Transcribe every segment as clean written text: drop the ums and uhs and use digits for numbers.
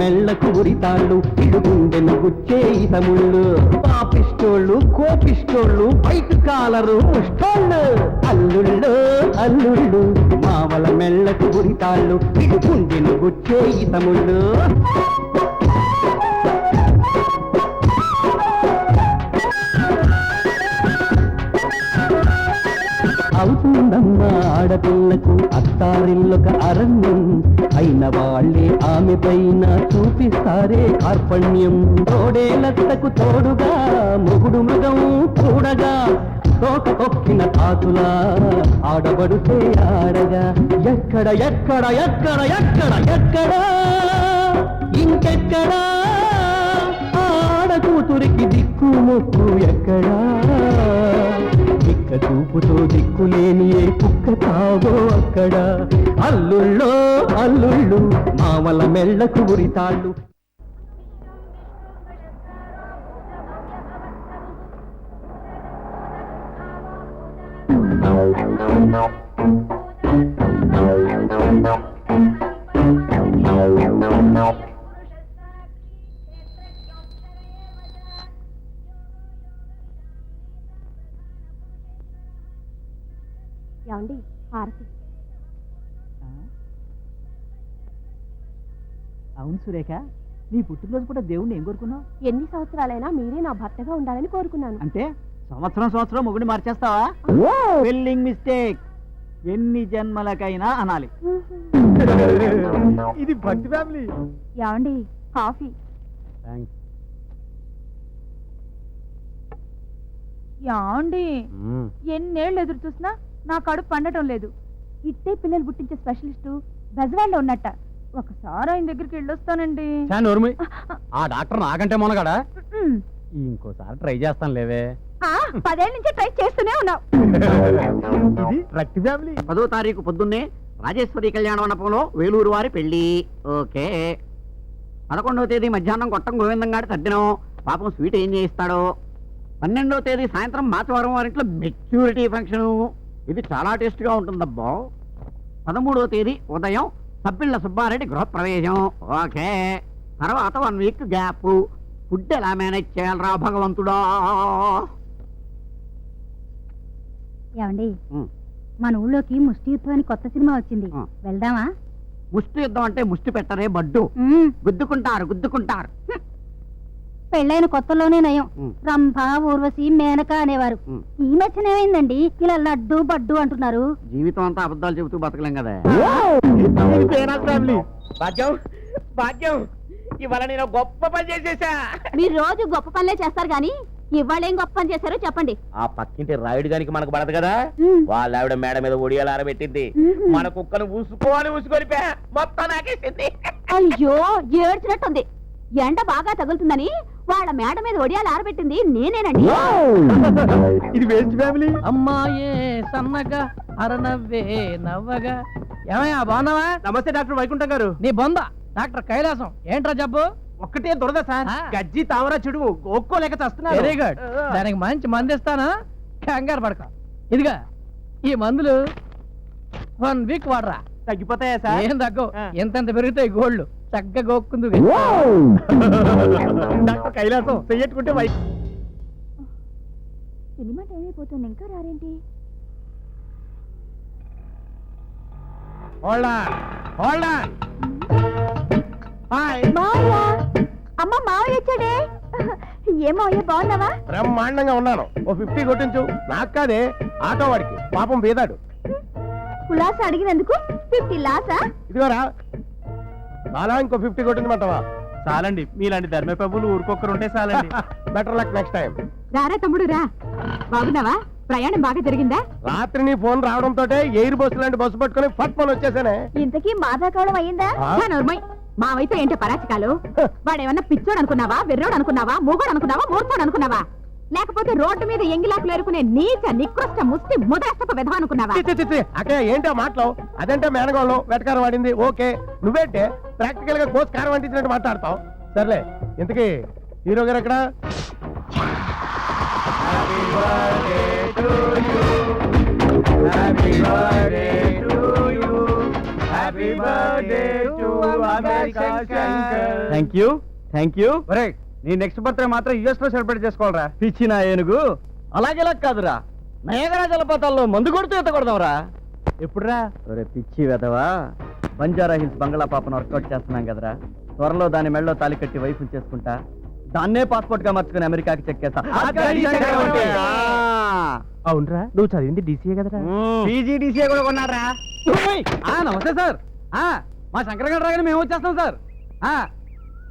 మెళ్ళకు ఉరితాళ్ళు ఇడుగుండెను గుచ్చే ఇతముళ్ళు పాపిష్టోళ్ళు కోపిష్టోళ్ళు bike collar ముష్టోళ్ళు అల్లుళ్ళు అల్లుళ్ళు మావల మెళ్ళకు ఉరితాళ్ళు ఇడుగుండెను గుచ్చే ఇతముళ్ళు అవుతుందమ్మా ఆడపిల్లకు అత్తారిల్లొక అరణ్యం అయిన వాళ్ళే ఆమె పైన చూపిస్తారే కార్పణ్యం తోడేలత్తకు తోడుగా మొగుడు మృగం చూడగా తోక కొక్కిన తాతులా ఆడబడుతే ఆడగా ఎక్కడ ఎక్కడ ఎక్కడ ఎక్కడ ఎక్కడ ఇంకెక్కడా ఆడకూతురికి దిక్కు మొక్కు ఎక్కడా చూపుతో దిక్కులేని ఏ కుక్క తాగో అక్కడ అల్లుళ్ళో అల్లుళ్ళు మావల మెళ్ళకు ఉరితాళ్ళు ఏమండి హారతి. అవును సురేఖ, నీ పుట్టినరోజు కూడా దేవుణ్ణి ఏం కోరుకున్నావు? ఎన్ని సంవత్సరాలైనా మీరే నా భర్తగా ఉండాలని కోరుకున్నాను. అంటే సంవత్సరం మొగుడిని మార్చేస్తావా? స్పెల్లింగ్ మిస్టేక్, ఎన్ని జన్మలకైనా అనాలి. ఇది భక్తి ఫ్యామిలీ. ఏమండి కాఫీ. ఏమండి ఎన్నేళ్ళు ఎదురు చూసినా నా కడుపు పండటం లేదు. ఇట్టే పిల్లలు పుట్టించే స్పెషలిస్టు బెజవాడలో ఉన్నట్ట. ఒకసారి ఆయన దగ్గరికి వెళ్ళొస్తానండి. ఆ డాక్టర్ నాకంటే మొనగాడా? ఇంకోసారి ట్రై చేస్తాను లేవే. 10 ఏళ్ళ నుంచి ట్రై చేస్తూనే ఉన్నావు. ఇది భక్తి ఫ్యామిలీ. 10వ తారీఖు పొద్దున్నే రాజేశ్వరి కళ్యాణ మండపంలో వేలూరు వారి పెళ్లి. ఓకే. 11వ తేదీ మధ్యాహ్నం కొట్టం గోవిందంగాడి తద్దినం. పాపం స్వీట్ ఏం చేయిస్తాడో. 12వ తేదీ సాయంత్రం మాచవరం వారింట్లో మెచ్యూరిటీ ఫంక్షన్. ఇది చాలా టేస్ట్గా ఉంటుందబ్బా. 13వ తేదీ ఉదయం సబ్బిళ్ళ సుబ్బారెడ్డి గృహప్రవేశం. ఓకే. తర్వాత 1 వీక్ గ్యాప్. ఫుడ్ ఎలా మేనేజ్ చేయాలరా భగవంతుడా? ఏమండి మన ఊళ్ళోకి ముష్టి యుద్ధం అని కొత్త సినిమా వచ్చింది, వెళ్దామా? ముష్టి యుద్ధం అంటే ముష్టి పెట్టరే బడ్డు. గుద్దుకుంటారు. పెళ్ళైన కొత్తలోనే నయం. రంభ ఊర్వశి మేనక అనేవారు. ఈ మధ్యన ఏమైందండి ఇలా లడ్డు బడ్డు అంటున్నారు? జీవితం అంతా అబద్ధాలు చెబుతూ బతకలేం కదా. భాగ్యం, ఇవాళ నేను గొప్ప పని చేసేసా. మీరు రోజు గొప్ప పనులే చేస్తారు గాని ఇవాళ ఏం గొప్ప పని చేశారో చెప్పండి. ఆ పక్కింటి రాయుడు గారికి మనకు పడదు కదా, వాళ్ళ ఆవిడ మేడ మీద ఒడియాలు ఆరబెట్టింది. మన కుక్కను ఊసుకొని మొత్తం నాకేసింది. అయ్యో ఏడ్చినట్టుంది. ఎండ బాగా తగులుతుందని వాళ్ళ మేడ మీద ఒడియాలు ఆరబెట్టింది నేనేనండి. ఇది వేస్ట్ ఫ్యామిలీ. అమ్మాయే సన్నగా అరనవ్వే నవ్వగా. ఏమయ్యా బాగున్నావా? నమస్తే డాక్టర్ వైకుంఠం గారు. నీ బొంద డాక్టర్ కైలాసం. ఏంట్రా జబ్బు? ఒక్కటే దురద సార్, గజ్జి తామర చెడు ఒక్కోలేక చేస్తున్నా. Very good. దానికి మంచి మందు ఇస్తానా, కంగారు పడక. ఇదిగా ఈ మందులు 1 వీక్ వాడరా, తగ్గిపోతాయా సార్? ఏం తగ్గవు. ఎంతెంత పెరుగుతాయి గోల్డ్. చక్కగా గోక్కుందు. డాక్టర్ కైలాసం చెయ్యట్టుకుంటే సినిమా టైం అయిపోతుంది, ఇంకా రారేంటి? అమ్మ మావయ్య వచ్చాడే. ఏమో అయ్యా బాగున్నావా? బ్రహ్మాండంగా ఉన్నాను. ఓ 50 కొట్టించు. నాకు కాదే, ఆటో వాడికి. పాపం బీదాడు. కులాస అడిగినందుకు 50 లాసా? ఇదిగోరా చాలా, ఇంకో 50 కొట్టించమంటావా? చాలండి, మీలాంటి ధర్మ ప్రభులు ఊరికొక్కరు ఉంటే చాలండి. Better luck next time. రారా తమ్ముడు రా. బాగున్నావా? ప్రయాణం బాగా జరిగిందా? రాత్రి నీ ఫోన్ రావడంతో ఎయిర్ బస్సు లాంటి బస్సు పట్టుకుని ఫట్ ఫోన్ వచ్చేసానే. ఇంతకీ మాదా కావడం అయ్యిందా? మావైతే ఏంటో పరాచకాలు. వాడేమన్నా పిచ్చోడు అనుకున్నావా, వెర్రోడు అనుకున్నావా, మూగోడు అనుకున్నావా, మూర్ఖోడు అనుకున్నావా? లేకపోతే రోడ్డు మీద ఎంగిలాకులు ఎరుకునే నీచ నికృష్ట ముష్టి ముదరష్టపు విధవ అనుకున్నావా? అక్కడ ఏంటో మాటలు. అదంటే మేనగోళ్ళు వెటకారం వాడింది. ఓకే, నువ్వేంటే ప్రాక్టికల్ గా కోచ్ కారం అంటించినట్టు మాట్లాడతావు. సర్లే, ఇంతకీ హీరో గారు ఎక్కడ? థ్యాంక్ యూ ఒరే నీ నెక్స్ట్ బర్త్డే మాత్రం యుఎస్ లో సెలబ్రేట్ చేసుకోవాలరా పిచ్చిన ఏనుగు అలాగేలా కాదురా నయగరా జలపాతాల్లో మందు కొడుతూ ఎత్త కొడదాంరా ఎప్పుడురా ఒరే పిచ్చి వెదవా బంజారా హిల్స్ బంగ్లా పాపను వర్కౌట్ చేస్తున్నాం కదరా త్వరలో దాని మెళ్ళలో తాలి కట్టి వైఫ్ చేసుకుంటా దాన్నే పాస్పోర్ట్ గా మార్చుకుని అమెరికాకి చెక్కేస్తా అవునరా నువ్వు చదివింది డీసీఏ కదరా పీజీడీసీఏ కూడా కొన్నారా నమస్తే సార్ మా శంకర్ గారు రాగానే మేము వచ్చేస్తాం సార్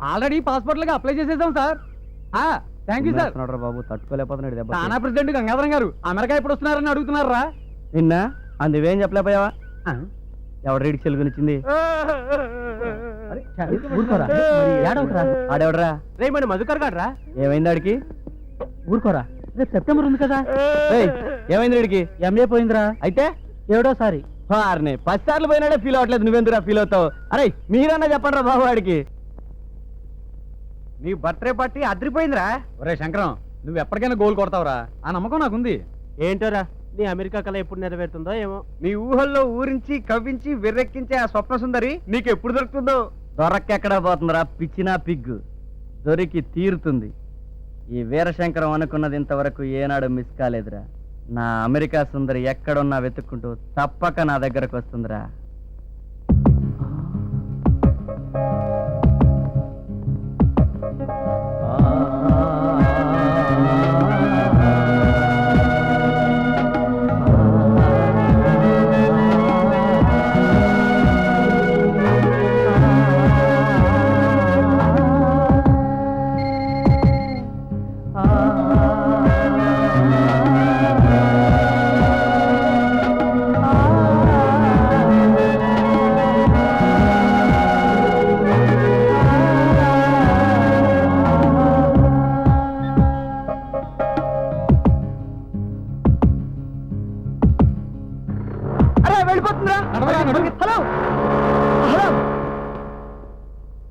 ఆల్రెడీ పాస్పోర్ట్లకి అప్లై చేసేసాం సార్ థ్యాంక్ యూ సార్ బాబు తట్టుకోలేకపోతున్నాడు దెబ్బ తానా ప్రెసిడెంట్ గంగాధరం గారు అమెరికా ఎప్పుడు వస్తున్నారని అడుగుతున్నారా నిన్న అందువేం చెప్పలేకపోయావా ఎవడు రీడికి చెలుగునిచ్చింది ఆడెవడరా రే మన మధుకర్ గారు రా ఏమైంది ఆడికి ఊరుకోరా రేపు సెప్టెంబర్ ఉంది కదా ఏమైంది వీడికి ఎంఏ పోయిందిరా అయితే ఏడోసారి వారిని 10 సార్లు పోయినాడే ఫీల్ అవ్వట్లేదు నువ్వెందుకురా ఫీల్ అవుతావు అరే మీరన్నా చెప్పండి రా బాబు వాడికి నీ బర్త్డే పార్టీ అదిరిపోయిందిరా ఒరే శంకరం నువ్వు ఎప్పటికైనా గోల్ కొడతావురా ఆ నమ్మకం నాకుంది ఏంటోరా నీ అమెరికా కళ ఎప్పుడు నెరవేరుతుందో ఏమో నీ ఊహల్లో ఊరించి కవ్వించి విర్రెక్కించే ఆ స్వప్న సుందరి నీకు ఎప్పుడు దొరుకుతుందో దొరకెక్కడా పోతుందిరా పిచ్చినా పిగ్గు దొరికి తీరుతుంది ఈ వీరశంకరం అనుకున్నది ఇంతవరకు ఏనాడు మిస్ కాలేదురా నా అమెరికా సుందరి ఎక్కడున్నా వెతుక్కుంటూ తప్పక నా దగ్గరకు వస్తుందిరా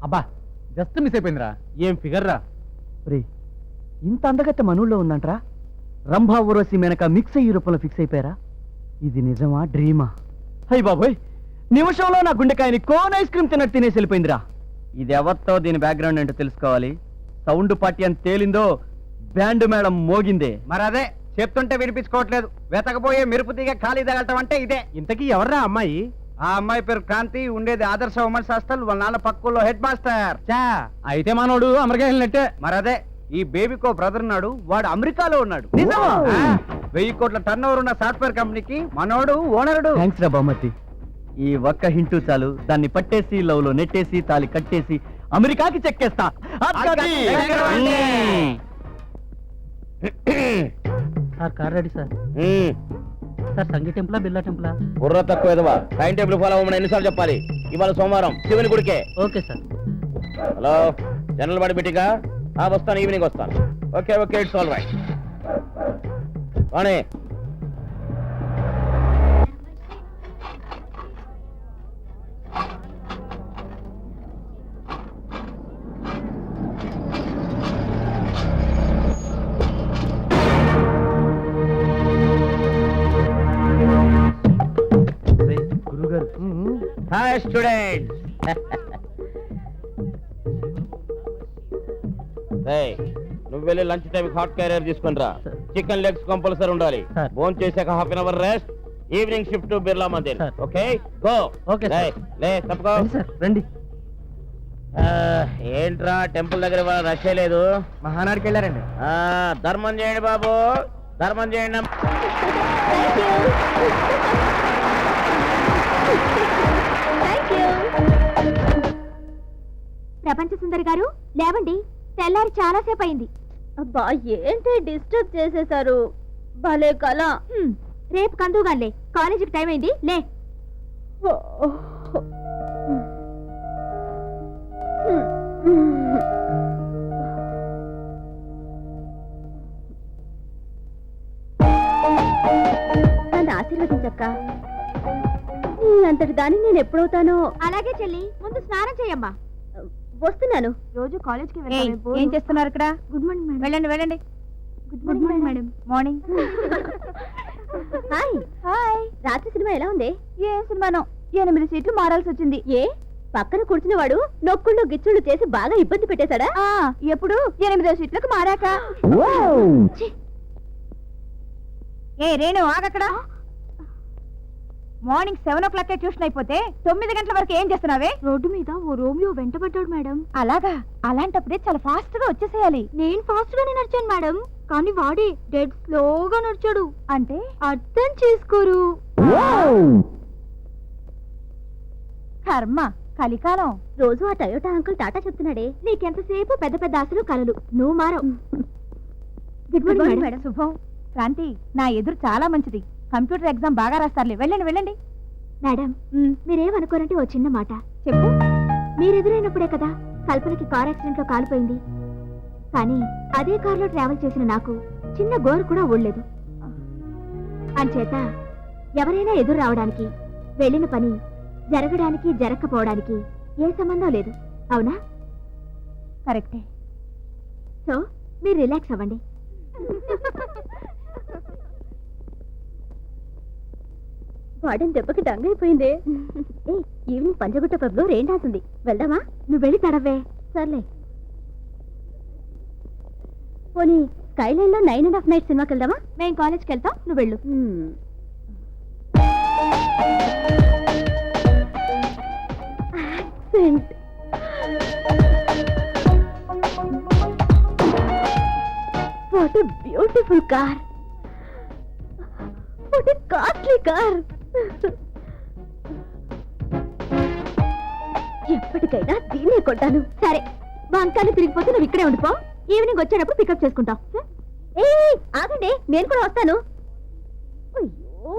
అబ్బా జస్ట్ మిస్ అయిపోయిందిరా ఏం ఫిగర్ రా ఇంత అందగత్త మనూళ్ళో ఉందంట్రా రంభా ఊరసి మేనక మిక్స్ అయ్యి రూపంలో ఫిక్స్ అయిపోయారా ఇది నిజమా డ్రీమా హై బాబోయ్ నిమిషంలో నా గుండెకాయని కోన్ ఐస్ క్రీమ్ తిన్నట్టు తినేసి వెళ్ళిపోయిందిరా ఇది ఎవరితో దీని బ్యాక్గ్రౌండ్ ఏంటో తెలుసుకోవాలి సౌండ్ పార్టీ అని తేలిందో బ్యాండ్ మేడం మోగిందే మరి అదే చెప్తుంటే వినిపించుకోవట్లేదు వెతకపోయే మెరుపు తీగ ఖాళీ తగలటం అంటే ఇదే ఇంతకీ ఎవర్రా అమ్మాయి ఆ అమ్మాయి పేరు క్రాంతి ఉండేది ఆదర్శ ఉమెన్స్ హాస్టల్ వాళ్ళ నాన్న పక్కలో హెడ్ మాస్టర్ చా అయితే మనోడు అమెరికా వెళ్ళినట్టే మరి అదే ఈ బేబీకో బ్రదర్ ఉన్నాడు వాడు అమెరికాలో ఉన్నాడు 1000 కోట్ల టర్న్ ఓవర్ ఉన్న సాఫ్ట్వేర్ కంపెనీకి మనోడు ఓనరుడు థ్యాంక్స్ రా బామతి ఈ ఒక్క హింటూ చాలు దాన్ని పట్టేసి లవ్ లో నెట్టేసి తాలి కట్టేసి అమెరికాకి చెక్కేస్తా sir car ready sir sir సంగీ టెంపులా బిర్లా టెంపులా బుర్ర తక్కువ ఎదవా టైం టేబుల్ ఫాలో అవ్వమని ఎన్నిసార్లు చెప్పాలి ఇవాళ సోమవారం శివుని గుడికే okay sir hello general body మీటింగా వస్తాను ఈవినింగ్ వస్తాను okay okay it's all right Vani hi students నువ్వు వెళ్ళి లంచ్ టైం హాట్ క్యారియర్ తీసుకుని రా చికెన్ లెగ్స్ కంపల్సరీ ఉండాలి భోజనం చేశాక half an hour rest evening shift Birla Mandir okay go okay లే తప్పుకో రండి ఏంట్రా టెంపుల్ దగ్గర ఇవాళ రష్ లేదు మహానాడికి వెళ్ళారండి ధర్మం చేయండి బాబు ధర్మం చేయండి ప్రపంచ సుందరి గారు లేవండి తెల్లారి చాలా సేపు అయింది అబ్బా ఏంటి డిస్టర్బ్ చేసేశారు భలే కళ రేపు కందుగాలే కాలేజీకి టైం అయింది లే నన్ను ఆశీర్వదించక్క నీ అంతటి దాన్ని నేను ఎప్పుడవుతానో అలాగే చెల్లి ముందు స్నానం చేయమ్మా వస్తున్నాను రోజు కాలేజ్కి ఏం చేస్తున్నారు ఇక్కడ గుడ్ మార్నింగ్ మేడం వెళ్ళండి వెళ్ళండి good morning madam morning hi hi రాత్రి సినిమా ఎలా ఉంది ఏ సినిమానో 8 సీట్లు మారాల్సి వచ్చింది ఏ పక్కన కూర్చున్నవాడు నొక్కుళ్ళు గిచ్చుళ్ళు చేసి బాగా ఇబ్బంది పెట్టేశాడా ఎప్పుడు 8వ సీట్లకు మారాక ఛీ! ఏ రేణు ఆగక్కడ మార్నింగ్ 7 ట్యూషన్ అయిపోతే 9 గంటల వరకు ఏం చేస్తున్నావే? రోడ్డు మీద ఓ రోమియో వెంటబడ్డాడు మేడం. అలాగా? అలాంటప్పుడే చాలా ఫాస్ట్ గా వచ్చేసేయాలి. నేను ఫాస్ట్ గానే నడిచాను మేడం, కానీ వాడే డెడ్ స్లోగా నడిచాడు. అంటే అర్థం చేసుకోరు. కర్మ కలికాలం. రోజు ఆ టయోటా అంకుల్ టాటా చెప్తున్నాడే, నీకెంతసేపు పెద్ద పెద్ద ఆశలు కలలు, నువ్వు మారవు. Good morning madam. శుభం. క్రాంతి, నా ఎదురు చాలా మంచిది. కంప్యూటర్ ఎగ్జామ్ బాగా రాస్తారులే. వెళ్ళండి వెళ్ళండి. మేడం, మీరేమనుకోరంటే ఓ చిన్న మాట చెప్పు. మీరెదురైనప్పుడే కదా కల్పనకి కార్ యాక్సిడెంట్ లో కాలిపోయింది. కానీ అదే కారులో ట్రావెల్ చేసిన నాకు చిన్న గోరు కూడా ఊడలేదు. అంచేత ఎవరైనా ఎదురు రావడానికి, వెళ్ళిన పని జరగడానికి జరగకపోవడానికి ఏ సంబంధం లేదు. అవునా? కరెక్టే. సో మీరు రిలాక్స్ అవ్వండి. వాడని దెబ్బకి డంగైపోయిందే. ఈవినింగ్ పంజగుట్ట పబ్ లో రెయిన్ డాన్స్ ఉంది, వెళ్దామా? నువ్వు వెళ్ళి తడవే. సర్లే. పోనీ స్కైలైన్ లో 9.5 నైట్ సినిమాకి వెళ్దామా? మేము కాలేజ్కి వెళ్తాం, నువ్వు వెళ్ళు. What a beautiful car, what a costly car. ఎప్పటికైనా దీన్నే కొంటాను. సరే, వంకాయలు తిరిగిపోతే నువ్వు ఇక్కడే ఉండిపో. ఈవినింగ్ వచ్చేటప్పుడు పికప్ చేసుకుంటాం. ఏ ఆగండి, నేను కూడా వస్తాను. అయ్యో,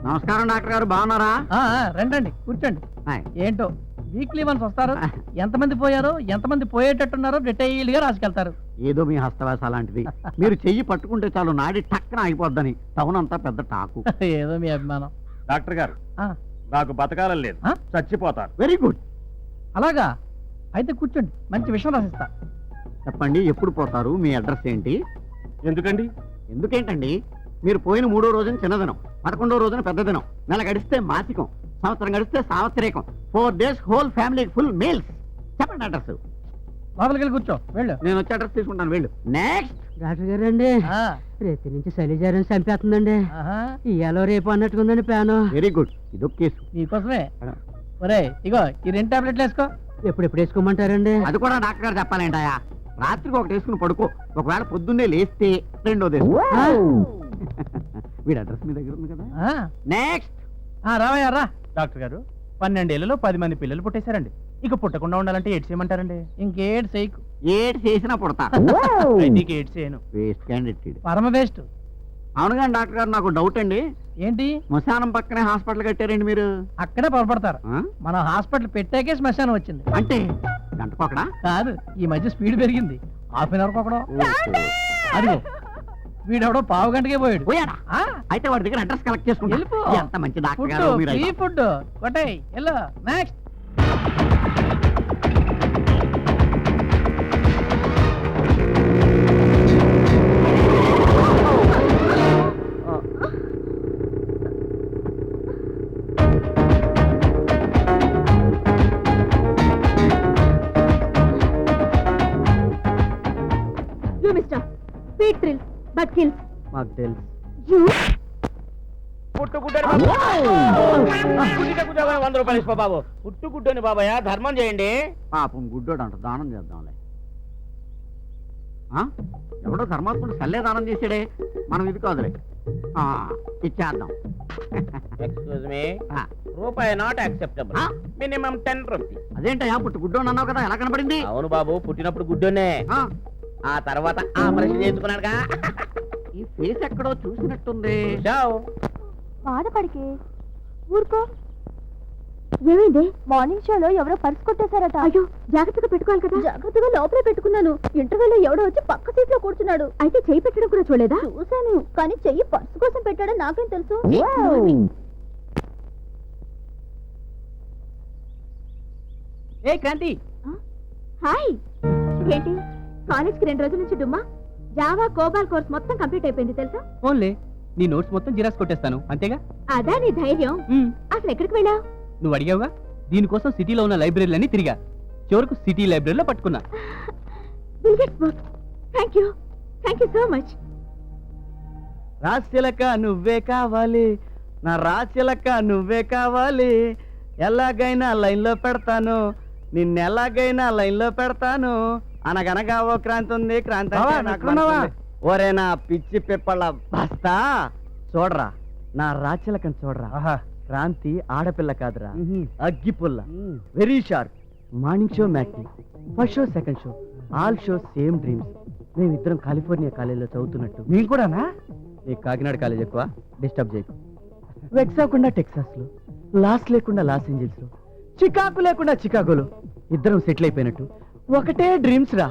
నమస్కారం డాక్టర్ గారు, బాగున్నారా? రండి కూర్చోండి. హాయ్. ఏంటో వీక్లీ వన్స్ వస్తారు, ఎంతమంది పోయారో ఎంతమంది పోయేటట్టున్నారో డీటెయిల్ గా రాసుకెళ్తారు. ఏదో మీ హస్తవాస అలాంటిది. మీరు చెయ్యి పట్టుకుంటే చాలు నాడి టక్కన ఆగిపోద్దని టౌన్ అంతా పెద్ద టాకు. ఏదో మీ అభిమానం. డాక్టర్ గారు, ఆ, నాకు బతకాలని లేదు, ఆ? చచ్చిపోతాను. Very good. అలాగా? అయితే కూర్చోండి, మంచి విషయం రాసిస్తా. చెప్పండి, ఎప్పుడు పోతారు? మీ అడ్రస్ ఏంటి? ఎందుకండి? ఎందుకేంటండి, మీరు పోయిన 3వ రోజున చిన్నదినం, 11వ రోజున పెద్ద దినం, నెల గడిస్తే మాసికం, సంవత్సరం గడిస్తే సావత్రికం, 4 days whole family full meals. చెప్పండి అడ్రస్. లోపలికి వెళ్ళి కూర్చో, వెళ్ళు. నేను వచ్చి అడ్రస్ తీసుకుంటాను, వెళ్ళు. నెక్స్ట్. డాక్టర్ గారు అండి, ఆ, రేతి నుంచి శైలిజారం చంపేస్తుందండి. ఆహా, ఇయ్యాలో రేపు అన్నట్టుకుందండి ప్లాను. వెరీ గుడ్, ఇదొక కేసు. నీకోసమే. ఒరే ఇగో ఈ 2 టాబ్లెట్లు వేసుకో. ఎప్పుడు వేసుకోమంటారండి? అది కూడా డాక్టర్ గారు చెప్పాలేంటాయా? రాత్రికి ఒకటి వేసుకుని పడుకో, ఒకవేళ పొద్దున్నే లేస్తే రెండోది వేసుకో. వీడి అడ్రస్ మీ దగ్గర ఉంది కదా. ఆ, నెక్స్ట్. రావయ్యా రా. డాక్టర్ గారు, 12 ఏళ్లలో 10 మంది పిల్లలు పుట్టేశారండి. ఇక పుట్టకుండా ఉండాలంటే ఏడ్ చేయమంటారండి. ఇంకేడు చేయకు. ఏడు చేసినా పుడతా. అయితే ఏడ్ చేయను. Waste candidate. పరమ వేస్ట్. అవును కానీ డాక్టర్ గారు, నాకు డౌట్ అండి. ఏంటి? శ్మశానం పక్కనే హాస్పిటల్ కట్టారండి మీరు? అక్కడే పొరపడతారు. ఆ? మన హాస్పిటల్ పెట్టాకే శ్మశానం వచ్చింది. అంటే గంటకొకడా? కాదు, ఈ మధ్య స్పీడ్ పెరిగింది. హాఫ్ అన్ అవర్ ఒకడో. ఓహో. అదిగో వీడెవడో పావు గంటకే పోయాడు. పోయాడా? ఆ, అయితే వాడి దగ్గర అడ్రస్ కలెక్ట్ చేసుకుంటా. వెళ్ళిపో. ఎంత మంచి డాక్టర్ ఫుడ్, గారు మీరు. ఫ్రీ ఫుడ్ కొట్టాయి. Hello next. You mister speed thrills but kills. మాకు తెలుసు. యు పుట్టుగుడ్డని 100 రూపాయలు ఇసుకో బాబు. పుట్టుగుడ్డని బాబాయ్ ధర్మం చేయండి. పాపం గుడ్డోడు అంట, దానం చేద్దాంలే. ఆ? ఎవడో ధర్మాత్ముడు సల్లే దానం చేసాడే, మనం ఇది కాదులే. ఇచ్చేద్దాం. ఎక్స్క్యూజ్ మీ, ఆ, రూపాయి నాట్ యాక్సెప్టబుల్. ఆ? Minimum 10 rupees. అదేంటయ్యా, పుట్టు గుడ్డోడు అన్నావు కదా, ఎలా కనపడింది? అవును బాబు, పుట్టినప్పుడు గుడ్డునే, ఆ, ఆ తర్వాత ఆపరేషన్ చేయించుకున్నాడుగా. ఈ ఫేస్ ఎక్కడో చూసినట్టుంది. చూశావ్? బాధపడికే, ఊరుకో. ఏమైంది? మార్నింగ్ షోలో ఎవరో పర్స్ కొట్టేశారట. అయ్యో, జాగ్రత్తగా పెట్టుకోవాలి కదా. జాగ్రత్తగా లోపలే పెట్టుకున్నాను. ఇంటర్వ్యూలో ఎవడో వచ్చి పక్క సీట్ లో కూర్చున్నాడు. అయితే చెయ్యి పెట్టడం కూడా చూడలేదా? చూశాను, కానీ చెయ్యి పర్స్ కోసం పెట్టాడని నాకేం తెలుసు. ఏ క్రాంతి, హాయ్. ఏంటి కాలేజ్కి 2 రోజుల నుంచి డుమ్మా జావా కోబాల్ కోర్స్ మొత్తం కంప్లీట్ అయిపోయింది తెలుసా? ఓన్లీ నీ నోట్స్ మొత్తం జిరాక్స్ కొట్టేస్తాను అంతేగా. అదా నీ ధైర్యం? అసలు ఎక్కడికి వెళ్ళావు? నువ్వు అడిగావుగా, దీనికోసం సిటీలో ఉన్న లైబ్రరీలన్నీ తిరిగా చివరకు సిటీ లైబ్రరీలో పట్టుకున్నా. Thank you so much. రాశిలక నువ్వే కావాలి, నా రాశిలక నువ్వే కావాలి, ఎలాగైనా లైన్లో పెడతాను, నిన్నెలాగైనా లైన్లో పెడతాను, అనగనగా ఓ క్రాంతి ఉంది, క్రాంతి అంటే బావా, నాకు ఎక్కడున్నావా? మనసుంది. ఒరే నా పిచ్చి పిప్పళ్ళ బస్తా, చూడరా నా రాచలకం చూడరా. ఆహా. క్రాంతి ఆడపిల్ల కాదురా, అగ్గిపుల్ల, very sharp. Morning show matinee, first show second show, all show same dreams. మేమిద్దరం కాలిఫోర్నియా కాలేజీలో చదువుతున్నట్టు. నీకు కూడానా? నీకు కాకినాడ కాలేజ్ ఎక్కువ, డిస్టర్బ్ చేయకు. వెక్స్ అవ్వకుండా టెక్సాస్ లో, లాస్ లేకుండా లాస్ ఏంజల్స్ లో, చికాకు లేకుండా చికాగోలో ఇద్దరం సెటిల్ అయిపోయినట్టు ఒకటే డ్రీమ్స్ రా.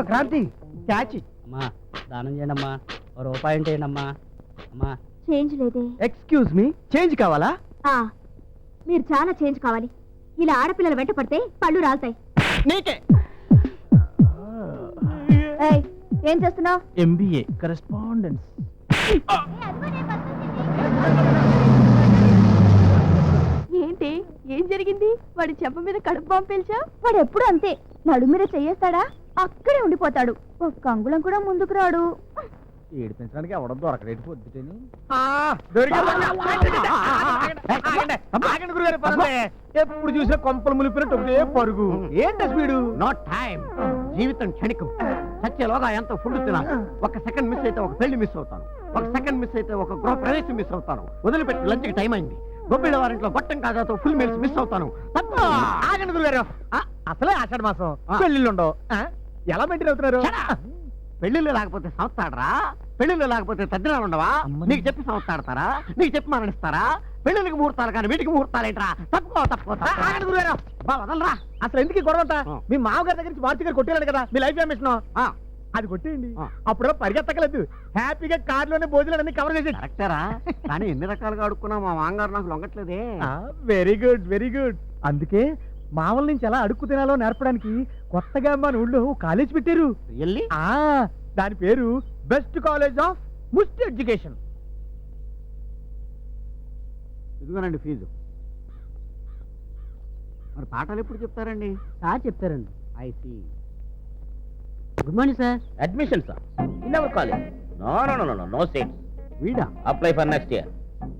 క్రాంతి క్యాచ్. అమ్మా దానం చేయండి అమ్మా, రూపాయి అంటే అమ్మా. అమ్మా చేంజ్ లేదే. ఎక్స్క్యూజ్ మీ, చేంజ్ కావాలా? మీరు చాలా చేంజ్ కావాలి. ఇలా ఆడపిల్లలు వెంట పడితే పళ్ళు రాలుతాయి. నీకే. ఏయ్, ఏం చేస్తున్నావు? MBA correspondence. ఏంటి ఏం జరిగింది? వాడి చెంప మీద కడుపు బాంబు పేల్చా? వాడు ఎప్పుడు అంతే, నడు మీద చెయ్యేస్తాడా, అక్కడే ఉండిపోతాడు, ఒక్క అంగుళం కూడా ముందుకు రాడు. ఏడిపించడానికి ఎవడం దొరకలేదు పొద్దుటని. ఎప్పుడు చూసినా కొంపలు ములిపినట్టు ఒకటే పరుగు. ఏంటి స్పీడు? No time. జీవితం క్షణికం. సత్యలోగా ఎంతో ఫుడ్ తినాలి. ఒక సెకండ్ మిస్ అయితే ఒక పెళ్లి మిస్ అవుతాను, ఒక సెకండ్ మిస్ అయితే ఒక గృహ ప్రవేశం మిస్ అవుతాను. వదిలిపెట్టి లంచ్కి టైం అయింది. గొబ్బిళ్ళ వారింట్లో గొట్టం కాదాతో ఫుల్ మీల్స్ మిస్ అవుతాను. ఆగండి గురుగారు, అసలే ఆషాఢ మాసం, పెళ్లిళ్ళు ఉండవు. ఎలా మెయింటైన్ అవుతున్నారు? పెళ్లిళ్ళు లేకపోతే సంస్థాడరా? పెళ్లిళ్ళు లేకపోతే తద్దినాలు ఉండవా? నీకు చెప్పి సంస్థాడతారా? నీకు చెప్పి మరణిస్తారా? పెళ్లిళ్ళకి ముహూర్తాలు కానీ వీటికి ముహూర్తాలు ఏంట్రా? తప్పుకో. ఆగండి గురుగారు, వదలరా. అసలు ఎందుకు ఈ గొడవ? మీ మామగారి దగ్గర నుంచి మారుతి గారు కొట్టేయాడు కదా మీ లైఫ్ మిషన్, అది కొట్టేయండి. అప్పుడు పరిగెత్తకలేదు, హ్యాపీగా కార్లోనే భోజనాలు అన్ని కవర్ చేసేది. కరెక్టరా? కానీ ఎన్ని రకాలుగా అడుక్కున్నా మా మామగారు నాకు లొంగట్లేదే. Very good very good. అందుకే మామల నుంచి ఎలా అడుక్కు తినాలో నేర్పడానికి కొత్తగా మన ఊళ్ళో కాలేజ్ పెట్టారు. ఎల్లి దాని పేరు బెస్ట్ కాలేజ్ ఆఫ్ ముస్ట్ ఎడ్యుకేషన్. ఇదిగోనండి ఫీజు. మరి పాఠాలు ఎప్పుడు చెప్తారండి? సార్ చెప్తారండి. I see. Good morning sir. Admission sir in our college. No seats. వీడా? Apply for next year.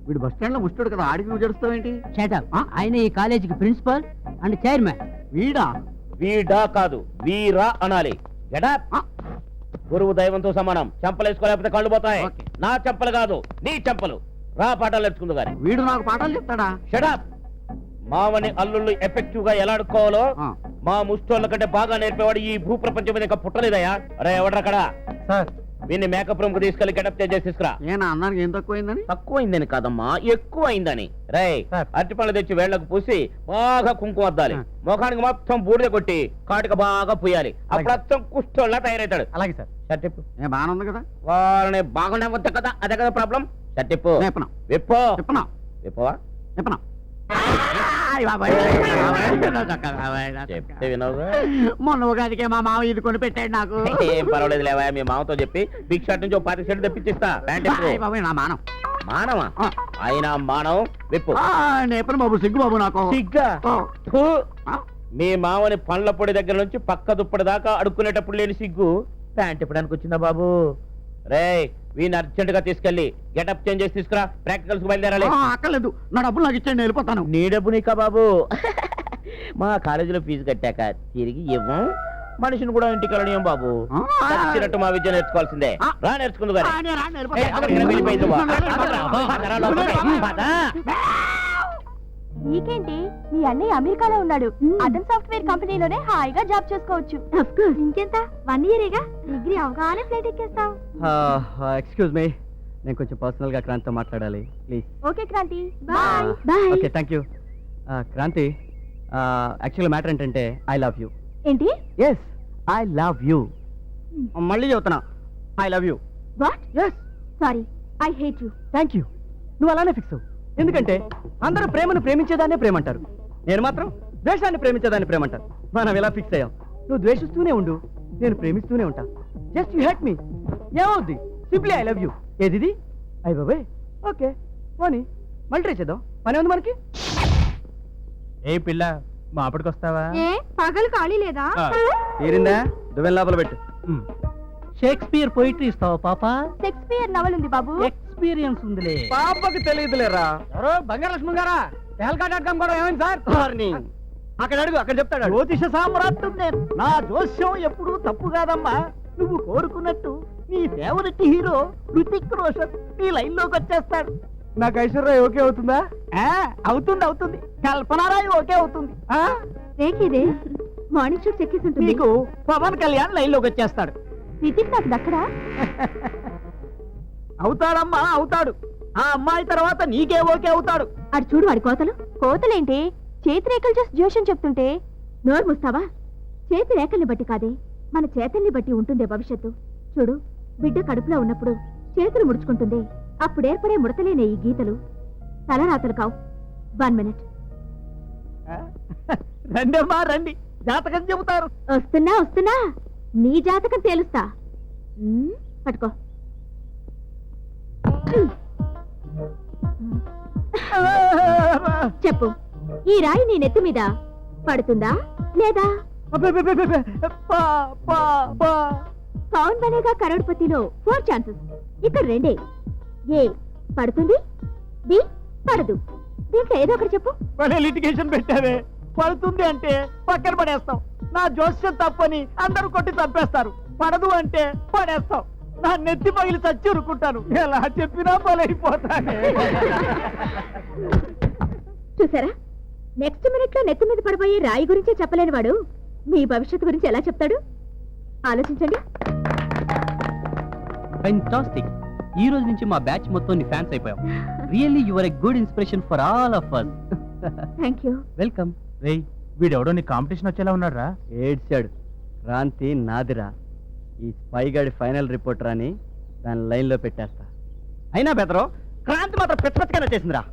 వీడు బస్ స్టాండ్ లో ముస్టుడు కదా, ఆడికి నువ్వు జరుస్తావేంటి? షటప్. ఆయన ఈ కాలేజీకి ప్రిన్సిపల్ అండ్ చైర్మన్. వీడా? వీడా కాదు, వీరా అనాలి. గెటప్. గురువు దైవంతో సమానం. చెంపలు వేసుకోలేకపోతే కళ్ళు పోతాయి. ఓకే. నా చెంపలు కాదు, నీ చెంపలు. రా పాఠాలు నేర్చుకుందు గాని. వీడు నాకు పాఠాలు చెప్తాడా? షటప్. మావని అల్లుళ్ళు ఎఫెక్టివ్ గా ఎలా ఆడుకోవాలో మా ముష్టోళ్ళ కంటే బాగా నేర్పేవాడు ఈ భూ ప్రపంచం మీద ఇంకా పుట్టలేదయా. అరే ఎవడ్రక్కడ? సార్ వీన్ని మేకప్ రూమ్ కు తీసుకెళ్లి గెటప్ చేసి తీసుకురా. ఏనా అన్నానికి ఏం తక్కువైందని? తక్కువైందని కాదమ్మా, ఎక్కువ అయిందని. రే సార్. అరటి పళ్ళు తెచ్చి వేళ్లకు పూసి బాగా కుంకుమ అద్దాలి. ముఖానికి మొత్తం బూడిద కొట్టి కాటిక బాగా పూయాలి. అప్పుడు అచ్చం కుష్టోళ్ళ తయారవుతాడు. అలాగే సార్. షర్టిప్పు. ఏ బాగానే ఉంది కదా? వాళ్ళని బాగుండే వద్ద కదా, అదే కదా ప్రాబ్లం. షర్టిప్పు. చెప్పనా? విప్పో. చెప్పనా? విప్పవా? చెప్పనా? చెప్తే వినవుగా. మొన్న ఉగాదికే మా మామ ఇది కొని పెట్టాడు నాకు. ఏం పర్వాలేదు లేవా, మీ మామతో చెప్పి బిగ్ షర్ట్ నుంచి 10 షర్ట్ తెప్పించిస్తా. ప్యాంట్ విప్పు. బాయ్ బాబాయ్, నా మానం. మానవా? అయినా మానవం విప్పు. నేపథ్యం బాబు, సిగ్గు బాబు నాకు. సిగ్గా? ఆ. థూ. మీ మామని పండ్ల పొడి దగ్గర నుంచి పక్క దుప్పటి దాకా అడుక్కునేటప్పుడు లేని సిగ్గు ప్యాంట్ ఇప్పడానికి వచ్చిందా బాబు? రే వీని అర్జెంట్ గా తీసుకెళ్ళి గెటప్ చేంజ్ చేసి తీసుకురా. ప్రాక్టికల్స్ కు బయలుదేరాలి. అక్కర్లేదు, నా డబ్బులు నాకు ఇచ్చేయండి, వెళ్ళిపోతాను. నీ డబ్బు నీకా బాబు? మా కాలేజీలో ఫీజు కట్టాక తిరిగి ఇవ్వం. మనిషిని కూడా ఇంటికి వెళ్ళనియం బాబు. వచ్చినట్టు మా విద్య నేర్చుకోవాల్సిందే. రా నేర్చుకుందు గాని. నీకేంటి, మీ అన్నయ్య అమెరికాలో ఉన్నాడు. అతను సాఫ్ట్వేర్ కంపెనీలోనే హాయిగా జాబ్ చేసుకోవచ్చు. ఇంకెంత, 1 ఇయరేగా. డిగ్రీ అవగానే ఫ్లైట్ ఎక్కేస్తావు. ఎక్స్క్యూజ్ మీ, నేను కొంచెం పర్సనల్ గా క్రాంతితో మాట్లాడాలి, please. Okay Kranthi, bye bye. Okay, thank you. Kranthi, actual matter ఏంటంటే ఐ లవ్ యూ. ఏంటి? Yes, I love you. మళ్ళీ చెబుతున్నా, I love you. What? Yes. Sorry, I hate you. Thank you. నువ్వు అలానే ఫిక్స్ అవ్వు. ఎందుకంటే అందరూ ప్రేమను ప్రేమించేదాన్నే ప్రేమ అంటారు, నేను మాత్రం ద్వేషాన్ని ప్రేమించేదాన్ని ప్రేమ అంటారు. మనం ఎలా ఫిక్స్ అయ్యాం. నువ్వు ద్వేషిస్తూనే ఉండు, నేను ప్రేమిస్తూనే ఉంటా. జస్ట్ యూ హెట్ మీ. ఏమవుద్ది? Simply I love you. ఏది? అయ్య బాబాయ్. ఓకే పోనీ మళ్ళీ ట్రై చేద్దాం. పని ఉంది మనకి. ఏ పిల్ల మా అప్పటికి వస్తావా? ఏ పగలు ఖాళీ లేదా? తీరిందా? దువ్వెన లోపల పెట్టు. షేక్స్పియర్ పోయిటరీ ఇస్తావా పాప? షేక్స్పియర్ నవల్ ఉంది బాబు. ఎక్స్పీరియన్స్ ఉందిలే. పాపకి తెలియదులేరా. ఎవరు బంగారు లక్ష్మణ్ గారా? తెహల్కా.com కూడా ఏమైంది సార్? అక్కడ అడుగు, అక్కడ చెప్తాడు. జ్యోతిష సామ్రాట్టు నేను. నా జోస్యం ఎప్పుడూ తప్పు కాదమ్మా. నువ్వు కోరుకున్నట్టు నీ ఫేవరెట్ హీరో హృతిక్ రోషన్ నీ లైన్ లోకి వచ్చేస్తాడు. నాకు ఐశ్వర్య ఓకే అవుతుందా? అవుతుంది అవుతుంది. కల్పనారాయి ఓకే అవుతుంది. రేఖిదే మార్నింగ్ షూట్ చెక్కేసి నీకు పవన్ కళ్యాణ్ లైన్ లోకి వచ్చేస్తాడు. నితిన్ నాకు దక్కడా? అవుతాడమ్మా అవుతాడు. ఆ అమ్మాయి తర్వాత నీకే ఓకే అవుతాడు. అటు చూడు వాడి కోతలు. కోతలేంటి? చేతి రేఖలు చేసి జోషం చెప్తుంటే నోరు మూస్తావా? చేతి రేఖల్ని బట్టి కాదే, మన చేతల్ని బట్టి ఉంటుందే భవిష్యత్తు. చూడు, బిడ్డ కడుపులో ఉన్నప్పుడు చేతులు ముడుచుకుంటుంది. అప్పుడు ఏర్పడే ముడతలేనే ఈ గీతలు తలరాతలు కావు. 1 minute. రండమ్మా రండి, జాతకం చెబుతారు. వస్తున్నా వస్తున్నా, నీ జాతకం తేలుస్తా. పట్టుకో. చెప్పు, ఈ రాయి నీ నెత్తి మీద పడుతుందా లేదా? పవన్ బనేగా కరోడ్పతిలో 4 chances. ఇక్కడ 2. ఏ పడుతుంది, బి పడదు. దీంట్లో ఏదో ఒకటి చెప్పు. లిటిగేషన్ పెట్టావే. పడుతుంది అంటే పక్కన పడేస్తాం. నా జోస్యం తప్పని అందరూ కొట్టి చంపేస్తారు. పడదు అంటే పడేస్తాం. నా నెత్తి పగిలి చచ్చి ఉరుకుంటాను. ఎలా చెప్పినా బలైపోతానే. చూసారా, నెక్స్ట్ మినిట్ లో నెత్తి మీద పడిపోయే రాయి గురించే చెప్పలేని వాడు మీ భవిష్యత్తు గురించి ఎలా చెప్తాడు? ఆలోచించండి. ఫెంటాస్టిక్. ఈ రోజు నుంచి మా బ్యాచ్ మొత్తం నీ ఫ్యాన్స్ అయిపోయాం. Really you are a good inspiration for all of us. Thank you. Welcome. రేయ్ వీడెవడో నీ కాంపిటీషన్ వచ్చేలా ఉన్నాడు రా. ఏడ్చాడు. క్రాంతి నాదిరా. ఈ స్పైగాడి ఫైనల్ రిపోర్టర్ అని దాని లైన్ లో పెట్టేస్తా. అయినా బెదరు క్రాంతి మాత్రం పెచ్చపెచ్చగానే చేసిందిరా.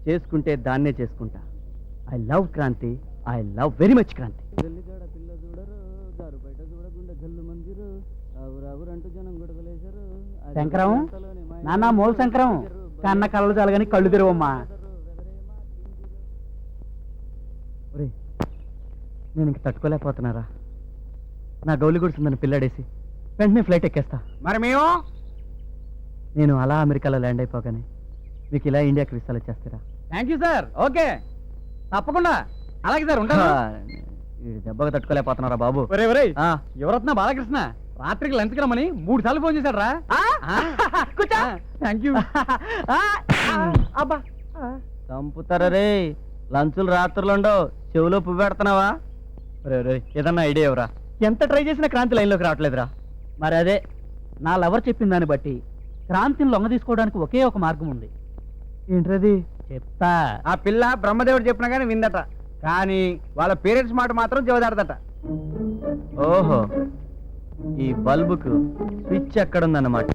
చేసుకుంటే దాన్నే చేసుకుంటా. I love Kranthi. I love very much Kranthi. Shankaram, నాన్న మూల శంకరం, కన్న కళ్ళు చాలుగాని కళ్ళు తెరవమ్మా. నేను ఇంక తట్టుకోలేకపోతున్నారా. నా గౌలి గుడిసిందని పిల్లాడేసి వెంటనే ఫ్లైట్ ఎక్కేస్తా. మరి మేము నేను అలా అమెరికాలో ల్యాండ్ అయిపోగానే మీకు ఇలా ఇండియాకి విసాలు వచ్చేస్తారా? Thank you sir. ఓకే తప్పకుండా. అలాగే సార్ ఉంటాను. దెబ్బగా తట్టుకోలేకపోతున్నారా బాబు? ఒరే ఒరే, ఆ, యువరత్న బాలకృష్ణ రాత్రికి లంచ్కి రమ్మని 3 సార్లు ఫోన్ చేశాడు రా. Thank you. అబ్బా చంపుతారా రే. లంచులు రాత్రులుండవు. చెవులో పువ్వు పెడుతున్నావా? ఏదన్నా ఐడియా ఎవరా? ఎంత ట్రై చేసినా క్రాంతి లైన్లోకి రావట్లేదురా. మరి అదే నా లవర్ చెప్పిన దాన్ని బట్టి క్రాంతిని లొంగ తీసుకోవడానికి ఒకే ఒక మార్గం ఉంది. ఏంటది? చెప్తా. ఆ పిల్ల బ్రహ్మదేవుడు చెప్పినా కానీ విందట, కానీ వాళ్ళ పేరెంట్స్ మాట మాత్రం చెవదాడదట. ఓహో, ఈ బల్బుకు స్విచ్ ఎక్కడుందన్నమాట.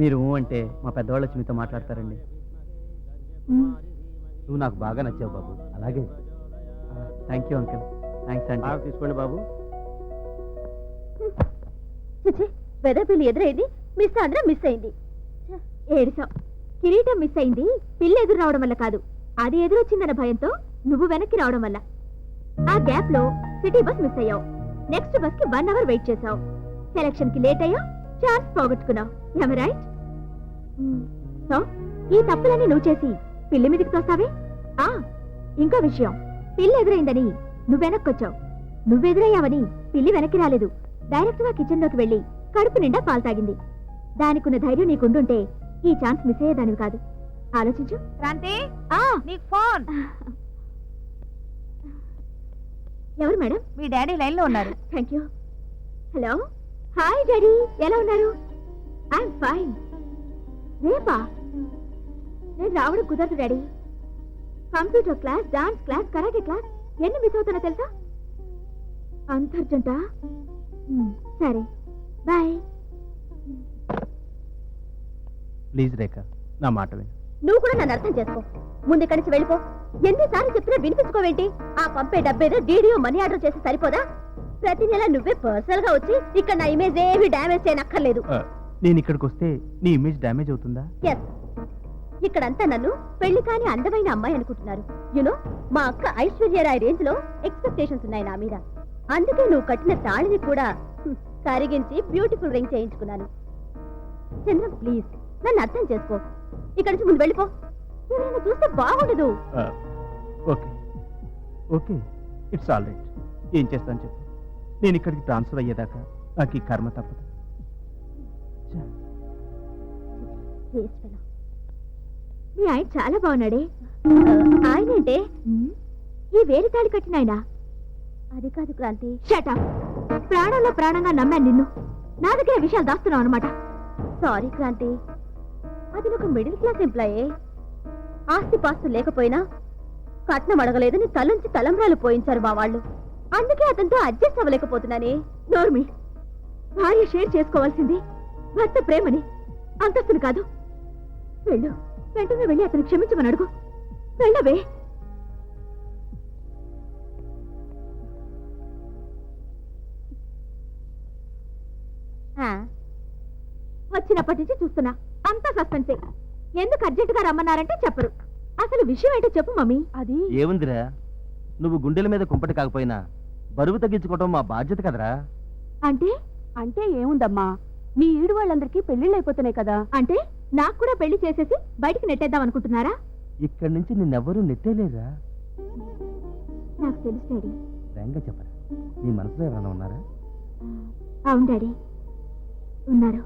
మీరు అంటే మా పెద్దవాళ్ళు వచ్చి మీతో మాట్లాడతారండి. నువ్వు నాకు బాగా నచ్చావు బాబు. అలాగే. Thank you uncle. థ్యాంక్స్ అండి. తీసుకోండి బాబు. వెదర్ పిల్లి ఎదురైంది, మిస్ అందరం మిస్ అయింది. ఏడిసాం. కిరీటం మిస్ అయింది పిల్ల ఎదురు రావడం వల్ల కాదు, అది ఎదురొచ్చిందన్న భయంతో నువ్వు వెనక్కి రావడం వల్ల. ఆ గ్యాప్ లో సిటీ బస్ మిస్ అయ్యావు. నెక్స్ట్ బస్ కి 1 hour వెయిట్ చేసావు. సెలక్షన్ కి లేట్ అయ్యావు. ఛాన్స్ పోగొట్టుకున్నావు. రైట్? సో ఈ తప్పులన్నీ నువ్వు చేసి పిల్లి మీదకి తోస్తావే. ఇంకో విషయం, పిల్లి ఎదురైందని నువ్వు వెనక్కొచ్చావు. నువ్వెదురయ్యావని పిల్లి వెనక్కి రాలేదు. డైరెక్ట్ గా కిచెన్ లోకి వెళ్లి కడుపు నిండా పాలు తాగింది. దానికి ఉన్న ధైర్యం నీకుండుంటే ఈ ఛాన్స్ మిస్ అయ్యేదానివి కాదు. ఆలోచించు. క్రాంతి, నీకు ఫోన్. ఎవరు మేడం? మీ డాడీ లైన్ లో ఉన్నారు. Thank you. Hello. Hi daddy, ఎలా ఉన్నారు? I'm fine. రేపా? నేను రావడం కుదరదు daddy. Computer class, dance class, karate class ఎన్ని మిస్ అవుతున్నా తెలుసా? అంత అర్జెంటా? సరే, బాయ్. ప్లీజ్ రేఖ, నా మాట విను. నువ్వు కూడా నన్ను అర్థం చేసుకో. ముందు ఇక్కడి నుంచి వెళ్ళిపో. ఎన్నిసార్లు చెప్పినా వినిపించుకోవేంటి? ఆ పంపే డబ్బేదో డీడీఓ మనీ ఆర్డర్ చేసి సరిపోదా? ప్రతి నెల నువ్వే పర్సనల్ గా వచ్చి ఇక్కడ నా ఇమేజ్ ఏమి డ్యామేజ్ చేయనక్కర్లేదు. నేను ఇక్కడికి వస్తే నీ ఇమేజ్ డ్యామేజ్ అవుతుందా? ఎస్, ఇక్కడంతా నన్ను పెళ్లి కాని అందమైన అమ్మాయి అనుకుంటున్నారు. యునో, మా అక్క ఐశ్వర్యరాయ్ రేంజ్ లో ఎక్స్పెక్టేషన్స్ ఉన్నాయి నా మీద. అందుకే నువ్వు కట్టిన తాళిని కూడా కరిగించి బ్యూటిఫుల్ రింగ్ చేయించుకున్నాను. చంద్రం, ప్లీజ్ నన్ను అర్థం చేసుకో. ఇక్కడి నుంచి ముందు వెళ్ళిపో. ఎవరైనా చూస్తే బాగుండదు. Okay okay, it's all right. ఏం చేస్తాను చెప్పు. నేను ఇక్కడికి ట్రాన్స్ఫర్ అయ్యేదాకా నాకు ఈ కర్మ తప్పదు. మీ ఆయన చాలా బాగున్నాడే. ఆయన అంటే ఈ వేరే తాళి కట్టిన ఆయన? అది కాదు క్రాంతి. షటా, ప్రాణంలో ప్రాణంగా నమ్మాను నిన్ను. నా దగ్గర విషయాలు దాస్తున్నావు అనమాట. సారీ క్రాంతి, అది ఒక మిడిల్ క్లాస్ ఎంప్లాయే. ఆస్తి పాస్తు లేకపోయినా కట్నం అడగలేదని తలంచి తలంబ్రాలు పోయించారు మా వాళ్ళు. అందుకే అతనితో అడ్జస్ట్ అవ్వలేకపోతున్నానే. నోర్మి, భార్య షేర్ చేసుకోవాల్సింది భర్త ప్రేమని, అంతస్తుని కాదు. వెళ్ళు, వెంటనే వెళ్ళి అతను క్షమించమని అడుగు. వెళ్ళవే. వచ్చినప్పటి నుంచి చూస్తున్నా అంతా సస్పెన్సే. ఎందుకు అర్జెంట్ గా రమ్మన్నారంటే చెప్పరు. అసలు విషయం ఏంటో చెప్పు మమ్మీ. అది ఏముందిరా, నువ్వు గుండెల మీద కుంపటి కాకపోయినా బరువు తగ్గించుకోవటం మా బాధ్యత కదరా. అంటే? అంటే ఏముందమ్మా, మీ ఈడు వాళ్ళందరికీ పెళ్లిళ్ళు అయిపోతున్నాయి కదా. అంటే నాకు కూడా పెళ్లి చేసేసి బయటికి నెట్టేద్దాం అనుకుంటున్నారా? ఇక్కడి నుంచి నిన్నెవ్వరూ నెట్టేలేరా. నాకు తెలుసు డాడీ. వేంగా చెప్పరా, నీ మనసులో ఎవరైనా ఉన్నారా? అవును డాడీ, ఉన్నారు.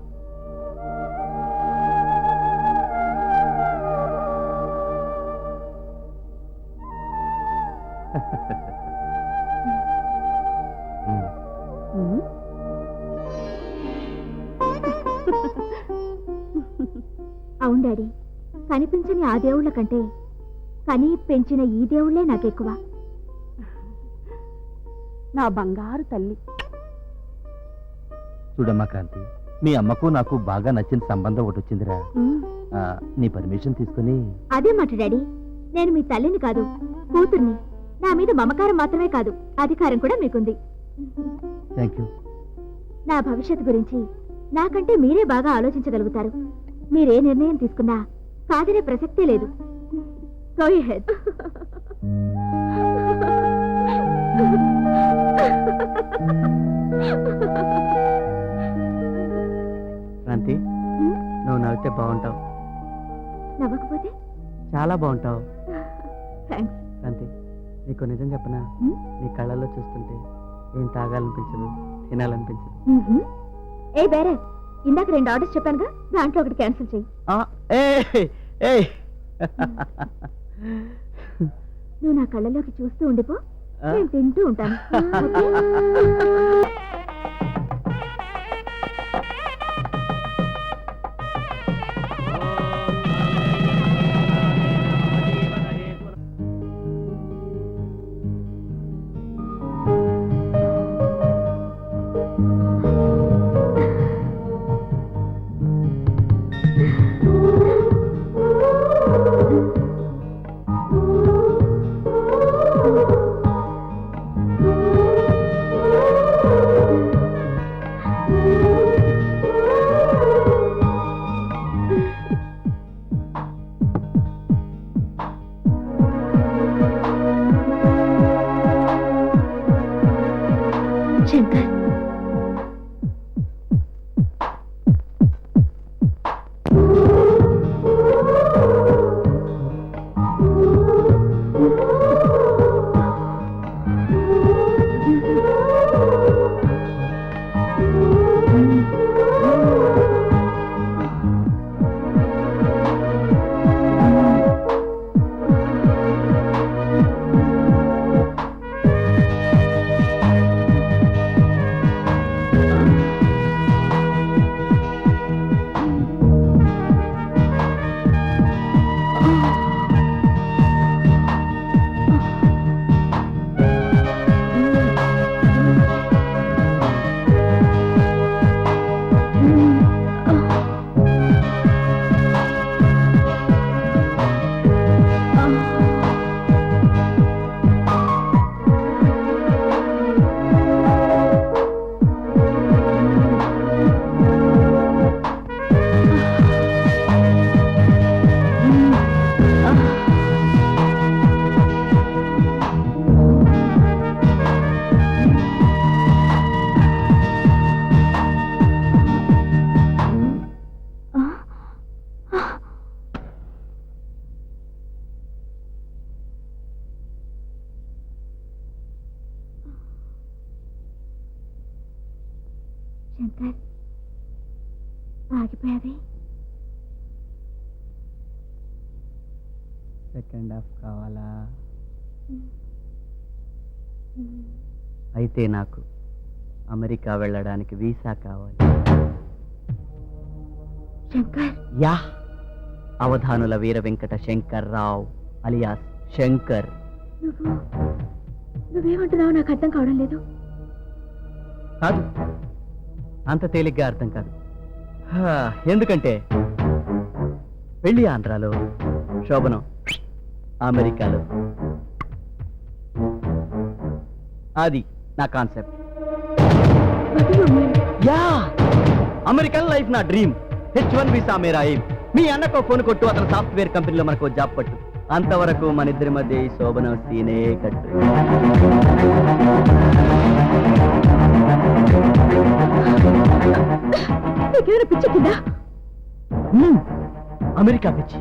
అవును డాడీ, కనిపించని ఆ దేవుళ్ళ కంటే కని పెంచిన ఈ దేవుళ్లే నాకెక్కువ. నా బంగారు తల్లి. చూడమ్మా క్రాంతి, మీ అమ్మకు నాకు బాగా నచ్చిన సంబంధం ఒకటి వచ్చిందిరా. నీ పర్మిషన్ తీసుకుని. అదే మాట డాడీ, నేను మీ తల్లిని కాదు, కూతుర్ని. నా మీద మమకారం మాత్రమే కాదు, అధికారం కూడా మీకుంది. Thank you. నా భవిష్యత్తు గురించి నాకంటే మీరే బాగా ఆలోచించగలుగుతారు. మీరే నిర్ణయం తీసుకున్నా కాదనే ప్రసక్తే లేదు. Go ahead. క్రాంతి, నువ్వు నవ్వితే బాగుంటావు. నవ్వకపోతే? చాలా బాగుంటావు. థ్యాంక్స్. క్రాంతి, నీకు నిజం చెప్పనా, నీ కళ్ళల్లో చూస్తుంటే ఏం తాగాలనిపించదు, తినాలనిపించదు. ఏ బేరే, ఇందాక 2 ఆర్డర్స్ చెప్పానుగా, దాంట్లో ఒకటి క్యాన్సిల్ చేయి. నువ్వు నా కళ్ళలోకి చూస్తూ ఉండిపో, నేను తింటూ ఉంటాను. శంకర్, శంకర్ ఆగిపోయావి. సెకండ్ హాఫ్ కావాలా? అయితే నాకు అమెరికా వెళ్ళడానికి వీసా కావాలి. శంకర్ యా, అవధానుల వీర వెంకట శంకర్ రావు అలియాస్ శంకర్. నువ్వేమంటున్నావు నాకు అర్థం కావడం లేదు. కాదు, అంత తేలిగ్గా అర్థం కాదు. ఎందుకంటే పెళ్లి ఆంధ్రాలో, శోభనం అమెరికాలో. అది నా కాన్సెప్ట్. యా, అమెరికన్ లైఫ్ నా డ్రీమ్. H1 వీసా మేరా ఎయిమ్. మీ అన్నకో ఫోన్ కొట్టు, అతను సాఫ్ట్వేర్ కంపెనీలో మనకు జాబ్ పట్టు. అంతవరకు మన ఇద్దరి మధ్య ఈ శోభనం సీనే కట్టు. నీకేమైనా పిచ్చి కింద? అమెరికా పిచ్చి.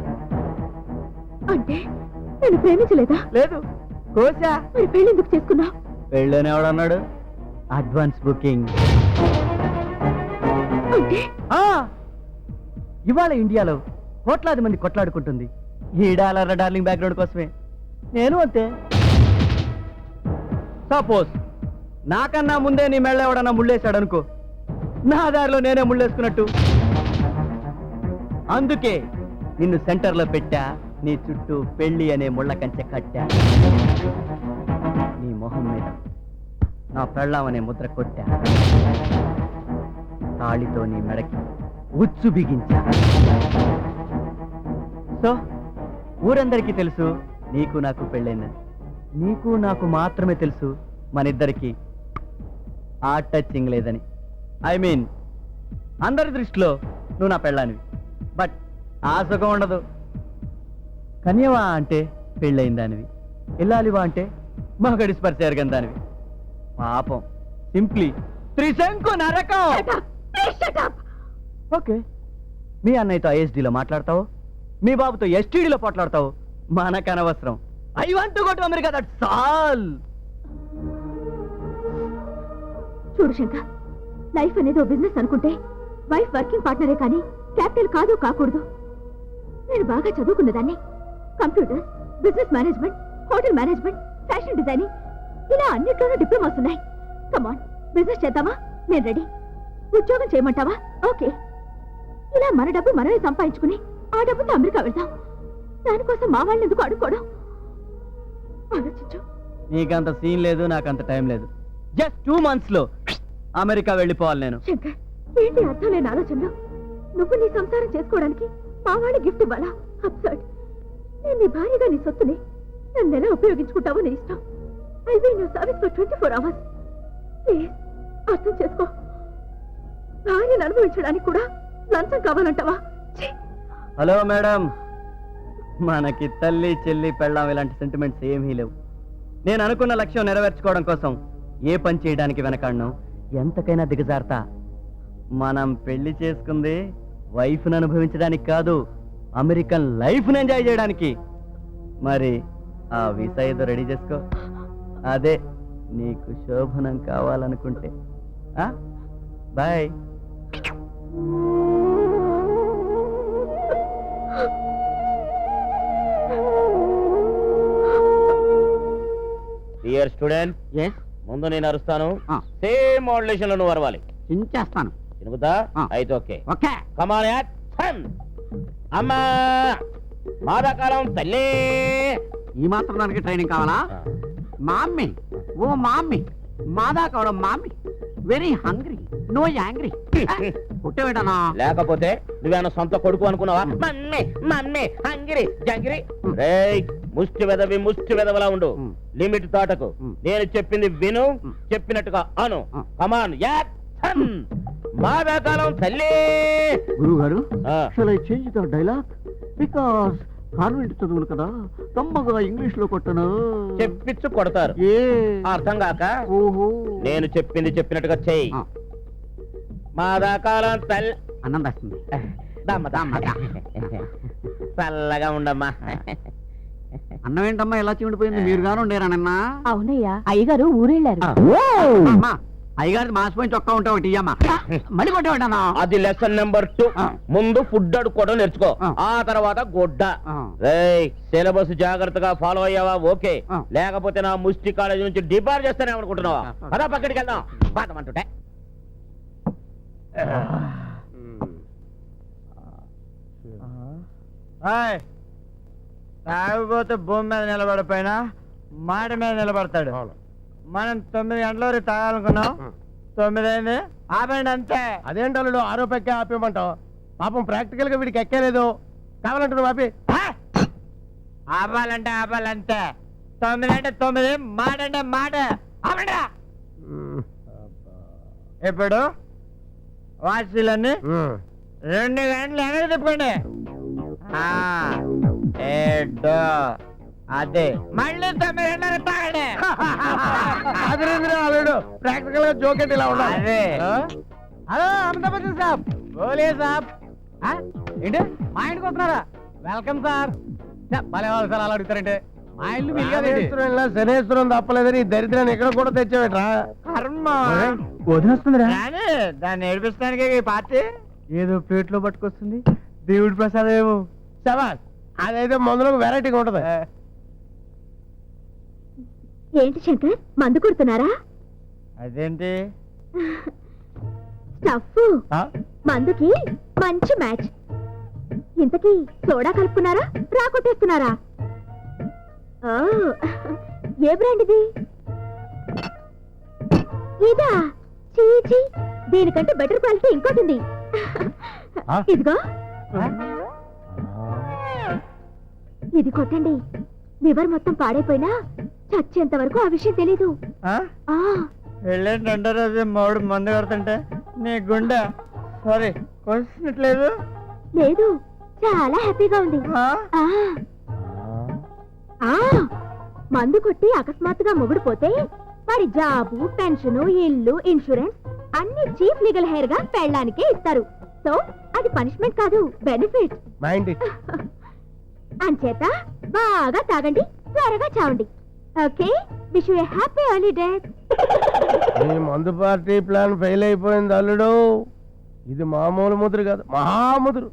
అంటే నేను ప్రేమించలేదా? లేదు, కోసా. మరి పెళ్లి ఎందుకు చేసుకున్నా? పెళ్ళని ఎవడన్నాడు? Advance booking. అంటే ఇవాళ ఇండియాలో కోట్లాది మంది కొట్లాడుకుంటుంది ఈ డాలర్ డార్లింగ్ బ్యాక్గ్రౌండ్ కోసమే. నేను అంతే. సపోజ్ నాకన్నా ముందే నీ మెళ్ళ ఎవడన్నా ముళ్ళేశాడు అనుకో, నా దారిలో నేనే ముళ్ళేసుకున్నట్టు. అందుకే నిన్ను సెంటర్లో పెట్టా, నీ చుట్టూ పెళ్లి అనే ముళ్ళ కంచె కట్టా. నీ మొహం మీద నా పెళ్ళాం అనే ముద్ర కొట్టా. తాళితో నీ మెడకి ఉచ్చు బిగించా. సో ఊరందరికీ తెలుసు నీకు నాకు పెళ్ళైందని. నీకు నాకు మాత్రమే తెలుసు మనిద్దరికి ఆ టచింగ్ లేదని. ఐ మీన్ అందరి దృష్టిలో నువ్వు నా పెళ్ళానివి, బట్ ఆ సుఖం ఉండదు. కన్యవా అంటే పెళ్ళయిందానివి, ఇల్లాలివా అంటే మగడి స్పర్శ ఎరగందానివి. పాపం సింప్లీ త్రిశంకు నరకం. ఓకే, మీ అన్నయ్యతో ఐఎస్డీలో మాట్లాడతావు, మీ బాబుతో ఎస్టీడీలో పోట్లాడతావు, మనకు అనవసరం. I want to go to America, that's all. చూడు శంకర్, లైఫ్ అనేది ఓ బిజినెస్ అనుకుంటే వైఫ్ వర్కింగ్ పార్ట్నరే కానీ క్యాపిటల్ కాదు కాకూడదు. నేను బాగా చదువుకున్నదాన్ని. Computer, business management, hotel management, fashion designing, ఇలా అన్నిట్లోనూ డిప్లొమాస్ ఉన్నాయి. కమాన్, బిజినెస్ చేద్దామా? నేను రెడీ. ఉద్యోగం చేయమంటావా? ఓకే. ఇలా మన డబ్బు మనమే సంపాదించుకుని ఆ డబ్బుతో అమెరికా వెళ్దాం. దానికోసం మా వాళ్ళని ఎందుకు అడుక్కోవడం? ఆలోచించు. నీకంత సీన్ లేదు, నాకంత టైం లేదు. జస్ట్ 2 months లో అమెరికా వెళ్ళిపోవాలి నేను. శంకర్, ఏంటి అర్థం లేని ఆలోచనలో? నువ్వు నీ సంసారం చేసుకోవడానికి మా వాళ్ళ గిఫ్ట్ ఇవ్వాలా? అబ్సర్డ్. నేను నీ భార్యగా నీ సొత్తుని నన్ను ఎలా ఉపయోగించుకుంటావో నీ ఇష్టం. I will your service for 24 hours. Please అర్థం చేసుకో. భార్యను అనుభవించడానికి కూడా లంచం కావాలంటావా? హలో మేడం, మనకి తల్లి చెల్లి పెళ్ళాం ఇలాంటి సెంటిమెంట్స్ ఏమీ లేవు. నేను అనుకున్న లక్ష్యం నెరవేర్చుకోవడం కోసం ఏ పని చేయడానికి వెనకాడను, ఎంతకైనా దిగజారుతా. మనం పెళ్లి చేసుకుంది వైఫ్ను అనుభవించడానికి కాదు, అమెరికన్ లైఫ్ను ఎంజాయ్ చేయడానికి. మరి ఆ వీసా ఏదో రెడీ చేసుకో. అదే నీకు శోభనం కావాలనుకుంటే. బాయ్. డియర్ స్టూడెంట్, ఎస్, ముందు నేను అరుస్తాను, ఆ. సేమ్ మోడ్యులేషన్ లో నువ్వు అరవాలి. చించేస్తాను. చినుకుతా? ఆ. అయితే ఓకే. ఓకే. కమాన్ యాక్షన్. అమ్మా మాదాకాలం తల్లి. ఈ మాత్రం దానికి ట్రైనింగ్ కావాలా? మామ్మీ, ఓ మామ్మీ, మాదా కావడం mummy, very hungry, no angry. పుట్టేవేటనా? లేకపోతే నువ్వేమన్నా సొంత కొడుకు అనుకున్నావా? మమ్మీ మమ్మీ హంగిరి జంగిరి. రేయ్, ముష్టి వెదవలా ఉండు. లిమిట్ దాటకు. నేను చెప్పింది విను, చెప్పినట్టుగా అను. కమాన్ యాక్షన్. మాదాకాలం తల్లి. గురువు గారు, ఆ. Shall I change the dialogue? Because convent చదువులు కదా, తమ్మగా ఇంగ్లీష్ లో కొట్టను. చెప్పిచ్చు కొడతారు. ఏ అర్థం కాక ఓహో, నేను చెప్పింది చెప్పినట్టుగా చెయ్యి. ఆ. మాదాకాలం తల్లి. అన్నం వేస్తుంది. దమ్మ దమ్మ చల్లగా ఉండమ్మా. అన్నం ఏంటమ్మా ఎలా చీమిడిపోయింది? మీరు గాను ఉండేరా నిన్న? అవునయ్యా, అయ్యగారు ఊరెళ్ళారు. అమ్మా, అయ్యగారి మాసిపోయిన చొక్కా ఉంటే ఒకటి ఇయ్యమ్మా. మళ్ళీ కొట్టేవాడన్నా అది లెసన్ నెంబర్ 2. ఆ. ముందు ఫుడ్ అడుక్కోవడం నేర్చుకో, ఆ. ఆ తర్వాత గొడ్డ. ఆ. రేయ్ సిలబస్ జాగ్రత్తగా ఫాలో అయ్యావా? ఓకే, ఆ. లేకపోతే నా ముష్టి కాలేజ్ నుంచి డిబార్ చేస్తానే అనుకుంటున్నావా? పదా పక్కడికి వెళ్దాం, బాధమంటుంటే. తాగిపోతే భూమి మీద నిలబడిపోయినా మాట మీద నిలబడతాడు. మనం 9 గంటల వరకు తాగాలనుకున్నాం, 9 అయింది, ఆపండి అంతే. అదేంటి అల్లుడు ఆరోపెక్కే ఆపేయమంటావు? పాపం ప్రాక్టికల్ గా వీడికి ఎక్కలేదు, కావాలంటే నువ్వు ఆపి. ఆపాలంటే ఆపాలంతే. 9 అంటే 9, మాట అంటే మాట. ఆపండి. ఇప్పుడు వాచీలన్నీ 2 గంటలు ఎక్కడ తిప్పండి. ఏడో అదే మళ్ళీ 9 గంటలకు తాగండి. అదే అల్లుడు ప్రాక్టికల్ గా జోకెట్ ఇలా ఉండాలి. అదే. హలో అమితాబ్ బచ్చన్ సాబ్, బోలే సాబ్. ఏంటి మా ఇంటికి వస్తున్నారా? Welcome sir. భలే వాళ్ళు సార్ అలా అడుగుతారంటే మా ఇల్లు మీకు కాదండి. శనేశ్వరం ఇలా శనేశ్వరం తప్పలేదని ఈ దరిద్రాన్ని ఎక్కడ కూడా తెచ్చావేట్రా? కర్మ. వదిలేస్తుందిరా. రాని దాన్ని ఏడిపిస్తానికి ఈ పార్టీ ఏదో ప్లేట్లో పట్టుకొస్తుంది. దేవుడి ప్రసాదం ఏమో. శబాష్, అదైతే మందులో వెరైటీగా ఉంటది. ఏంటి శంకర్, మందు కొడుతున్నారా? అదేంటి స్టఫ్ ఆ? మందుకి మంచి మ్యాచ్. ఇంతకీ సోడా కలుపుకున్నారా, రా కొట్టేస్తున్నారా? ఓ, ఏ బ్రాండ్ ఇది? ఇదా? చీచి, దీనికంటే బెటర్ క్వాలిటీ ఇంకోటి ఉంది. ఆ? ఇదిగో, ఇది కొట్టండి. లివర్ మొత్తం పాడైపోయినా చచ్చేంత వరకు ఆ విషయం తెలీదు. ఆ, వెళ్ళండి 2వ రోజు మౌడు మందు కొడుతుంటే నీ గుండె సారీ కొలిసినట్లేదు. లేదు, చాలా హ్యాపీగా ఉంది. ఆ ఆ, మందు కొట్టి అకస్మాత్తుగా మొగుడు పోతే వాడి జాబు, పెన్షన్, ఇల్లు, ఇన్సూరెన్స్ అన్ని చీఫ్ లీగల్ హెయిర్ గా పెళ్ళడానికే ఇస్తారు. సో అది పనిష్మెంట్ కాదు, బెనిఫిట్. మైండ్ అంచేత బాగా తాగండి, త్వరగా చావండి. Okay, wish you happy early days. ఈ మందు పార్టీ ప్లాన్ ఫెయిల్ అయిపోయింది అల్లుడు. ఇది మామూలు ముదురు కాదు, మహాముదురు.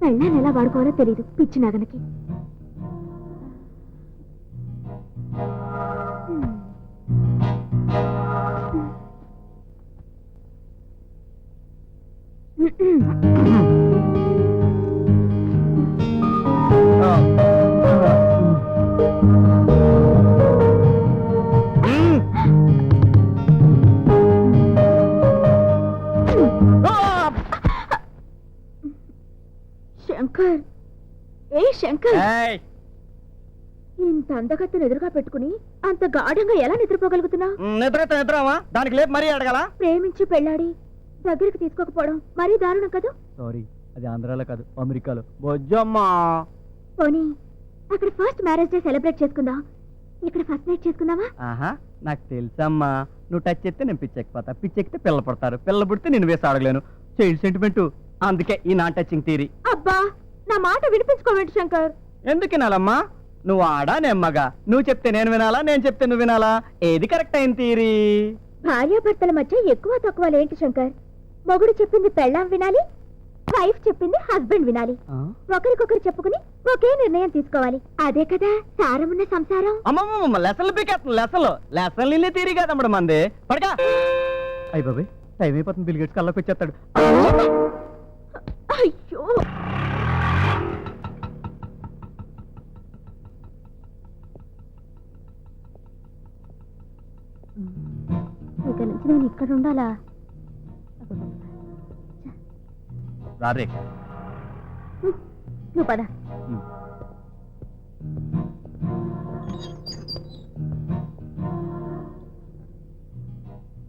పెళ్ళాన్ని ఎలా వాడుకోవాలో తెలీదు పిచ్చి నగనకి. శంకర్, ఏ శంకర్, ఇంత అందగత్తెను ఎదురుగా పెట్టుకుని అంత గాఢంగా ఎలా నిద్రపోగలుగుతున్నావు? నిద్రమా దానికి లేపు మరీ అడగల. ప్రేమించి పెళ్ళాడి దగ్గరికి తీసుకోకపోవడం మరీ దారుణం కదా. సారీ, అది ఆంధ్రాలో కాదు అమెరికాలో. బొజ్జమ్మా. పోనీ అక్కడ ఫస్ట్ మ్యారేజ్ డే సెలబ్రేట్ చేసుకుందాం, ఇక్కడ ఫస్ట్ నైట్ చేసుకుందామా? ఆహా, నాకు తెలుసమ్మా, నువ్వు టచ్ చేస్తే నేను పిచ్చెక్కిపోతా, పిచ్చెక్కితే పిల్ల పడతారు, పిల్ల పుడితే నేను వేసి అడగలేను. చైల్డ్ సెంటిమెంట్, అందుకే ఈ నాన్ టచింగ్ థియరీ. అబ్బా, నా మాట వినిపించుకోవేంటి శంకర్? ఎందుకు వినాలమ్మా? నువ్వు ఆడా నెమ్మగా, నువ్వు చెప్తే నేను వినాలా, నేను చెప్తే నువ్వు వినాలా? ఏది కరెక్ట్ అయిన థియరీ? భార్యాభర్తల మధ్య ఎక్కువ తక్కువలు ఏంటి శంకర్? మొగుడు చెప్పింది పెళ్ళాం వినాలి, వైఫ్ చెప్పింది హస్బెండ్ వినాలి. ఒకరికొకరు చెప్పుకుని ఒకే నిర్ణయం తీసుకోవాలి. అదే కదా సారమున్న సంసారం. అమ్మమ్మ లెసన్లు పీకేస్తుంది, లెసన్లు ఇల్లు థియరీ కాదమ్మడు మంది. పడగా అయ్యి బాబాయ్, టైం అయిపోతుంది, బిల్గేట్స్ కల్లోకి వచ్చేస్తాడు. అయ్యో, ఇక నుంచి నేను ఇక్కడ ఉండాలా? రారే. నువ్వు పద.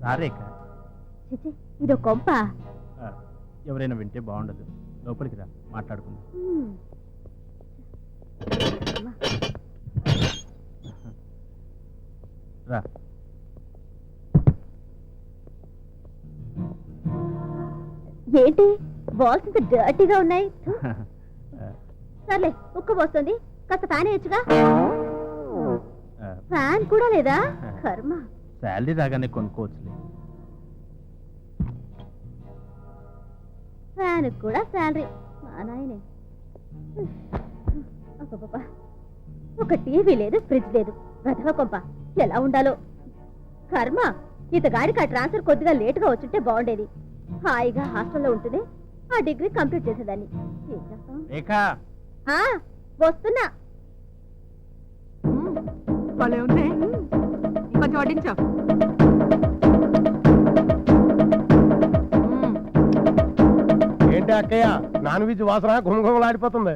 రారేక. చిచి, ఇదో కొంప. ఎవరైనా వింటే బాగుండదు, లోపలికి రా, మాట్లాడుకుందాం. రా. ఏంటి బాల్స్ ఇంత డర్టీగా ఉన్నాయి సర్లే ఉక్క పోస్తుంది కాస్త ఫ్యాన్ వేయచ్చుగా ఫ్యాన్ కూడా లేదా కర్మ శాలరీ రాగానే కొనుక్కోవచ్చులే. ఫ్యాన్ కూడా శాలరీ మా నాయనే అబ్బబ్బబ్బా. ఒక టీవీ లేదు ఫ్రిడ్జ్ లేదు గధవ కొంప ఎలా ఉండాలో కర్మ ఇతగాడికి ఆ ట్రాన్స్ఫర్ కొద్దిగా లేటుగా వచ్చుంటే బాగుండేది హాయిగా హాస్టల్లో ఉంటుంది ఆ డిగ్రీ కంప్లీట్ చేసేదాన్ని ఏం చేస్తాం రేఖ ఆ, వస్తున్నా భలే ఉంది ఇంకొంచెం వడ్డించు ఏంటి అక్కయ్య నాన్ వెజ్ వాసన గుమగుమలాడిపోతుంది.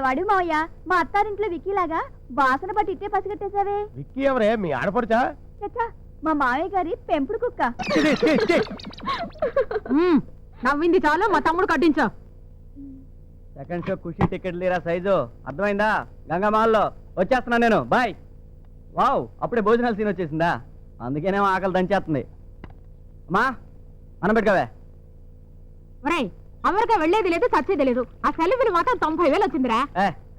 వాడు మావయ్య మా అత్తారింట్లో విక్కీలాగా వాసన బట్టి ఇట్టే పసిగట్టేశావే విక్కీ ఎవరే మీ ఆడపడుచా? చచ్చా మా మావయ్య గారి పెంపుడు కుక్క నవ్వింది చాలు మా తమ్ముడు కట్టించు సెకండ్ షో ఖుషి టికెట్ లేరా సైజు అర్థమైందా? గంగమాల్లో వచ్చేస్తున్నా నేను బాయ్. వావ్ అప్పుడే భోజనాల సీన్ వచ్చేసిందా? అందుకేనేమో ఆకలి దంచేస్తుంది. అమ్మా అన్నం పెట్టుకోవే. ఒరేయ్ అమెరికా వెళ్ళేది లేదు చచ్చేది లేదు ఆ సెలవులు మాత్రం 90,000 వచ్చిందిరా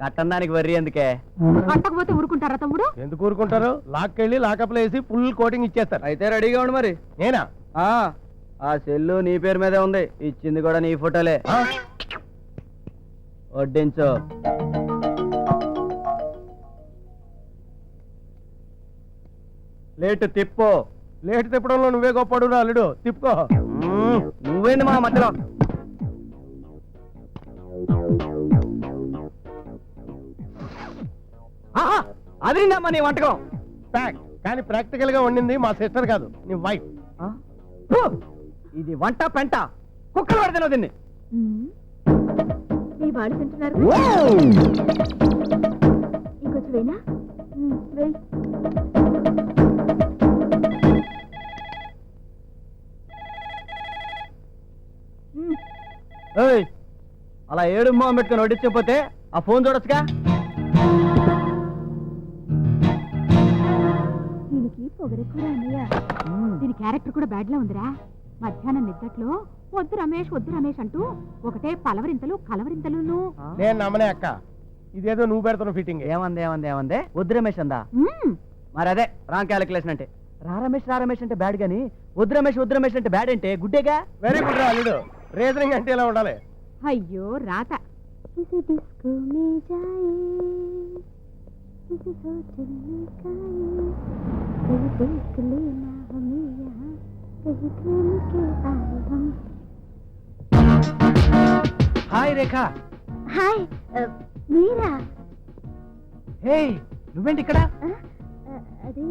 కట్టం దానికి వర్రీ ఎందుకే? కట్టకపోతే ఊరుకుంటారా తమ్ముడు ఎందుకు ఊరుకుంటారు? లాక్కెళ్ళి లాకప్లో వేసి ఫుల్ కోటింగ్ ఇచ్చేస్తారు. అయితే రెడీగా ఉండు మరి. నేనా? ఆ సెల్లు నీ పేరు మీదే ఉంది, ఇచ్చింది కూడా నీ ఫోటోలే. వడ్డించు. లేటు తిప్పు. లేట్ తిప్పడంలో నువ్వే గొప్పడు అల్లుడు, తిప్పుకో. నువ్వేంది మా మధ్యలో? అదిరిందమ్మా నీ వంటకం. ప్యాక్ కానీ ప్రాక్టికల్ గా వండింది మా సిస్టర్ కాదు, నీ వైఫ్. ఇది వంట పెంట కుక్కలు పడితేనో దీన్ని. మీ వాళ్ళు తింటున్నారు ఇంకొంచెం వేనా వేయ్ అలా ఏడు మొహం పెట్టుకుని వడ్డించకపోతే ఆ ఫోన్ చూడొచ్చుగా. దీనికి పొగరెక్కువ అన్నయ్య దీని క్యారెక్టర్ కూడా బ్యాడ్ లా ఉందిరా మధ్యాహ్నం నిద్దట్లో వద్దు రమేష్ అంటూ ఒకటే పలవరింతలు కలవరింతలు నేను నమ్మనే అక్క, ఇదేదో నువ్వు పెడుతున్న ఫిట్టింగ్. ఏమందే వద్దు రమేష్ అందా? మరి అదే రాంగ్ క్యాలిక్యులేషన్ అంటే. రా రమేష్ అంటే బ్యాడ్ గాని వద్దు రమేష్ అంటే బ్యాడ్ అంటే గుడ్డేగా. వెరీ గుడ్ రా అల్లుడు, రీజనింగ్ అంటే ఇలా ఉండాలి. అయ్యో రాత किसी डिस्को में जाए किसी होटल में खाए कहीं देख लेना हमें यहाँ कहीं घूम के आए हम. హాయ్ రేఖ. హాయ్ మీరా? హే నువ్వేంటి ఇక్కడ? అదే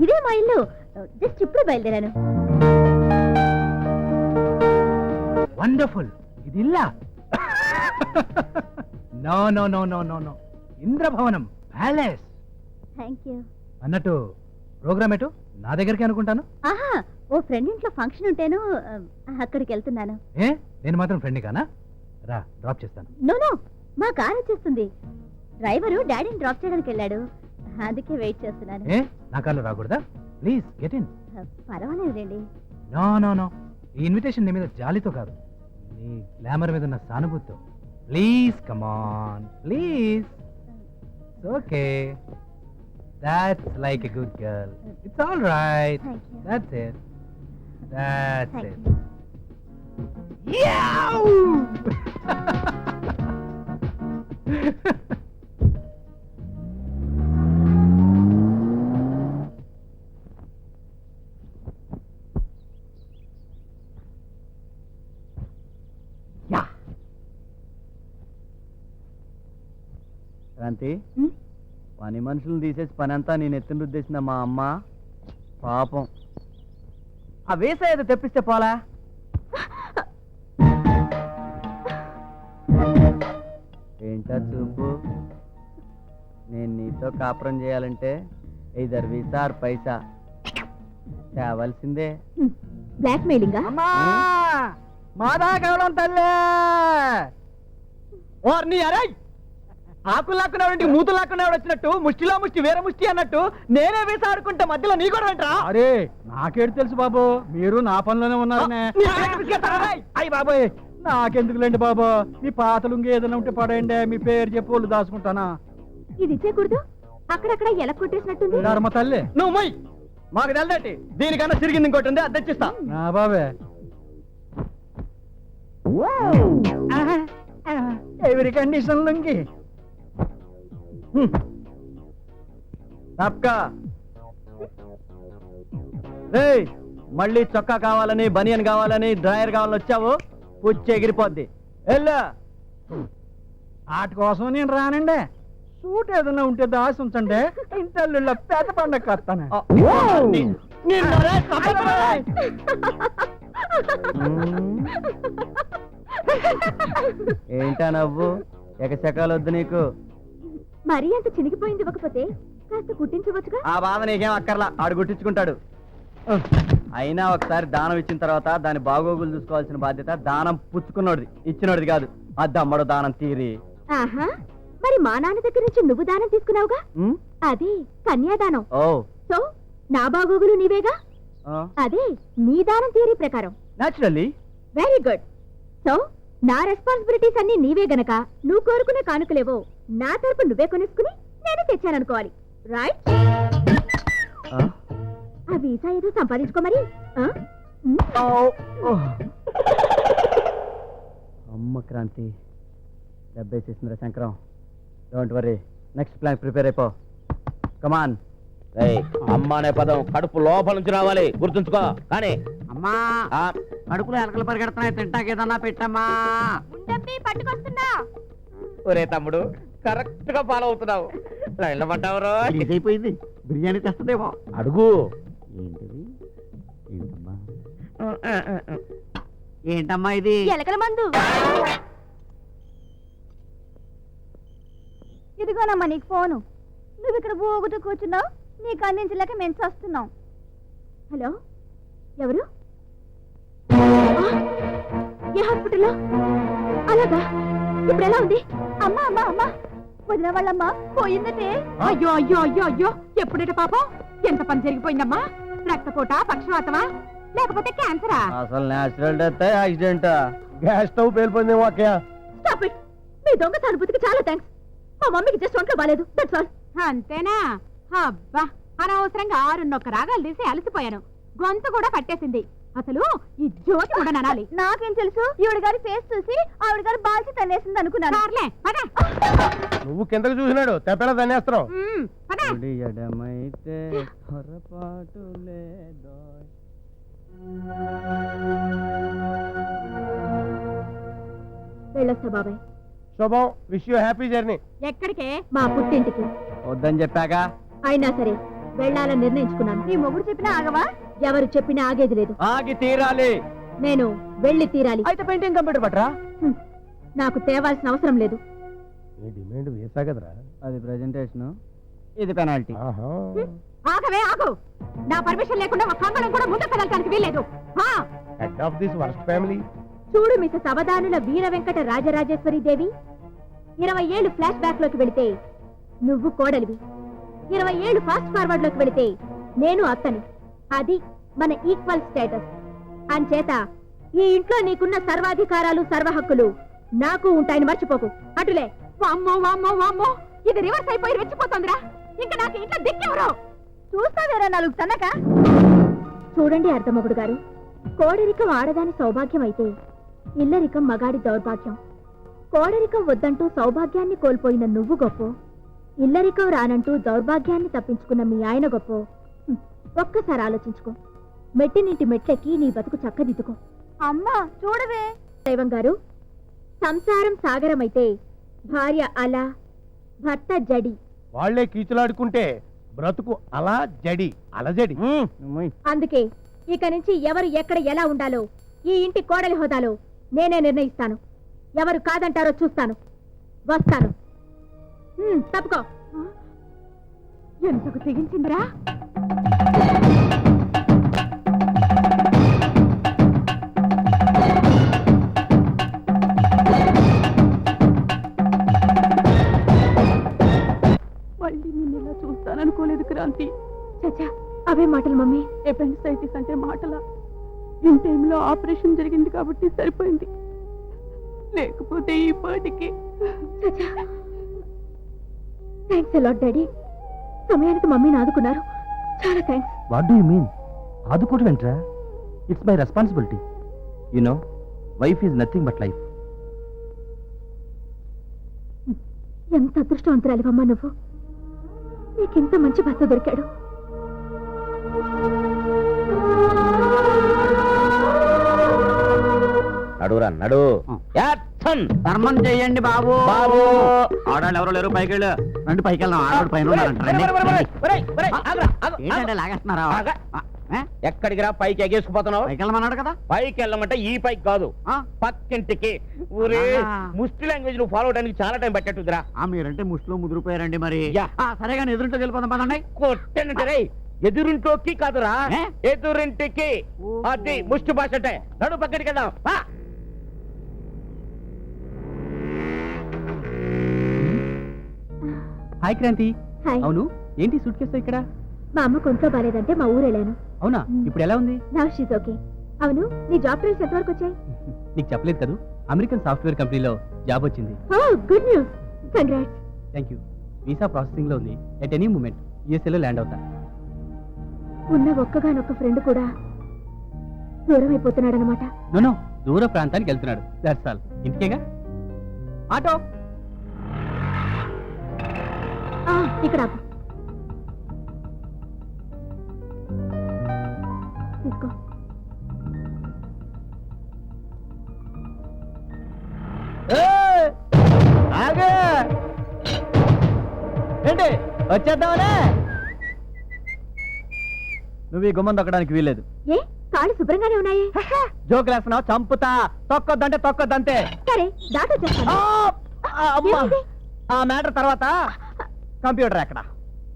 ఇదే మా ఇల్లు, జస్ట్ ఇప్పుడు బయలుదేరాను. వండర్ఫుల్. ఇది ఇల్లా? No no no no no no ఇంద్రభవనం ప్యాలెస్ థ్యాంక్ యూ. అన్నట్టు ప్రోగ్రామ్ ఎటు? నా దగ్గరికి అనుకుంటాను. ఆహా ఓ ఫ్రెండ్ ఇంట్లో ఫంక్షన్ ఉంటేను అక్కడికి వెళ్తున్నాను. ఏ నేను మాత్రం ఫ్రెండ్ కానా? రా డ్రాప్ చేస్తాను. నో మా కార్ వచ్చేస్తుంది. డ్రైవరు డాడీని డ్రాప్ చేయడానికి వెళ్ళాడు, అందుకే వెయిట్ చేస్తున్నాను. ఏ నా కార్లో రాకూడదా? Please get in. పర్వాలేదులేండి. నో నో నో ఈ ఇన్విటేషన్ నీ మీద జాలితో కాదు, నీ గ్లామర్ మీద ఉన్న సానుభూతితో. Please come on please. Okay that's like a good girl. It's all right. Thank you. That's it. That's Thank it. you. Kranti, Hmm? పని మనుషులను తీసేసి పని అంతా నేను ఎత్తున రుద్దేసిన మా అమ్మ పాపం. ఆ వేసా ఏదో తెప్పిస్తే పోలా? ఏంటా చూపు? నేను నీతో కాపురం చేయాలంటే ఇద్దరు వీసా ఆర్ పైసా తేవాల్సిందే. బ్లాక్ మెయిలింగా? అమ్మా మాదా కేవలం తల్లే. ఓర్ని అరే ఆకులు లాక్కున్నాడు మూతులు లాక్కున్నాడు వచ్చినట్టు ముష్టిలో ముష్టి వేరే ముష్టి అన్నట్టు నేనే వేసి ఆడుకుంటా మధ్యలో నీ కూడా వెంటరా? అరే నాకేడు తెలుసు బాబు, మీరు నా పనిలోనే ఉన్నారనే. అయ్యి బాబోయ్ నాకెందుకులేండి బాబా, మీ పాతలుంగి ఏదైనా ఉంటే పడేయండి, మీ పేరు చెప్పి వాళ్ళు దాచుకుంటానా. ఇది ఇచ్చేకూడదు, అక్కడక్కడ ఎలా కొట్టేసినట్టుంది. ధర్మ తల్లి నువ్వు మై మాకు తెల్లటి దీనికన్నా తిరిగింది ఇంకోటి ఉంది, అది తెచ్చిస్తా. నా బాబే ఎవరి కండిషన్ లుంగి తప్పక రేయ్, మళ్ళీ చొక్కా కావాలని, బనియన్ కావాలని, డ్రాయర్ కావాలని వచ్చావు, పుచ్చి ఎగిరిపోద్ది. వెళ్ళు. వాటి కోసం నేను రానండి. సూట్ ఏదైనా ఉంటే దాసి ఉంచండి, ఇంటల్లుళ్ళ పేద పండగ వస్తాను. ఏంటా నవ్వు? ఎకశకాలు వద్దు నీకు. మరీ అంత చినిగిపోయింది ఇవ్వకపోతే కాస్త కుట్టించవచ్చుగా. ఆ బాధ నీకేం అక్కర్లా, ఆడు గుట్టించుకుంటాడు. అయినా ఒకసారి దానం ఇచ్చిన తర్వాత దాని బాగోగులు చూసుకోవాల్సిన బాధ్యత దానం పుచ్చుకున్నోడిది, ఇచ్చినోడిది కాదు. అద్దమ్మడు దానం తీరి. ఆహా, మరి మా నాన్న దగ్గర నుంచి నువ్వు దానం తీసుకున్నావుగా, అదే కన్యాదానం. ఓ సో నా బాగోగులు నీవేగా, అదే నీ దానం థియరీ ప్రకారం. నాచురల్లీ. Very good. సో నా రెస్పాన్సిబిలిటీస్ అన్ని నీవే గనక నువ్వు కోరుకునే కానుకలేవో నా తరపు నువ్వే కొనేసుకుని నేనే తెచ్చాననుకోవాలి. రైట్? ఆ వీసా ఏదో సంపాదించుకో మరి. అమ్మ క్రాంతి దెబ్బేసేసిందిరా Shankaram. Don't worry, next plan prepare అయిపో. కమాన్. అమ్మ అనే పదం కడుపు లోపల నుంచి రావాలి, గుర్తుంచుకో. కానీ అమ్మా, కడుపులో ఎలకలు పరిగెడుతున్నాయి, తింటాకి ఏదన్నా పెట్టమ్మా. పట్టుకొస్తున్నా. ఒరే తమ్ముడు, కరెక్ట్ గా ఫాలో అవుతున్నావు. లైన్లో పడ్డావురో. అయిపోయింది, బిర్యానీ తెస్తుందేమో. అడుగు. ఏంటిది? ఏంటమ్మా? ఏంటమ్మా ఇది? ఎలకల మందు. ఇదిగోనమ్మా నీకు ఫోను. నువ్వు ఇక్కడ ఊగుతూ కూర్చున్నావు, నీకు అందించలేక మేము వస్తున్నాం. హలో, ఎవరు? ఏ హాస్పిటల్లో? అలాగా, ఇప్పుడు ఎలా ఉంది? అమ్మా అమ్మా అమ్మా, వదిన వాళ్ళమ్మా పోయిందటే. అయ్యో అయ్యో అయ్యో అయ్యో, ఎప్పుడేట పాపం? ఎంత పని జరిగిపోయిందమ్మా? రక్తపోట, పక్షవాతమా, లేకపోతే క్యాన్సరా? అసలు natural death, accident. Gas stove పేలిపోయిందేమో అక్కయ్య. Stop it. మీ దొంగ సానుభూతికి చాలా థ్యాంక్స్. మా మమ్మీకి జస్ట్ ఒంట్లో బాలేదు, దట్స్ ఆల్. అంతేనా? అబ్బా, అనవసరంగా 6 రాగాలు తీసి అలసిపోయాను, గొంతు కూడా పట్టేసింది. అసలు ఈ జ్యోతి కూడా ననాలి. నాకేం తెలుసు? ఈవిడ గారి ఫేస్ చూసి ఆవిడ గారు బాల్చి తన్నేసింది అనుకున్నాను. సార్లే, పద. నువ్వు కిందకు చూసినాడు, తెప్పేలా తన్నేస్తున్నావు. పద. ఎడమైతే పొరపాటు లేదో. వెళ్ళొస్తా బాబాయ్. శుభం. Wish you happy journey. ఎక్కడికే? మా పుట్టింటికి. వద్దని చెప్పాగా. అయినా సరే వెళ్ళాలని నిర్ణయించుకున్నాను. నీ మొగుడు చెప్పినా ఆగవా? ఎవరు చెప్పినా ఆగేది లేదు. ఆగి తీరాలి. నేను వెళ్ళి తీరాలి. అయితే పెయింటింగ్ కంప్యూటర్ పట్టరా. నాకు తేవాల్సిన అవసరం లేదు. నీ డిమాండ్ వేసా కదరా. అది ప్రెజెంటేషన్, ఇది పెనాల్టీ. ఆగవే ఆగు. నా పర్మిషన్ లేకుండా ఒక కంగళం కూడా ముందుకు కదలటానికి వీల్లేదు. Head of this worst family. చూడు మిసెస్ అవధానుల వీర వెంకట రాజరాజేశ్వరి దేవి, 20 ఏళ్ళు ఫ్లాష్ బ్యాక్ లోకి వెళితే నువ్వు కోడలివి, 20 ఏళ్ళు ఫాస్ట్ ఫార్వర్డ్ లోకి వెళితే నేను అత్తని. అది మన ఈక్వల్ స్టేటస్. అంచేత ఈ ఇంట్లో నీకున్న సర్వాధికారాలు, సర్వ హక్కులు నాకు ఉంటాయని మర్చిపోకు. అటులే. వామ్మో వామ్మో వామ్మో, ఇది రివర్స్ అయిపోయి రెచ్చిపోతుందిరా. ఇంకా నాకు ఇంట్లో దిక్కెవరో. చూస్తావేరా 4 తన్నక. చూడండి అర్ధమగుడు గారు, కోడరికం ఆడదాని సౌభాగ్యం అయితే ఇల్లరికం మగాడి దౌర్భాగ్యం. కోడరికం వద్దంటూ సౌభాగ్యాన్ని కోల్పోయిన నువ్వు గొప్ప, ఇల్లరికం రానంటూ దౌర్భాగ్యాన్ని తప్పించుకున్న మీ ఆయన గొప్ప. ఒక్కసారి ఆలోచించుకో. మెట్టినింటి మెట్లెక్కి నీ బతుకు చక్కదిద్దుకో. అమ్మా చూడవే. దైవం గారు, సంసారం సాగరమైతే భార్య అలా, భర్త జడి. వాళ్లే కీచులాడుకుంటే బ్రతుకు అలా జడి, అలజడి. అందుకే ఇక నుంచి ఎవరు ఎక్కడ ఎలా ఉండాలో ఈ ఇంటి కోడలి హోదాలో నేనే నిర్ణయిస్తాను. ఎవరు కాదంటారో చూస్తాను. వస్తాను. తప్పుకో. ఎంతకు తెగించిందిరా. మళ్ళీ నిన్ను ఇలా చూస్తాననుకోలేదు క్రాంతి. చచ్చా, అవే మాటలు మమ్మీ. ఎపెండిసైటిస్ అంటే మాటలా? ఇన్ టైంలో ఆపరేషన్ జరిగింది కాబట్టి సరిపోయింది. లేకపోతే ఈ పాటికి. Thanks a lot daddy. సమయానికి మమ్మీని ఆదుకున్నారు. చాలా thanks. What do you mean? ఆదుకోవడం ఏంట్రా? It's my responsibility. You know, wife is nothing but life. ఎంత అదృష్టవంతురాలివమ్మా నువ్వు. నీకింత మంచి భర్త దొరికాడు. నడురా నడు. ధర్మం చెయ్యండి బాబు. బాబు ఆడాళ్ళు ఎవరో లేరు, పైకి వెళ్ళు. రండి పైకి వెళ్దాం. ఆడవాడు పైన ఉన్నారంట. ఏంటంటే లాగేస్తున్నారా? ఎక్కడికి రా, పైకి ఎగేసుకుపోతున్నావు? పైకి వెళ్ళమన్నాడు కదా. పైకి వెళ్ళమంటే ఈ పైకి కాదు, ఆ? పక్కింటికి. ఊరే ముష్టి లాంగ్వేజ్ నువ్వు ఫాలో అవడానికి చాలా టైం పట్టేట్టుదిరా. మీరంటే ముష్టిలో ముదిరిపోయారండి మరి. యా. సరే కానీ ఎదురుంటో వెళ్ళిపోదాం పదండి. కొట్టనంటే రే, ఎదురింటోకి కాదురా, ఏ? ఎదురింటికి. ఓహో. అది ముష్టి భాష అంటే. నడు పక్కడికి వెళ్దాం. హాయ్ క్రాంతి. హాయ్. అవును, ఏంటి సూట్ కేసు ఇక్కడ? మా అమ్మ కొంట్లో బాలేదంటే మా ఊరు వెళ్ళాను. అవునా, ఇప్పుడు ఎలా ఉంది? నా షీజ్ ఓకే. అవును, నీ జాబ్ ట్రైల్స్ ఎంతవరకు వచ్చాయి? నీకు చెప్పలేదు కదా, అమెరికన్ సాఫ్ట్వేర్ కంపెనీలో జాబ్ వచ్చింది. Good news. Congrats. Thank you. Visa processing లో ఉంది. ఎట్ ఎనీ మూమెంట్ యూఎస్ఏలో ల్యాండ్ అవుతా. ఉన్న ఒక్కగానొక్క ఫ్రెండ్ కూడా దూరం అయిపోతున్నాడు అనమాట. నో, దూర ప్రాంతానికి వెళ్తున్నాడు. That's all. ఇంటికేగా. ఆటో ఇక్కడ ఆపు. తీసుకో. ఏంటి వచ్చేద్దామనే? నువ్వు ఈ గుమ్మం తొక్కడానికి వీల్లేదు. ఏ కాళ్ళు శుభ్రంగానే ఉన్నాయి. జోకులు వేస్తున్నావు, చంపుతా. తొక్కొద్దంటే తొక్కొద్దంతే. సరే దాటో చేస్తాను. ఆ మ్యాటర్ తర్వాత. కంప్యూటర్ ఎక్కడ?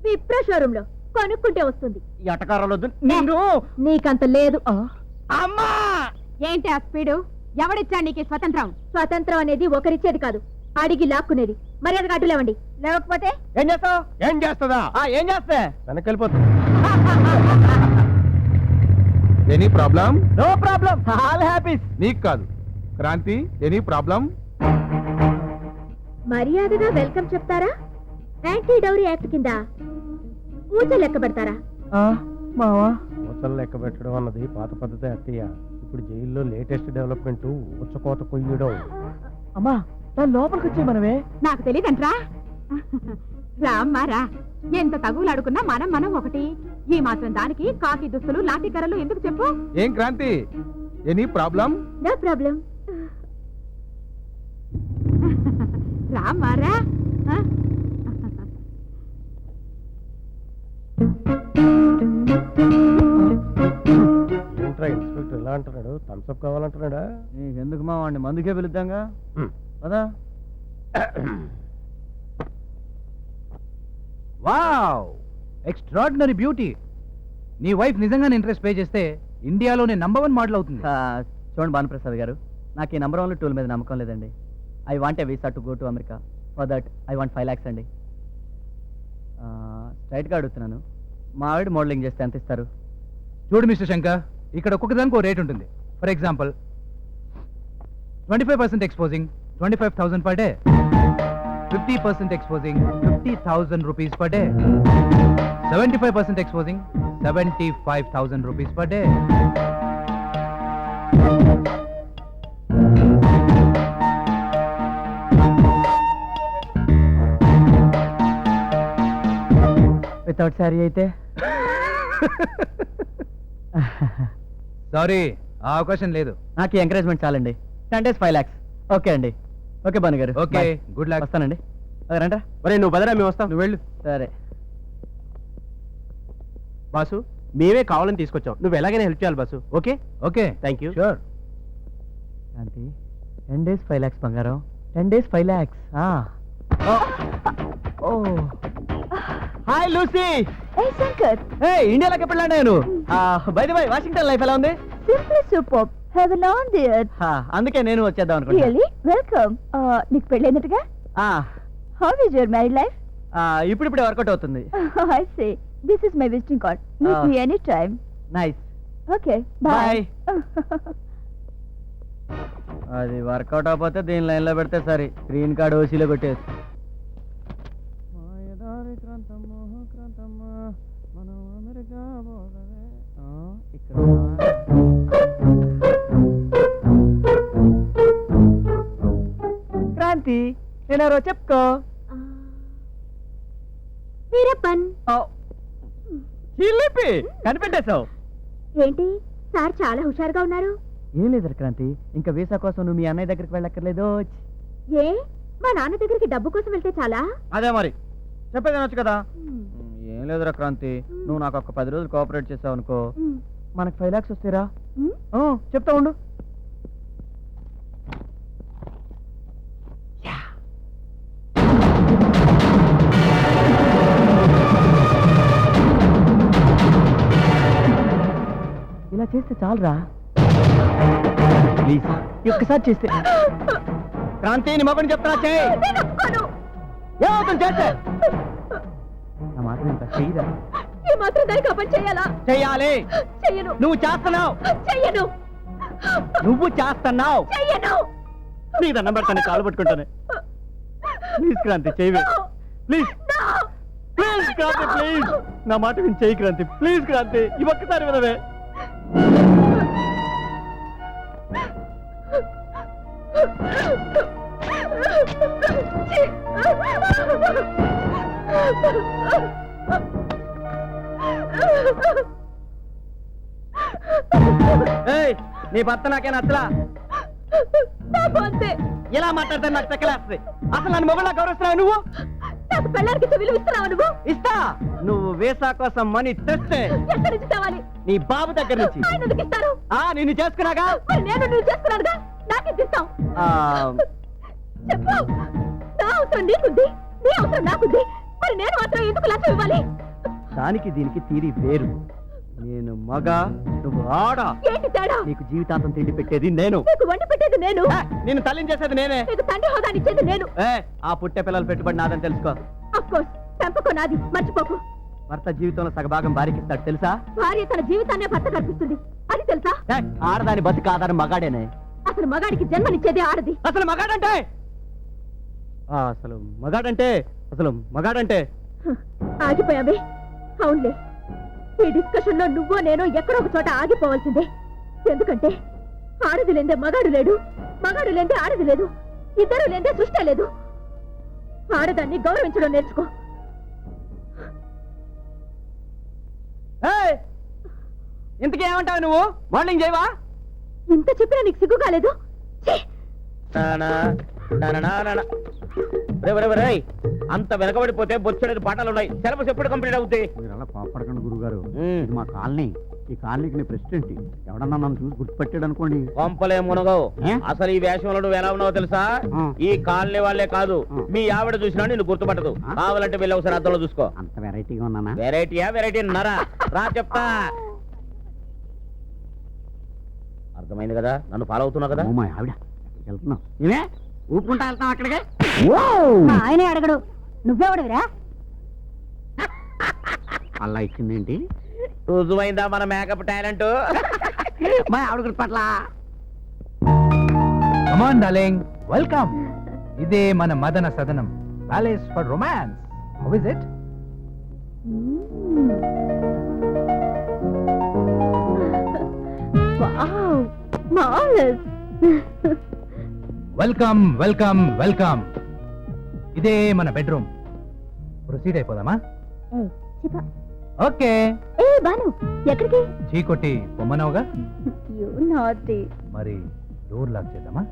విప్రో షోరూమ్ లో కొనుక్కుంటే వస్తుంది. ఎటకారాలు నిన్ను. నీకంత లేదు. అమ్మా, ఏంటి ఆ స్పీడు? ఎవడిచ్చాడు నీకు ఈ స్వతంత్రం? స్వాతంత్రం అనేది ఒకరిచ్చేది కాదు, అడిగి లాక్కునేది. మర్యాద గట్టు లేవండి, లేకపోతే ఏం చేస్తావు? ఏం చేస్తుందా? ఏం చేస్తే? వెనక్కి వెళ్ళిపోతుంది. Any problem? No problem, all happy. నీకు కాదు క్రాంతి. Any problem? మర్యాదగా వెల్కమ్ చెప్తారా? యాంటీ డౌరీ యాక్ట్ కింద పూజలు లెక్క పెడతారా? మావా, ఊచలు లెక్క పెట్టడం అన్నది పాత పద్ధతి అత్తయ్య. ఇప్పుడు జైల్లో లేటెస్ట్ డెవలప్మెంట్ ఉచ్చకోత కొయ్యడం. అమ్మా దాని లోపలికి వచ్చే మనమే. నాకు తెలియదంట్రా. రామ్మారా, ఎంత తగులాడుకున్నా మనం ఒకటి. ఈ మాత్రం దానికి కాకి దుస్తులు, లాఠీ కర్రలు ఎందుకు చెప్పు? ఏం Kranti? Any problem? No problem. రామ్మారా. ఏంట్రా ఇన్స్పెక్టర్ ఎలా అంటున్నాడు? థమ్స్అప్ కావాలంటున్నాడా? నీకెందుకు మా వాడిని మందుకే పిలుద్దాంగా. పదా. Wow, extraordinary beauty. నీ వైఫ్ నిజంగానే ఇంట్రెస్ట్ పే చేస్తే ఇండియాలోనే నంబర్ 1 మోడల్ అవుతుంది. చూడండి భానుప్రసాద్ గారు, నాకు ఈ నంబర్ 1 టూల్ మీద నమ్మకం లేదండి. I want a visa to go to America. For that I want 5 lakhs అండి. స్ట్రైట్గా అడుగుతున్నాను, మా ఆవిడ మోడలింగ్ చేస్తే ఎంత ఇస్తారు? చూడు మిస్టర్ శంకర్, ఇక్కడ ఒక్కొక్కదానికి రేట్ ఉంటుంది. For example 25% exposing 25,000 per day, 50% exposing 50,000 rupees per day, 75% exposing 75,000 rupees per day. Without sari అయితే? సారీ, ఆ అవకాశం లేదు. నాకు ఎంకరేజ్మెంట్ చాలండి. 10 days 5 lakhs. ఓకే అండి. ఓకే భాను గారు, ఓకే, గుడ్ లక్. వస్తానండి. రండి. ఒరే నువ్వు బదరా, మేము వస్తాం. నువ్వు వెళ్ళు. సరే. బాసు, మేమే కావాలని తీసుకొచ్చాం. నువ్వు ఎలాగైనా హెల్ప్ చేయాలి boss. Okay okay, thank you. Sure. Shanti, 10 days 5 lakhs బంగారం. 10 days 5 lakhs. Hi Lucy. ఏ శంకర్, ఇండియాలోకి ఎప్పుడు ల్యాండ్ అయ్యాను? By the by, Washington life ఎలా ఉంది? Simply super. Have a long beard. అందుకే నేను వచ్చేద్దాం అనుకుంటా. Really welcome. నీకు పెళ్ళైనట్టుగా? How is your married life? ఇప్పుడిప్పుడే వర్కౌట్ అవుతుంది. I say this is my visiting card. Meet me any time. Nice. Okay, Bye. Bye. అది వర్కౌట్ అవ్వకపోతే దీని లైన్లో పెడితే సరే గ్రీన్ కార్డ్ ఓసీలో కొట్టేసి క్రాంతి నేనెవరో చెప్పుకో. వీరప్పన్. చిలిపి కనిపెట్టేశావు. ఏంటి సార్ చాలా హుషారుగా ఉన్నారు? ఏం లేదు క్రాంతి, ఇంకా వీసా కోసం నువ్వు మీ అన్నయ్య దగ్గరికి వెళ్ళక్కర్లేదు. ఏ మా నాన్న దగ్గరికి డబ్బు కోసం వెళ్తే చాలా? అదే మరి చెప్పేది అనొచ్చు కదా. ఏం లేదురా క్రాంతి, నువ్వు నాకు ఒక 10 రోజులు కోఆపరేట్ చేసావు అనుకో, మనకు 5 lakhs వస్తాయిరా. చెప్తా ఉండు. ఇలా చేస్తే చాలరా ప్లీజ్, ఒక్కసారి చేస్తే. క్రాంతి నీ మొబైల్ చెప్తున్నా చేయి. ఏమవుతుంది చేస్తే? నా మాట వింటా, చెయ్యరా. ఈ మాత్రం దానికి ఆ పని చేయాలా? చెయ్యాలి. చెయ్యను. నువ్వు చేస్తున్నావు. చెయ్యను. నువ్వు చేస్తున్నావు. చెయ్యను. నీ దండం పెడతాను, కాలు పట్టుకుంటాను. ప్లీజ్ క్రాంతి చెయ్యి. ప్లీజ్ ప్లీజ్ క్రాంతి ప్లీజ్, నా మాట విని చెయ్యి క్రాంతి. ప్లీజ్ క్రాంతి, ఈ ఒక్కసారి వినవే. నీ భర్త నాకే నచ్చలా. ఎలా మాట్లాడితే నాకు తెక్కలేస్తుంది. అసలు నన్ను మొగలా గౌరవిస్తున్నావు నువ్వు? నాకు పెళ్ళానికి విలువ ఇస్తున్నావు నువ్వు? ఇస్తా. నువ్వు వీసా కోసం మనీ తెస్తే ఎక్కడి నుంచి తేవాలి? నీ బాబు దగ్గర నుంచి. ఆయన ఎందుకు ఇస్తారు? నిన్ను చేసుకున్నాగా. మరి నేను నువ్వు చేసుకున్నానుగా, నాకే ఇస్తాం. చెప్పు. నా అవసరం నీకుంది, నీ అవసరం నాకుంది, మరి నేను మాత్రం ఎందుకు లక్ష ఇవ్వాలి? దానికి దీనికి తీరి వేరు. నేను మగ, నువ్వు ఆడ. ఏంటి తేడా? నీకు జీవితాంతం తిండి పెట్టేది నేను, నీకు వండి పెట్టేది నేను, నిన్ను తల్లిని చేసేది నేనే, నీకు తండ్రి హోదాని ఇచ్చేది నేను. ఆ పుట్టే పిల్లలు పెట్టుబడి నాదని తెలుసుకో. ఆఫ్ కోర్స్ పెంపకం నాది, మర్చిపోకు. భర్త జీవితంలో సగభాగం భార్యకిస్తాడు తెలుసా? భార్య తన జీవితాన్నే భర్త కల్పిస్తుంది, అది తెలుసా? ఆడదాని బతుకు ఆధారం మగాడేనే. అసలు మగాడికి జన్మనిచ్చేది ఆడది. అసలు మగాడంటే అసలు మగాడంటే ఆగిపోయావే. అవునులే, ఈ డిస్కషన్ లో నువ్వో నేను ఎక్కడో ఒక చోట ఆగిపోవాల్సిందే. ఎందుకంటే ఆడది లేదే మగాడు లేడు, మగాడు లేదే ఆడది లేదు, ఇద్దరు లేదే సృష్టి లేదు. ఆడదాన్ని గౌరవించడం నేర్చుకో. ఇంతకీ ఏమంటావు నువ్వు? మార్నింగ్ చేయవా? ఇంత చెప్పినా నీకు సిగ్గు కాలేదు? అంత వెనకబడిపోతే బొచ్చడేది పాఠాలు ఉన్నాయి. సిలబస్ ఎప్పుడు కంప్లీట్ అవుతాయి? మీరు అలా కోపడకండి గురుగారు, ఇది మా కాలనీ. ఈ కాలనీకి నేను ప్రెసిడెంట్. ఎవడన్నా నన్ను చూసి గుర్తుపెట్టాడు అనుకోండి, కొంపలే మునగవు. అసలు ఈ వేషంలో నువ్వు ఎలా ఉన్నావో తెలుసా? ఈ కాలనీ వాళ్ళే కాదు, మీ ఆవిడ చూసినా నిన్ను గుర్తుపట్టదు. కావాలంటే వెళ్ళి ఒకసారి అద్దంలో చూసుకో. అంత వెరైటీగా ఉన్నానా? వెరైటీ నరా రా చెప్తా. అర్థమైంది కదా, నన్ను ఫాలో అవుతున్నావు కదా? మా ఆవిడ వెళ్తున్నావు, ఏమే ఊపుకుంటా వెళ్తాం అక్కడికి. ఆయనే అడగడు, నువ్వెవడవిరా? అలా ఇచ్చిందేంటి? రుజువైందా మన మేకప్ టాలెంట్? మా ఆవిడ గుర్తుపట్ల. Come on, darling. Welcome. ఇదే మన మదన సదనం, palace for romance. How is it? Wow, marvellous. Welcome. ఇదే మన బెడ్రూమ్. ప్రొసీడ్ అయిపోదామా? ఓకే. ఏ బాను, ఎక్కడికి? చీకొట్టి బొమ్మనవుగా, యు నాటి. మరి డోర్ లాక్ చేద్దామా?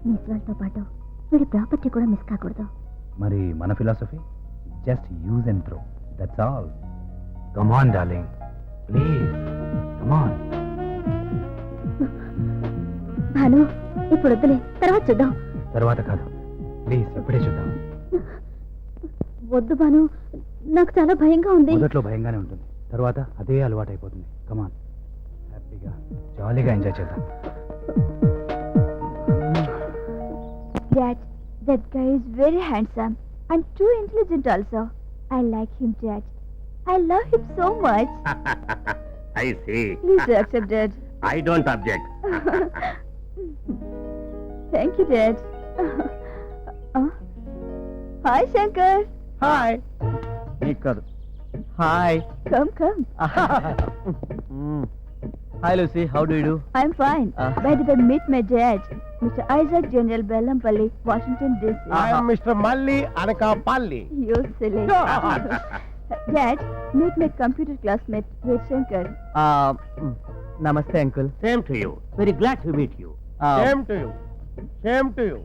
మిస్ వాళ్ళతో పాటు వీడి ప్రాపర్టీ కూడా మిస్ కాకూడదు. మరి మన philosophy just use and throw, that's all. Come on darling, please come on. Bhanu, ఇప్పుడు వద్దులే, తర్వాత చూద్దాం. తర్వాత కాదు, ప్లీజ్ ఇప్పుడే చూద్దాం. వద్దు భాను, నాకు చాలా భయంగా ఉంది. మొదట్లో భయంగానే ఉంటుంది, తర్వాత అదే అలవాటు అయిపోతుంది. కమాన్, హ్యాపీగా జాలీగా ఎంజాయ్ చేద్దాం. Dad, that guy is very handsome and too intelligent also. I like him, Dad. I love him so much. I see. Please accept, Dad. I don't object. Thank you dad. Hi Shankar. Hi. నీకు కాదు. Hi. Come come. Hi Lucy, how do you do? I'm fine. Where did I meet my dad? Mr. Isaac General Bellampalli, Washington DC. I am Mr. Malli Anakapalli. You silly. Dad, meet my computer classmate, Shankar. నమస్తే uncle. Same to you. Very glad to meet you. Same to you. Same to you.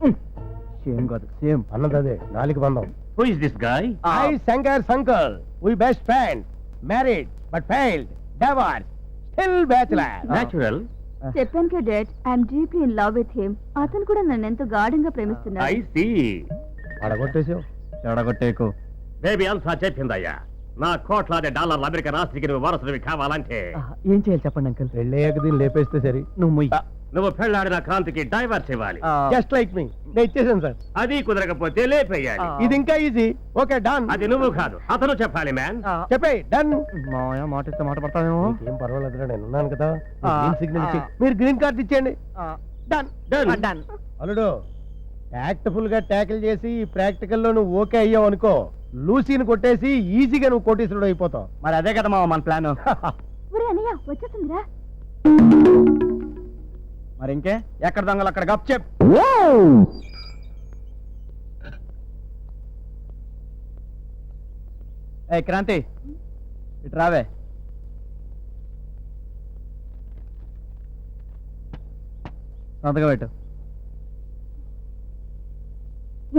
Same కాదు, same. అన్నదే నాలుగు బంధం. Who is this guy? I Shankar Sankal. We best friends. Married but failed. Divorced. Still bachelor. Natural. చెప్పాను కదా dad, I'm deeply in love with him. అతను కూడా నన్ను ఎంతో గాఢంగా ప్రేమిస్తున్నాడు. I see. అడగొట్టేసావు. చెడగొట్టేకు. బేబీ అంతా చెప్పిందయ్యా. నా కోట్లాది డాలర్ల అమెరికన్ ఆస్తికి నువ్వు వారసుడివి కావాలంటే ఏం చేయాలి చెప్పండి అంకుల్. పెళ్ళయ్యాక దీన్ని లేపేస్తే సరి. నువ్వు ముయ్యి. నువ్వు పెళ్ళాడిన కాంతికి డైవర్స్ ఇవ్వాలి. జస్ట్ లైక్ మీ. నేను ఇచ్చేసాను సార్. అది కుదరకపోతే లేపేయాలి. ఇది ఇంకా ఈజీ. Okay done. అది నువ్వు కాదు, అతను చెప్పాలి మ్యాన్. చెప్పే డన్. మాయా మాట ఇస్తే మాట పడతావేమో. ఏం పర్వాలేదు, నేను ఉన్నాను కదా. గ్రీన్ సిగ్నల్ ఇచ్చి మీరు గ్రీన్ కార్డ్ ఇచ్చేయండి. Done Done. డన్. అల్లుడు, యాక్ట్ఫుల్ గా ట్యాకిల్ చేసి ప్రాక్టికల్ లో నువ్వు ఓకే అయ్యావు అనుకో, లూసీని కొట్టేసి ఈజీగా నువ్వు కోటీశ్వరుడు అయిపోతావు. మరి అదే కదా మామ మన ప్లాన్. ఒరే అన్నయ్య వచ్చేస్తుందిరా. మరి ఇంకే ఎక్కడ దొంగలు అక్కడ గప్ చెప్. ఏ క్రాంతి, ఇటు రావే. సంతకం పెట్టు.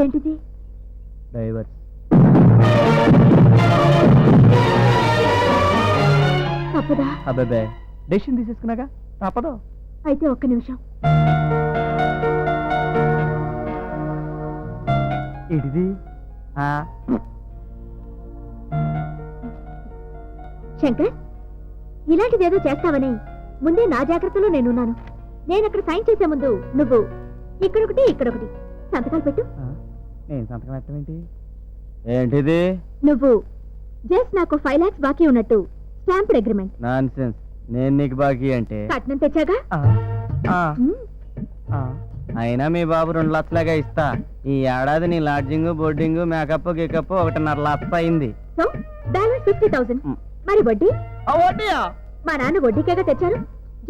ఏంటిది? డైవర్స్. తప్పదా? అబ్బాబే, డెసిషన్ తీసేసుకున్నాగా తప్పదు. అయితే ఒక్క నిమిషం. ఏంటిది? శంకర్, ఇలాంటిదేదో చేస్తావని ముందే నా జాగ్రత్తలో నేనున్నాను. నేను అక్కడ సైన్ చేసే ముందు నువ్వు ఇక్కడొకటి ఇక్కడొకటి సంతకాలు పెట్టు. నేను సంతకం పెట్టడం ఏంటి? ఏంటిది? నువ్వు జస్ట్ నాకు 5 lakhs బాకీ ఉన్నట్టు స్టాంప్డ్ అగ్రిమెంట్. నాన్సెన్స్. నేను నీకు బాకీ అంటే కట్నం తెచ్చాగా. అయినా మీ బాబు 2 లక్షలాగా ఇస్తా. ఈ ఏడాది నీ లాడ్జింగ్, బోర్డింగ్, మేకప్, గికప్ 1.5 లక్ష అయింది. So balance 50,000. మరి వడ్డీ? వడ్డీయా? మా నాన్న వడ్డీకేగా తెచ్చారు.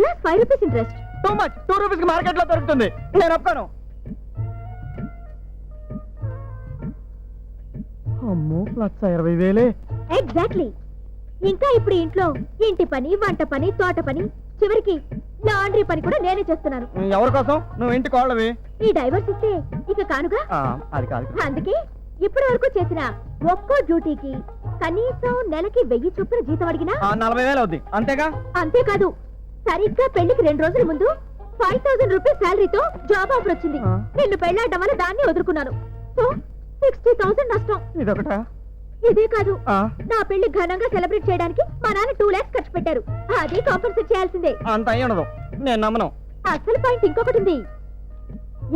Just 5 rupees interest. Too much. 2 rupees market లో దొరుకుతుంది. నేను ఒప్పుకోను. అమ్మో, 1,20,000. ఎగ్జాక్ట్లీ. ఇంకా ఇప్పుడు ఇంట్లో ఇంటి పని, వంట పని, తోట పని, చివరికి లాండ్రీ పని కూడా నేనే చేస్తున్నాను. ఎవరి కోసం? నువ్వు ఇంటి కోళ్ళవి. ఈ డైవర్స్ ఇస్తే ఇక కానుగా. అది కాదు. అందుకే ఇప్పటి వరకు చేసిన ఒక్కో డ్యూటీకి కనీసం నెలకి 1000 చొప్పున జీతం అడిగినా 40,000 అవుద్ది. అంతేగా? అంతేకాదు, సరిగ్గా పెళ్లికి 2 రోజుల ముందు 5,000 రూపీస్ శాలరీతో జాబ్ ఆఫర్ వచ్చింది. నిన్ను పెళ్లాడడం వల్ల దాన్ని వదులుకున్నాను. సో 60,000 నష్టం. ఇదొకటా? ఇదే కాదు, నా పెళ్లి ఘనంగా సెలబ్రేట్ చేయడానికి మా నాన్న 2 lakhs ఖర్చు పెట్టారు. అది కాంపన్సేట్ చేయాల్సిందే. అంత అయ్యి ఉండదు. నేను నమ్మను. అసలు పాయింట్ ఇంకొకటి ఉంది.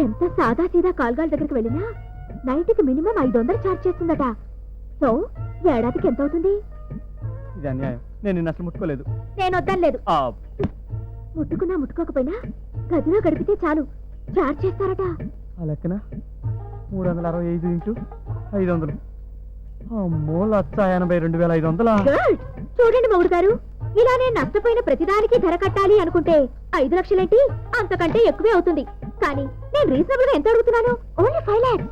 ఎంత సాదా సీదా కాల్గాల దగ్గరికి వెళ్ళినా నైట్కి మినిమం 500 ఛార్జ్ చేస్తుందట. సో ఏడాదికి ఎంత అవుతుంది? ఇది అన్యాయం. నేను నిన్ను అసలు ముట్టుకోలేదు. నేను వద్దలేదు. ముట్టుకున్నా ముట్టుకోకపోయినా గదిలో గడిపితే చాలు ఛార్జ్ చేస్తారట. ఆ లెక్కన 365 ఇంటూ 500. అమ్మో, 1,82,500. గుడ్. చూడండి మొగుడు గారు, ఇలా నేను నష్టపోయిన ప్రతిదానికి ధర కట్టాలి అనుకుంటే 5 లక్షలేంటి, అంతకంటే ఎక్కువే అవుతుంది. కానీ నేను రీజనబుల్ గా ఎంత అడుగుతున్నాను? Only 5 lakhs.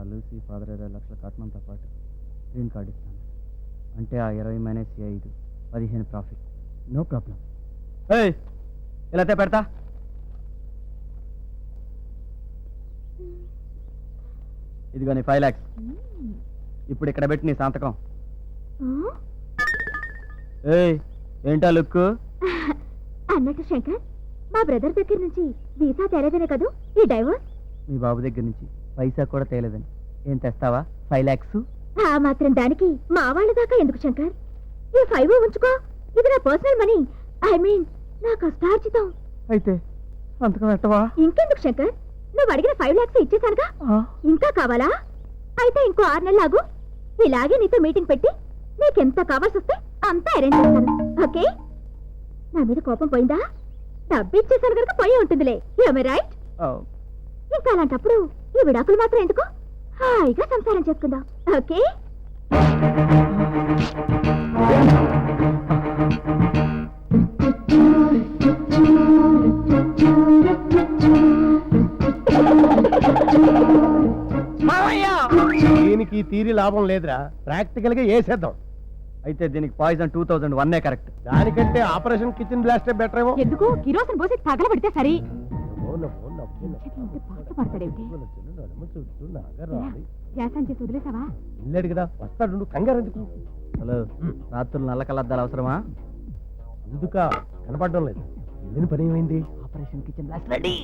లూసీ ఫాదర్ 20 లక్షల కట్నంతో పాటు గ్రీన్ కార్డ్ ఇస్తాను. అంటే ఆ 20 మైనస్ 5 15 ప్రాఫిట్. No problem. ఇలా పెడతా. ఇదిగో నీ 5 lakhs. ఇప్పుడు ఇక్కడ పెట్టి నీ సంతకం. ఏంటా లుక్? అన్నట్టు శంకర్, మా బ్రదర్ దగ్గర నుంచి వీసా తేలేదనే కదూ ఈ డైవర్స్? మీ బాబు దగ్గర నుంచి పైసా కూడా తేలేదని. ఏం తెస్తావా? 5 lakhs. ఆ మాత్రం దానికి మా వాళ్ళ దాకా ఎందుకు శంకర్? ఈ 5 ఉంచుకో. ఇది నా పర్సనల్ మనీ. ఐ మీన్ నా కష్టార్జితం. అయితే సంతకం పెట్టవా? ఇంకెందుకు శంకర్, నువ్వు అడిగిన 5 lakhs ఇచ్చేసానుగా. ఇంకా కావాలా? అయితే ఇంకో 6 నెలలు ఆగు. ఇలాగే నీతో మీటింగ్ పెట్టి నీకెంత కావాల్సి వస్తే అంతా అరేంజ్ చేస్తాను. ఓకే? నా మీద కోపం పోయిందా? డబ్బు ఇచ్చేసాను కనుక పోయి ఉంటుందిలే. రైట్? ఇంకా అలాంటప్పుడు ఈ విడాకులు మాత్రం ఎందుకు? హాయిగా సంసారం చేసుకుందాం. ఓకే? దీనికి తీరి లాభం లేదురా, ప్రాక్టికల్ గా వేసేద్దాం. అయితే దీనికి పాయిజన్ 2001 కరెక్ట్. దానికంటే ఆపరేషన్ కిచెన్ బ్లాస్టే బెటర్ ఏమో. ఎందుకు కిరోసిన్ పోసి తగలబెడితే సరి. గ్యాస్ ఆన్ చేసి వదిలేసావా? వెళ్ళాడు కదా, వస్తాడు, కంగారు ఎందుకు? హలో, రాత్రులు నల్ల కలద్దాలు అవసరమా? అందుక కనపడడం లేదు. వెళ్ళిన పని ఏమైంది? Operation kitchen blast ready.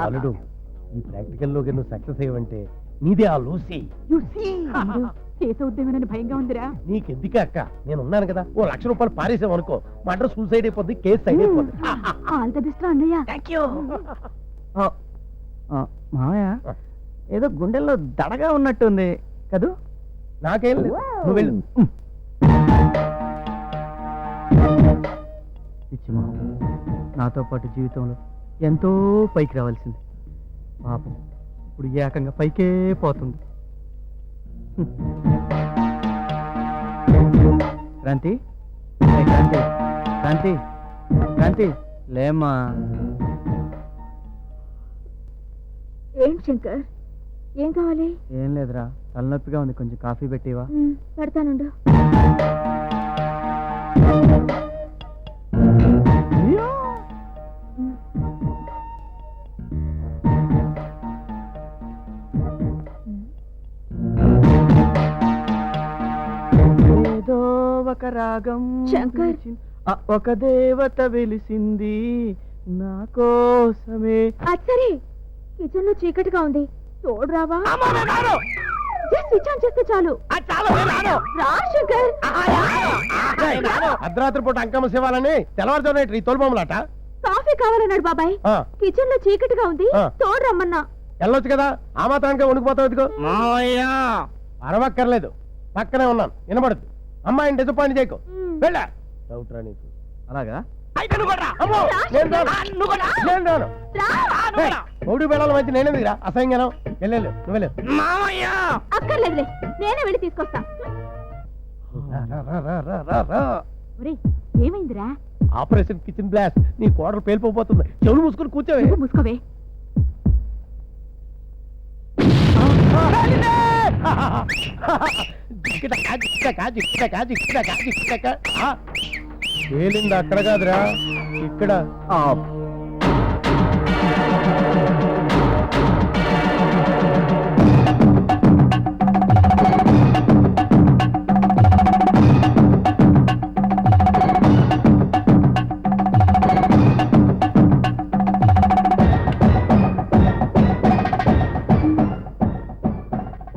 అల్లుడు, ఈ ప్రాక్టికల్ లో నువ్వు సక్సెస్ అయ్యవంటే నీదే ఆ లూసి. చేసే ఉద్యమేనని భయంగా ఉందిరా. నీకెందుకే అక్క, నేను ఉన్నాను కదా. ఓ ₹1,00,000 పారేసావనుకో, మటర్ సూసైడ్ అయిపోద్ది, కేసు సైడ్ అయిపోద్ది. ఆల్ ద బెస్ట్ అన్నయ్య. మామయ్య, ఏదో గుండెల్లో దడగా ఉన్నట్టుంది కదూ? నాకేం లేదు, నువ్వు వెళ్ళు. పిచ్చి మొహం, నాతో పాటు జీవితంలో ఎంతో పైకి రావాల్సింది. పాపం ఇప్పుడు ఏకంగా పైకే పోతుంది. క్రాంతి, క్రాంతి, క్రాంతి, క్రాంతి, లేమ్మా. ఏంటి శంకర్, ఏం కావాలి? ఏం లేదురా, తలనొప్పిగా ఉంది, కొంచెం కాఫీ పెట్టివా? పెడతానుండు. ఏదో ఒక రాగం శంకర్. ఒక దేవత వెలిసింది నా కోసమే. సరే, కిచెన్ లో చీకటిగా ఉంది, తోడు రావా? స్విచ్ ఆన్ చేస్తే చాలు. రా శంకర్. అర్ధరాత్రి పూట అంకమ్మ శివాలని తెల్లవారుజామున ఈ తోలుబొమ్మలాట. కాఫీ కావాలన్నాడు బాబాయ్. కిచెన్ లో చీకటిగా ఉంది, తోడు రమ్మన్నా. వెళ్ళొచ్చు కదా, ఆ మాత్రానికే వణికిపోతావు. ఎందుకు అరవక్కర్లేదు, పక్కనే ఉన్నాను, వినబడుద్ది. అమ్మాయిని డిసప్పాయింట్ చేయకు. వెళ్ళా డౌట్ రా నీకు. అలాగా? అమ్మో, నేను రాను. మూడు బెళ్ళల మధ్య నేనేందుకురా అసహ్యంగాను. వెళ్ళు, నువ్వు వెళ్ళు. అక్కర్లేదులే, నేనే వెళ్ళి తీసుకొస్తా. ఒరేయ్, ఏమైందిరా? Operation kitchen blast. నీ కోడలు పేలిపోతుంది. చెవులు మూసుకుని కూర్చోవే. మూసుకోవే. పేలింది అక్కడ కాదురా, ఇక్కడ.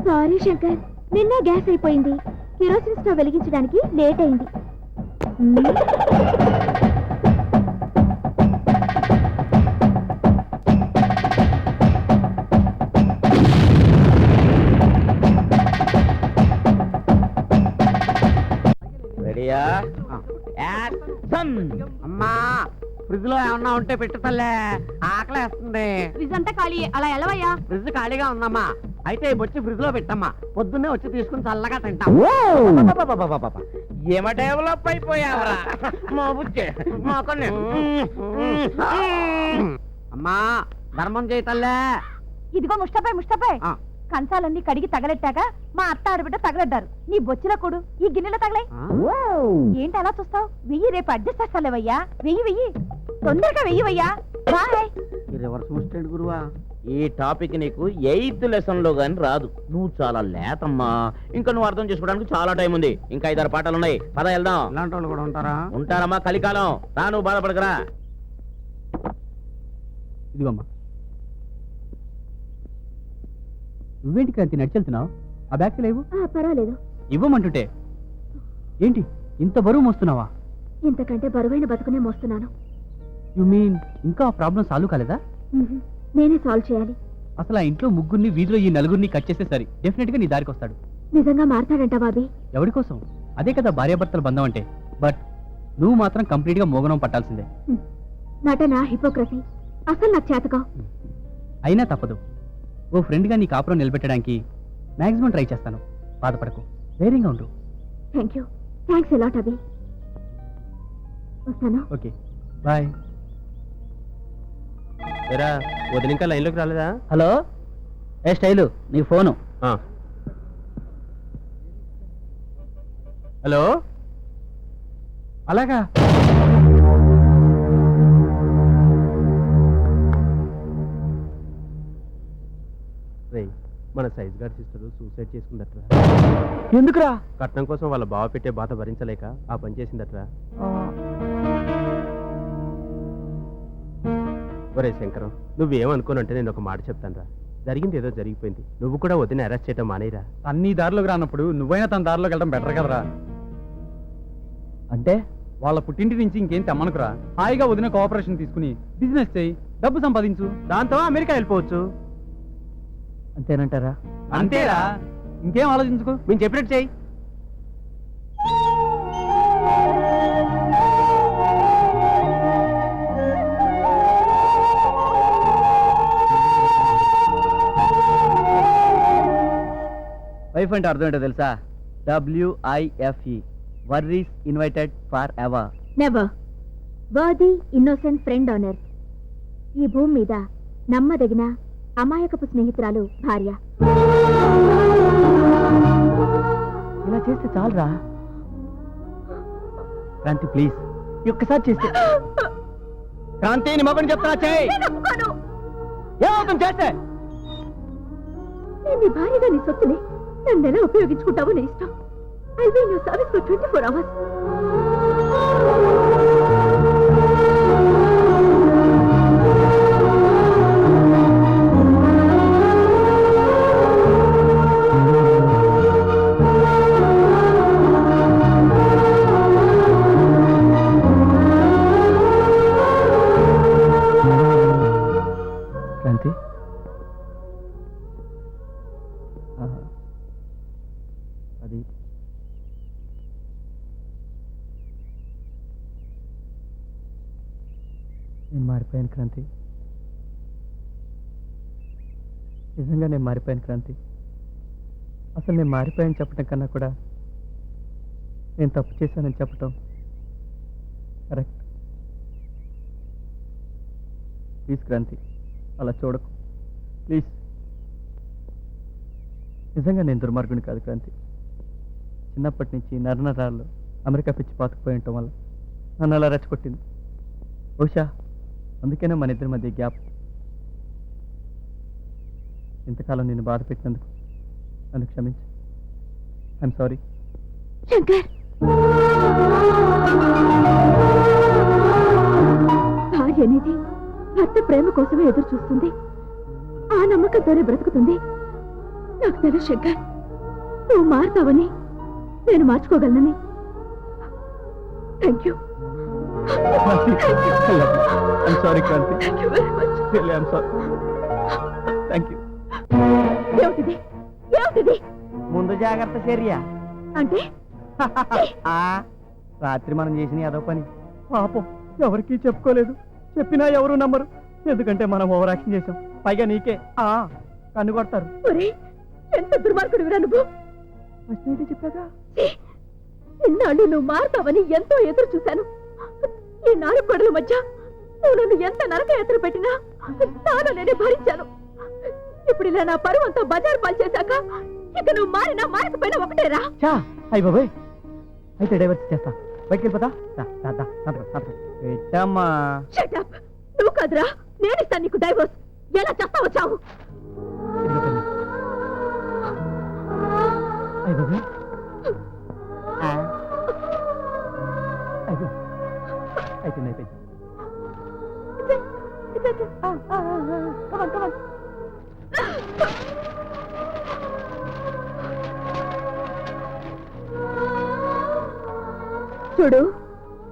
సారీ శంకర్, నిన్న గ్యాస్ అయిపోయింది. కిరోసిన్ స్టవ్ వెలిగించడానికి లేట్ అయింది. రెడీయా? అమ్మా, ఫ్రిడ్జ్ లో ఏమన్నా ఉంటే పెట్టు తల్లే, ఆకలేస్తుంది. ఫ్రిజ్ అంతా ఖాళీ, అలా ఎలవయ్యా. ఫ్రిడ్జ్ ఖాళీగా ఉందమ్మా. అయితే వచ్చి ఫ్రిడ్జ్ లో పెట్టమ్మా, పొద్దున్నే వచ్చి తీసుకుని చల్లగా తింటాం. ఏమ డెవలప్ అయిపోయావరా మా బుజ్జే, మా కన్నే. అమ్మా, ధర్మం చేయి తల్లే. ఇదిగో ముష్టపై కంచాలన్నీ కడిగి తగలెట్టాక మా అత్త ఆడబిడ్డ తగలడ్డారు. నీ బొచ్చుల కొడు ఈ గిన్నెలో తగలే. ఏంటి అలా చూస్తావు? వెయ్యి, రేపు అడ్జస్ట్ చేస్తాలేవయ్యా. వెయ్యి తొందరగా వెయ్యవయ్యా. బాయ్. రివర్స్ ముస్టెంట్ గురువా. ఈ టాపిక్ నీకు 8th లెసన్ లో గాని రాదు. నువ్వు చాలా లేతమ్మా, ఇంకా నువ్వు అర్థం చేసుకోవడానికి చాలా టైం ఉంది. ఇంకా 5-6 పాఠాలు ఉన్నాయి, పద వెళ్దాం. ఇలాంటి వాళ్ళు కూడా ఉంటారా? ఉంటారమ్మా, కలికాలం. రా, నువ్వు బాధపడకరా. ఇదిగోమ్మా. నువ్వేంటి క్రాంతి నడిచెళ్తున్నావు? ఆ బ్యాగ్ లేవు. పర్వాలేదు. ఇవ్వమంటుంటే ఏంటి ఇంత బరువు మోస్తున్నావా? ఇంతకంటే బరువైన బతుకునే మోస్తున్నాను. యు మీన్ ఇంకా ఆ ప్రాబ్లం సాల్వ్ కాలేదా? నేనే సాల్వ్ చేయాలి. అసలు ఆ ఇంట్లో ముగ్గురిని, వీధిలో ఈ నలుగురిని కట్ చేస్తే సరి, డెఫినెట్ గా నీ దారికి వస్తాడు. నిజంగా మారతాడంట బాబీ? ఎవరి కోసం? అదే కదా భార్యాభర్తల బంధం అంటే. బట్ నువ్వు మాత్రం కంప్లీట్ గా మోగనం పట్టాల్సిందే. నటన హిపోక్రసీ అసలు నాకు చేతగా. అయినా తప్పదు. ఓ ఫ్రెండ్ గా నీ కాపురం నిలబెట్టడానికి మాక్సిమం ట్రై చేస్తాను. బాధపడకు, ధైర్యంగా ఉండు. Thank you, thanks a lot Abhi. వస్తాను. Okay, bye. ఎరా వదిన ఇంకా లైన్లోకి రాలేదా? హలో, ఏ స్టైలు నీ ఫోను. హలో, అలాగా? రేయ్, మన సైజ్ గారి సిస్టర్ సూసైడ్ చేసుకుందట్రా. ఎందుకురా? కట్నం కోసం వాళ్ళ బావ పెట్టే బాధ భరించలేక ఆ పని చేసిందట్రా. ఒరే శంకరం, నువ్వేమనుకోనంటే నేను ఒక మాట చెప్తానురా. జరిగింది ఏదో జరిగిపోయింది. నువ్వు కూడా వదిన అరెస్ట్ చేయటం మానేరా. అన్ని దారిలోకి రానప్పుడు నువ్వైనా తన దారిలోకి వెళ్ళడం బెటర్ కదరా. అంటే వాళ్ళ పుట్టింటి నుంచి ఇంకేం తెమ్మనుకురా. హాయిగా వదిన కోఆపరేషన్ తీసుకుని బిజినెస్ చేయి, డబ్బు సంపాదించు. దాంతో అమెరికా వెళ్ళిపోవచ్చు. అంతేనంటారా? అంతేరా, ఇంకేం ఆలోచించుకో. మేము చెప్పినట్టు చెయ్యి. వైఫ్ అంటే అర్థం ఏంటో తెలుసా? WIFE, worries invited for ever. Never. Worthy innocent friend on earth. ఈ భూమి మీద నమ్మదగిన అమాయకపు స్నేహితురాలు భార్య. ఇలా చేస్తే చాలరా. క్రాంతి ప్లీజ్, ఒక్కసారి చేస్తే. క్రాంతి నీ మొగని చెప్తా, చేయి. ఏమవుతుంది చేస్తే? నేను నీ భార్యగా నీ సొత్తుని నన్ను ఎలా ఉపయోగించుకుంటావో నీ ఇష్టం. I will your service for 24 hours. క్రాంతి, అది నేను మారిపోయాను క్రాంతి. నిజంగా నేను మారిపోయాను క్రాంతి. అసలు నేను మారిపోయాను చెప్పడం కన్నా కూడా నేను తప్పు చేశానని చెప్పటం కరెక్ట్. ప్లీజ్ క్రాంతి, అలా చూడకు ప్లీజ్. నిజంగా నేను దుర్మార్గుని కాదు క్రాంతి. చిన్నప్పటి నుంచి నరనరాల్లో అమెరికా పిచ్చి పాతుకుపోయి ఉండటం వల్ల నన్ను అలా రెచ్చగొట్టింది. బహుశా అందుకేనే మన ఇద్దరి మధ్య గ్యాప్. ఇంతకాలం నేను బాధ పెట్టినందుకు నన్ను క్షమించు. I'm sorry. శంకర్, భార్య అనేది భర్త ప్రేమ కోసమే ఎదురు చూస్తుంది. ఆ నమ్మకంతోనే బ్రతుకుతుంది. నాకు తెలుసు శంకర్, నువ్వు మారుతావని, నేను మార్చుకోగలనని. Thank you. I'm sorry Kranti. Thank you very much. Really I'm sorry. Thank you. ఏమిటిది? ఏమిటిది? ముందు జాగ్రత్త చర్య అంటే రాత్రి మనం చేసిన ఏదో పని పాపం ఎవరికీ చెప్పుకోలేదు. చెప్పినా ఎవరు నమ్మరు. ఎందుకంటే మనం ఓవర్ యాక్షన్ చేసాం. పైగా నీకే కన్ను కొడతారు. ఒరేయ్, ఎంత దుర్మార్గుడివిరా నువ్వు. ఫస్ట్ అయితే చెప్పాగా. ఇన్నాళ్ళు నువ్వు మారుతావని ఎంతో ఎదురు చూశాను. ఈ 4 గొడవల మధ్య నువ్వు నన్ను ఎంత నరక ఎదురు పెట్టినా తాను నేనే భరించాను. ఇప్పుడు ఇలా నా పరువు అంతా బజారు పాలు చేశాక ఇక నువ్వు మారినా మారకపోయినా ఒకటేరా. చా అయ్యి బాబాయ్, అయితే డైవర్స్ చేస్తా. బయటికి వెళ్ళిపోతా. పెట్టమ్మా. Shut up. నువ్వు కాదురా, నేను ఇస్తాను నీకు డైవోర్స్. ఎలా చేస్తావో చావు. అయిపోయింది అయిపోయింది. చూడు,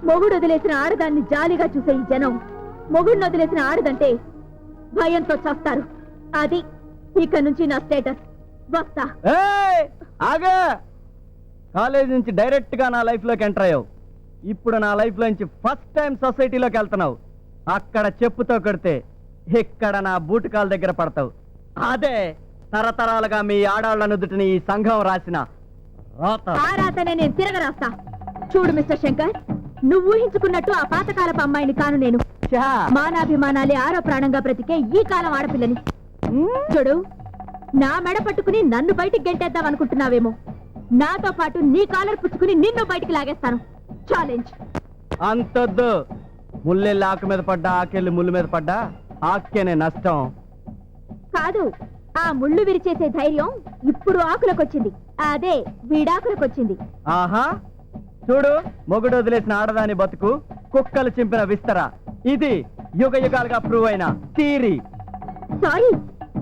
మొగుడు వదిలేసిన ఆడదాన్ని జాలిగా చూసే ఈ జనం మొగుడిని వదిలేసిన ఆడదంటే భయంతో చస్తారు. అది ఇక నుంచి నా స్టేటస్. వస్తా. ఆగా, కాలేజ్ నుంచి డైరెక్ట్ గా నా లైఫ్ లోకి ఎంటర్ అయ్యావు. ఇప్పుడు నా లైఫ్ లోంచి ఫస్ట్ టైం సొసైటీలోకి వెళ్తున్నావు. అక్కడ చెప్పుతో కొడితే ఇక్కడ నా బూటకాల దగ్గర పడతావు. అదే తరతరాలుగా మీ ఆడాళ్ల నుదుటిని ఈ సంఘం రాసిన రాత. ఆ రాతనే నేను తిరగ రాస్తా. చూడు మిస్టర్ శంకర్, నువ్వు ఊహించుకున్నట్టు ఆ పాతకాలపు అమ్మాయిని కాను నేను. ఛా! మానాభిమానాలే ఆరో ప్రాణంగా బ్రతికే ఈ కాలం ఆడపిల్లని. చూడు, నా మెడ పట్టుకుని నన్ను బయటికి గెంటేద్దాం అనుకుంటున్నావేమో. నాతో పాటు నీ కాలర్ పుచ్చుకుని నిన్ను బయటికి లాగేస్తాను. ఛాలెంజ్. అంతొద్దు. ముల్లెళ్ళి ఆకు మీద పడ్డా, ఆకెళ్ళి ముళ్ళు మీద పడ్డా ఆక్కేనే నష్టం. కాదు, ఆ ముళ్ళు విరిచేసే ధైర్యం ఇప్పుడు ఆకులకొచ్చింది. అదే వీడాకులకొచ్చింది. ఆహా, చూడు, మొగుడు వదిలేసిన ఆడదాని బతుకు కుక్కలు చింపిన విస్తర. ఇది యుగ యుగాలుగా ప్రూవ్ అయిన థియరీ. సారీ,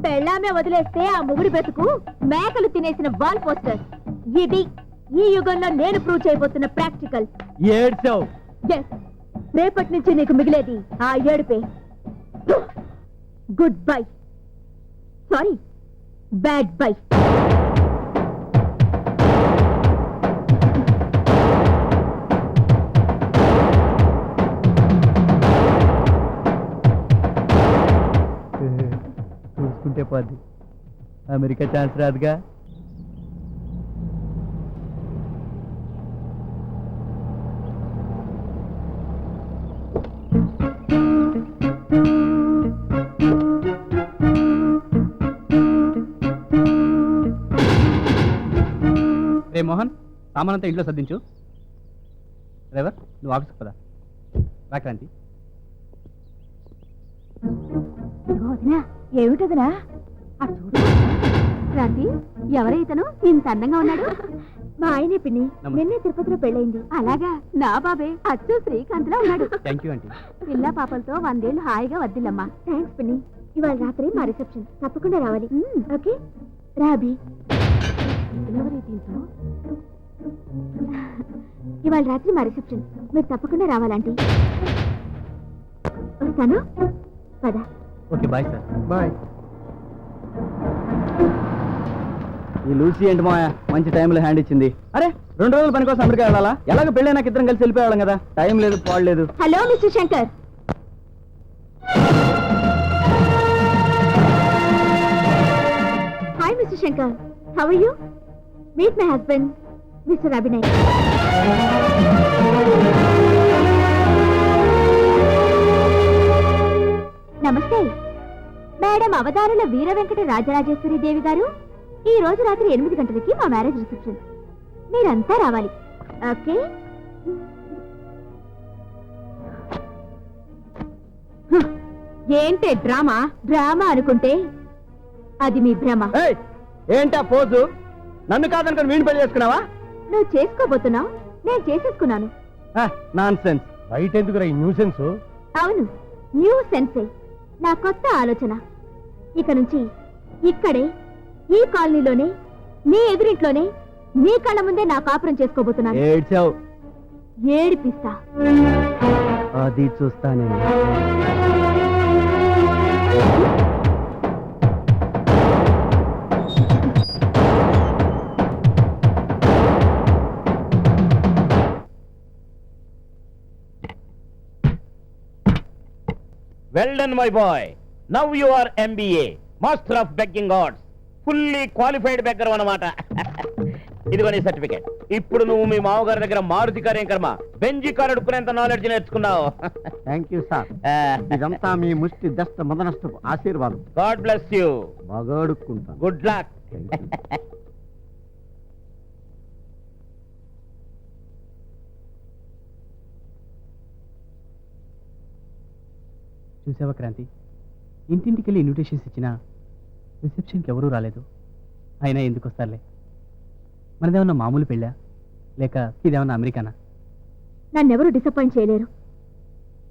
పెళ్ళామే వదిలేస్తే ఆ ముగుడి బ్రతుకు మేకలు తినేసిన వాల్ పోస్టర్. ఇది ఈ యుగంలో నేను ప్రూవ్ చేయబోతున్న ప్రాక్టికల్. ఏడ్చావు. రేపటి నుంచి నీకు మిగిలేది ఆ ఏడుపే. Good bye. Sorry, bad bye. చూసుకుంటే పోద్ది, అమెరికా ఛాన్స్ రాదుగా. రే మోహన్, సామానంతా ఇంట్లో సర్దించు. డ్రైవర్, నువ్వు ఆఫీస్కి పదా. రా క్రాంతి. ఏమిటదినా? క్రాంతి, ఎవరైతను ఇంత అందంగా ఉన్నాడు? మా ఆయనే పిన్ని. నమస్తే. నిన్నే తిరుపతిలో పెళ్ళైంది. అలాగా? నా బాబే అచ్చు శ్రీకాంత్ లో ఉన్నాడు. Thank you aunty. పిల్ల పాపలతో 100 ఏళ్ళు హాయిగా వద్దిల్లమ్మా. థ్యాంక్స్ పిన్ని. ఇవాళ రాత్రి మా రిసెప్షన్, తప్పకుండా రావాలి. ఓకే రాబి. ఇవాళ రాత్రి మా రిసెప్షన్, మీరు తప్పకుండా రావాలంటే. వస్తాను, పద. Okay, bye sir. బాయ్. ఈ లూసీ ఏంటి మాయా, మంచి టైంలో హ్యాండ్ ఇచ్చింది. అరే, 2 రోజుల పని కోసం అమెరికా వెళ్ళాలా? ఎలాగ పెళ్ళి నాకు ఇద్దరం కలిసి వెళ్ళిపోయాం కదా. టైం లేదు, పాడలేదు. Hello mister Shankar. Hi mister Shankar, how are you? Meet my husband mister Abhinay. నమస్తే మేడం. అవతారుల వీర వెంకట రాజరాజేశ్వరి దేవి గారు, ఈ రోజు రాత్రి 8 గంటలకి మా మ్యారేజ్ రిసెప్షన్. మీరంతా రావాలి. ఓకే? ఏంటే డ్రామా? డ్రామా అనుకుంటే అది మీ భ్రమ. ఏయ్, ఏంటా పోజు? నన్ను కాదనుకుని వీణు పెళ్లి చేసుకున్నావా? నువ్వు చేసుకోబోతున్నావు, నేను చేసేసుకున్నాను. Non sense. బయట ఎందుకురా ఈ న్యూసెన్స్? అవును, న్యూ సెన్సే, నా కొత్త ఆలోచన. ఇక నుంచి ఇక్కడే, ఈ కాలనీలోనే, నీ ఎదురింట్లోనే, నీ కళ్ళ ముందే నా కాపురం చేసుకోబోతున్నాను. ఏడ్చావు. ఏడిపిస్తా. అది చూస్తానే. Well done my boy. Now you are MBA, master of begging arts, fully qualified beggar అన్నమాట. ఇదిగో నీ సర్టిఫికేట్. ఇప్పుడు నువ్వు మీ మామగారి దగ్గర మారుతి కారు ఏం కర్మ, బెంజి కారు అడుక్కునేంత నాలెడ్జ్ నేర్చుకున్నావు. Thank you sir. ఇదంతా మీ ముష్టి దష్ట మదనష్టపు ఆశీర్వాదం. God bless you. బాగా అడుక్కుంటాను. Good luck. చూసావా క్రాంతి, ఇంటింటికి వెళ్ళి ఇన్విటేషన్స్ ఇచ్చినా రిసెప్షన్కి ఎవరూ రాలేదు. అయినా ఎందుకు వస్తారులే. మనదేమన్నా మామూలు పెళ్ళా, లేక ఇదేమన్నా అమెరికానా? నన్నెవరూ డిసప్పాయింట్ చేయలేరు.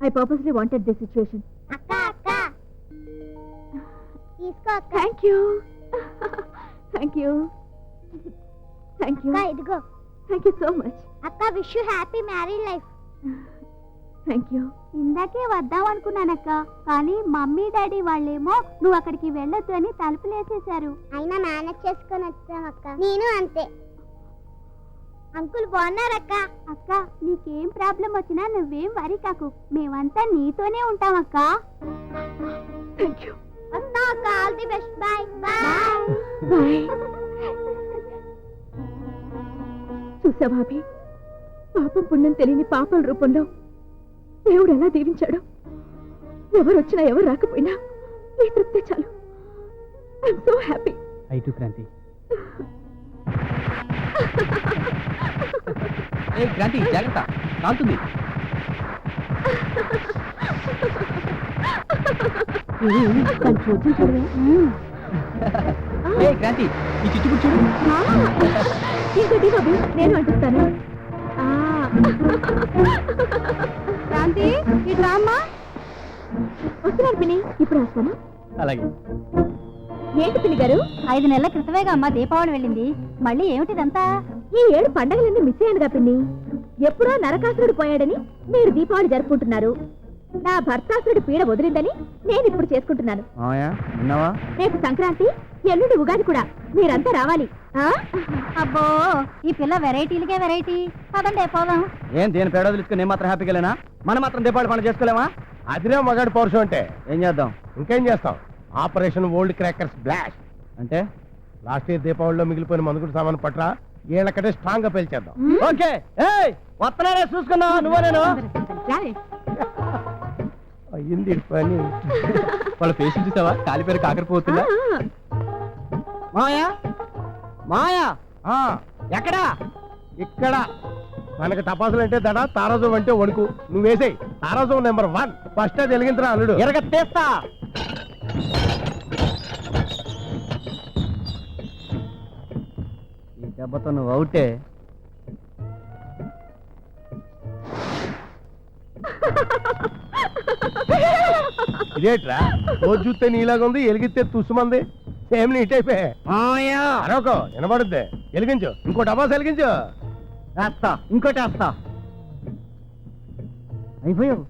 I purposely wanted this situation. Thank you. Thank you. Thank you. ఇదిగో. Thank you so much. అక్క, wish you happy married life. Thank you. ఇందాకే వద్దాం అనుకున్నానక్క, కానీ మమ్మీ డాడీ వాళ్ళేమో నువ్వు అక్కడికి వెళ్ళొద్దు అని తలుపులేసేశారు. అయినా మేనేజ్ చేసుకొని వచ్చామక్క. నేను అంతే. అంకుల్ బాగున్నారక్క. అక్క నీకేం ప్రాబ్లం వచ్చినా నువ్వేం వరి కాకు, మేమంతా నీతోనే ఉంటాం అక్క. వస్తా అక్క. All the best. Bye bye. చూసా భాబీ, పాపం పుణ్యం తెలియని పాపల రూపంలో దేవుడు ఎలా దీవించాడు. ఎవరు వచ్చినా ఎవరు రాకపోయినా ఈ తృప్తి చాలు. I'm so happy. I too Kranti. ఏ క్రాంతి జాగ్రత్త, కాలుతుంది. ఏ క్రాంతి, ఈ చిచ్చుకుడు చూడు. ఇంకోటి బాబీ, నేను అంటుస్తాను. క్రాంతి ఈ డ్రామా వస్తున్నారు పిన్ని, ఇప్పుడు వస్తాను. అలాగే. ఏంటి పిన్ని గారు? 5 నెలల క్రితమేగా అమ్మా దీపావళి వెళ్ళింది, మళ్ళీ ఏమిటిదంతా? ఈ ఏడు పండగలన్నీ మిస్ అయ్యానుగా పిన్ని. ఎప్పుడో నరకాసురుడు పోయాడని మీరు దీపావళి జరుపుకుంటున్నారు. నా భర్తాసురుడి పీడ వదిలిందని నేను ఇప్పుడు చేసుకుంటున్నాను. విన్నావా? రేపు సంక్రాంతి, ఎల్లుండి ఉగాది కూడా. మీరంతా రావాలి. అబ్బో ఈ పిల్ల వెరైటీలకే వెరైటీ. పదండి పోదాం. ఏం దేని పేడ వదిలించుకుని నేను మాత్రం హ్యాపీగా లేనా? మనం మాత్రం దీపావళి పండుగ చేసుకోలేమా? అదిరే మగాడి పౌరుషం అంటే. ఏం చేద్దాం? ఇంకేం చేస్తాం? Operation old crackers blast. అంటే లాస్ట్ ఇయర్ దీపావళిలో మిగిలిపోయిన మందుగుడు సామాన్ పట్రా, ఏళ్ళకటే స్ట్రాంగ్ గా పేల్చేద్దాం. ఓకే. వస్తున్నారే, చూసుకున్నా. నువ్వు నేను అయ్యింది పని. వాళ్ళ ఫేస్ చూసావా? కాలిపేరు కాకరిపోతుందా? మాయా మాయా ఎక్కడా? ఇక్కడ. మనకి టపాసులు అంటే దడ, తారాజం అంటే వణుకు. నువ్వు వేసేయి. తారాజం నెంబర్ 1 ఫస్ట్ అది వెలిగించరా అల్లుడు. ఎరగ తీస్తా. ఈ దెబ్బతో నువ్వు అవుటే. ఇదేట్రా రోజు చూస్తే నీలాగా ఉంది, ఎలిగిస్తే తుస్సుమంది. సేమ్ నీట్ అయిపోయా. అరొకో వినబడుద్ది. వెలిగించు, ఇంకో టపాసు వెలిగించు. వేస్తా, ఇంకోటి వేస్తా. అయిపోయావు.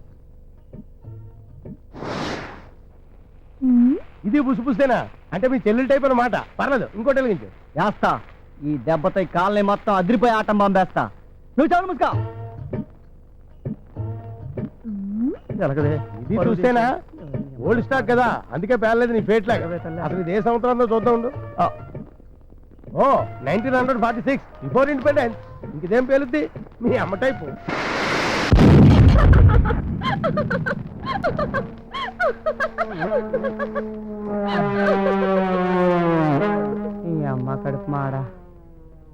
ఇది పుసిపుస్తేనా? అంటే మీ చెల్లెలు టైప్ అన్నమాట. పర్లేదు, ఇంకోటి వెలిగించు. వేస్తా. ఈ దెబ్బతో ఈ కాలనీ మొత్తం అదిరిపోయి ఆటం బాంబేస్తా. నువ్వు చాలు ముసుకా. ఇది చూస్తేనా? ఓల్డ్ స్టాక్ కదా, అందుకే పేర్లేదు నీ ఫేట్ లాగా. అసలు ఇది ఏ సంవత్సరంలో చూద్దాం ఉండు. ఓ 1946 బిఫోర్ ఇండిపెండెన్స్. ఇంకేం పేలుద్ది? మీ అమ్మ టైపు. ఈ అమ్మ కడుపు మాడా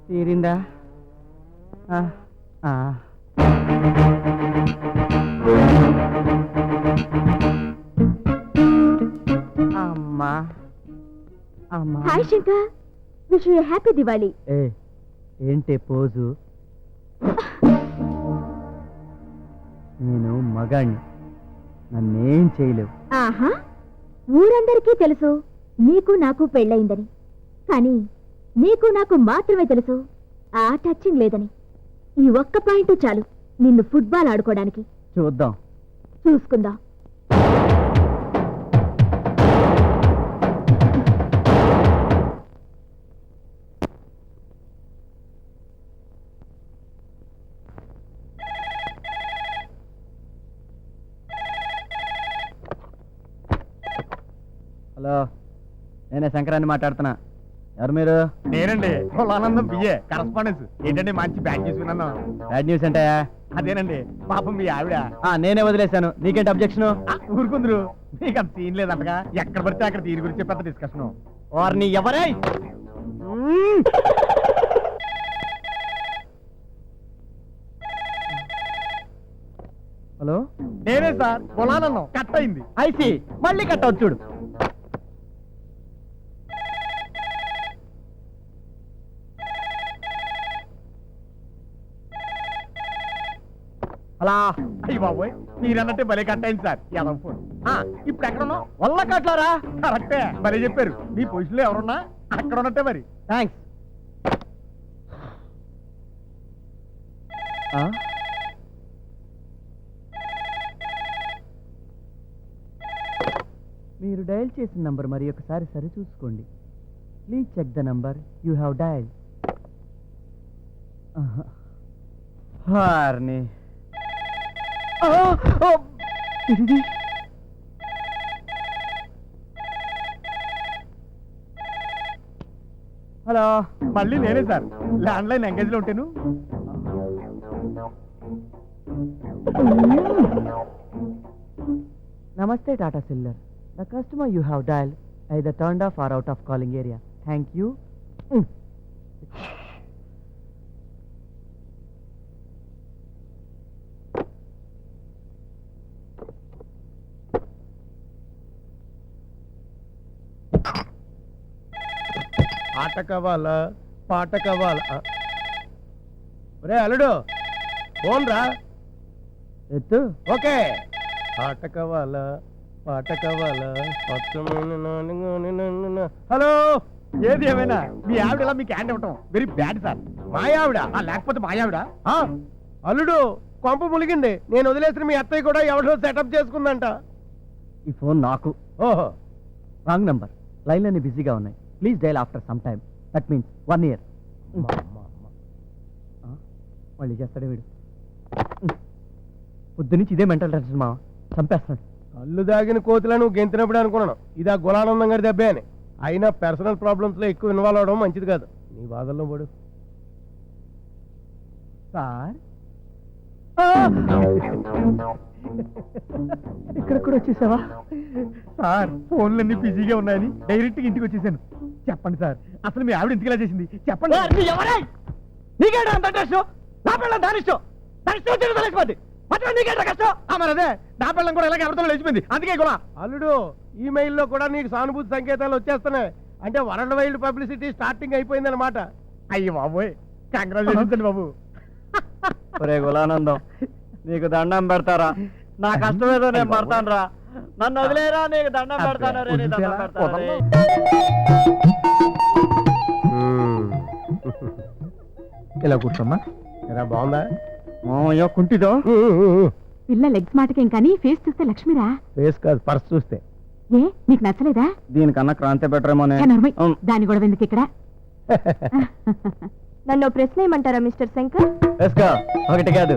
తీరిందా? అమ్మా అమ్మా. Hi Shankar, wish you happy Diwali. ఏంటి పోజు? నేను మగాణ్ణి, నన్నేం చేయలేవు. ఆహా, ఊరందరికీ తెలుసు నీకు నాకు పెళ్ళయిందని. కానీ నీకు నాకు మాత్రమే తెలుసు ఆ టచింగ్ లేదని. ఈ ఒక్క పాయింట్ చాలు నిన్ను ఫుట్బాల్ ఆడుకోవడానికి. చూద్దాం. చూసుకుందాం. హలో, నేనే శంకరాన్ని మాట్లాడుతున్నా. ఎవరు మీరు? నేనండి ఆనందం బిఏ కరస్పాండెన్స్. ఏంటంటే మంచి బ్యాచ్ చేసుకున్నాను. బ్యాడ్ న్యూస్ అంటే? అదేనండి పాపం మీ ఆవిడ. నేనే వదిలేశాను. నీకేంటి అబ్జెక్షన్? ఊరుకుందరు, మీకు అంత సీన్ లేదంటగా. ఎక్కడ పడితే అక్కడ దీని గురించి పెద్ద డిస్కషన్. వారిని ఎవరై? హలో, నేనే సార్. పొలానన్నాం కట్ అయింది. ఐసి మళ్ళీ కట్ అవుతుంది చూడు. అలా అయ్యి బాబోయ్, మీరన్నట్టే భలే కట్ అయింది సార్. ఎలా ఫోన్. ఇప్పుడు ఎక్కడ ఉన్నావు? వల్ల కట్లారా? కరెక్టే, భలే చెప్పారు. మీ పొజిషన్లో ఎవరున్నా అక్కడ ఉన్నట్టే మరి. థ్యాంక్స్. మీరు డయల్ చేసిన నంబర్ మరి ఒకసారి సరి చూసుకోండి. Please check the number you have dial. వారిని. ఇది హలో, మళ్ళీ నేనే సార్, ల్యాండ్ లైన్ ఎంగేజ్ లో ఉంటాను. నమస్తే టాటా సిల్లర్. The customer you have dialled either turned off or out of calling area. Thank you. ఆట కావాలా పాట కావాలా? ఒరే అల్లుడు, ఫోన్ రా. ఎత్తు. ఓకే. ఆట కావాలా పాట కావాలా? హలో, ఏది ఏమైనా మీ ఆవిడ ఇలా మీకు హ్యాండ్ ఇవ్వటం వెరీ బ్యాడ్ సార్. మా ఆవిడ? లేకపోతే మా ఆవిడ. అల్లుడు, కొంప ములిగింది. నేను వదిలేసిన మీ అత్తయ్య కూడా ఎవరిలో సెటప్ చేసుకుందంట. ఈ ఫోన్ నాకు. ఓహో, రాంగ్ నంబర్. లైన్లన్నీ బిజీగా ఉన్నాయి. Please dial after some time. That means 1 year. మళ్ళీ చేస్తాడే వీడు. పొద్దు నుంచి ఇదే మెంటల్ టెన్షన్ మా చంపేస్తున్నాడు. కళ్ళు దాగిన కోతులను గెంతినప్పుడు అనుకున్నాను ఇది ఆ గులానందం గారి దెబ్బే అని. అయినా పర్సనల్ ప్రాబ్లమ్స్ లో ఎక్కువ ఇన్వాల్వ్ అవడం మంచిది కాదు. నీ బాధల్లో పడు. సార్ ఇక్కడ కూడా వచ్చేసావా? సార్, ఫోన్లన్నీ బిజీగా ఉన్నాయని డైరెక్ట్ గా ఇంటికి వచ్చేసాను. చెప్పండి సార్, అసలు మీ ఆవిడ ఇంటికి ఇలా చేసింది చెప్పండి. నీకేంటా అంత టెన్షన్? నా పిల్లలు దాని ఇష్టం. తెలిసిపోద్ది. నీకేంటా కష్టం? మరి అదే, నా పిల్లం కూడా ఇలాగే ఎవరితో లేచిపోయింది. అందుకే కూడా అల్లుడు, ఈమెయిల్లో కూడా నీకు సానుభూతి సంకేతాలు వచ్చేస్తున్నాయి. అంటే వరల్డ్ వైడ్ పబ్లిసిటీ స్టార్టింగ్ అయిపోయింది అనమాట. అయ్యి బాబోయ్, కంగ్రాచులేషన్స్ అండి బాబు. ఒరే గులానందం, నీకు దండం పెడతారా? నా కష్టం ఏదో నేను పడతాను రా. నన్ను వదిలేరా, నీకు దండం పెడతాను రే, నీ దండం పెడతాను రే. ఇలా కూర్చోమ్మా. ఎలా బాగుందా? కుంటిదో పిల్ల లెగ్స్ మాటకేం కానీ ఫేస్ చూస్తే లక్ష్మిరా. ఫేస్ కాదు, పర్స్ చూస్తే. ఏ నీకు నచ్చలేదా? దీనికన్నా క్రాంతి బెటరేమోనే. ఏ నర్మయ్, దాని గొడవ ఎందుకు ఇక్కడ? నన్ను ప్రశ్న ఏమంటారా మిస్టర్ శంకర్? వేసుకో, ఒకటి కాదు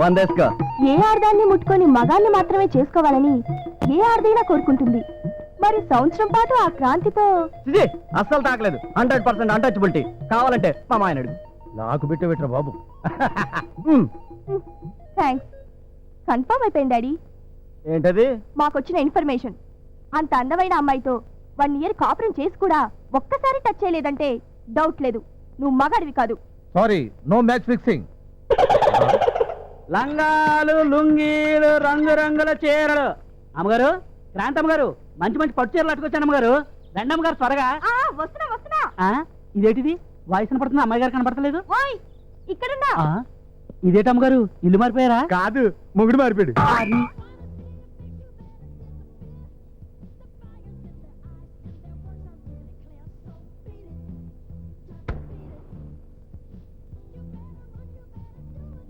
100 వేసుకో. ఏ ఆడదాన్ని ముట్టుకొని మగాన్ని మాత్రమే చేసుకోవాలని ఏ ఆడదైనా కోరుకుంటుంది. మరి సంవత్సరం పాటు ఆ క్రాంతితో అస్సలు తాకలేదు. 100% అన్టచబిలిటీ. కావాలంటే మా మాయన అడుగు. నాకు బిట్టు బాబు. థ్యాంక్స్. కన్ఫర్మ్ అయిపోయింది డాడీ. ఏంటది? మాకొచ్చిన ఇన్ఫర్మేషన్. అంత అందమైన అమ్మాయితో 1 year కాపురం చేసి కూడా ఒక్కసారి టచ్ చేయలేదంటే డౌట్ లేదు, నువ్వు మగాడివి కాదు. Sorry, no match fixing. లంగాలు, లుంగీలు, రంగురంగుల చీరలు. అమ్మగారు, క్రాంతమ్మ గారు, మంచి మంచి పట్టు చీరలు అట్టుకొచ్చాను అమ్మగారు. రండమ్మ గారు త్వరగా. వస్తున్నా వస్తున్నా. ఇదేంటిది? వాయిస్ కనపడుతుంది, అమ్మాయి గారు కనపడతలేదు. ఓయ్, ఇక్కడున్నా. ఇదేటమ్మ గారు, ఇల్లు మారిపోయారా? కాదు, మొగుడు మారిపోయాడు.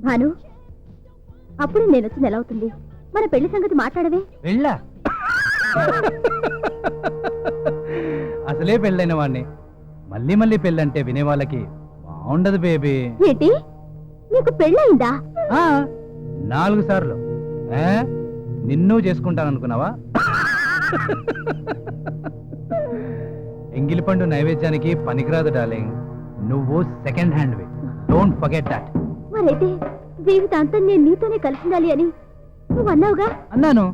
భాను, అప్పుడు నేను వచ్చింది ఎలా అవుతుంది? మన పెళ్లి సంగతి మాట్లాడవే. వెళ్ళా? అసలే పెళ్ళైన వాడిని మళ్ళీ మళ్ళీ పెళ్ళంటే వినే వాళ్ళకి బాగుండదు బేబీ. ఏంటి, నీకు పెళ్ళయిందా? 4 సార్లు. నిన్ను చేసుకుంటాననుకున్నావా? ఎంగిలి పండు నైవేద్యానికి పనికిరాదు డార్లింగ్. నువ్వు second hand way. Don't forget that. మరైతే జీవితాంతం నేను నీతోనే కలిసిండాలి అని నువ్వు అన్నావుగా? అన్నాను.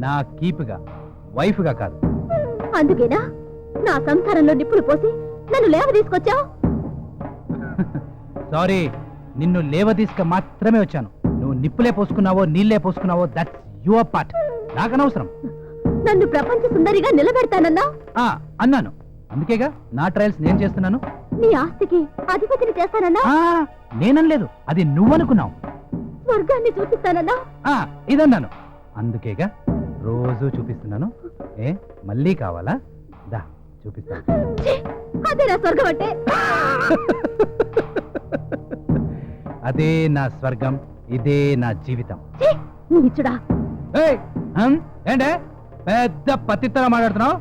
నా కీపుగా, వైఫ్గా కాదు. అందుకేనా నా సంసారంలో నిప్పులు పోసి నన్ను లేవ తీసుకొచ్చావు? సారీ, నిన్ను లేవదీసుక మాత్రమే వచ్చాను. నువ్వు నిప్పులే పోసుకున్నావో నీళ్ళే పోసుకున్నావో దట్స్ యువర్ పార్ట్. నాకనవసరం. నన్ను ప్రపంచ సుందరిగా నిలబెడతానన్నా? అన్నాను. అందుకేగా నా ట్రయల్స్ నేను చేస్తున్నాను. నీ ఆస్తికి అధిపతిని చేస్తానన్నా? నేననలేదు, అది నువ్వనుకున్నావు. స్వర్గాన్ని చూపిస్తానన్నా? ఇదన్నాను. అందుకేగా రోజు చూపిస్తున్నాను. మళ్ళీ కావాలా? దా చూపిస్తాను. అదేనా స్వర్గం అంటే? అదే నా స్వర్గం, ఇదే నా జీవితం. నీచుడా. ఏంటే పెద్ద పత్తిత్తలా మాట్లాడుతున్నావు?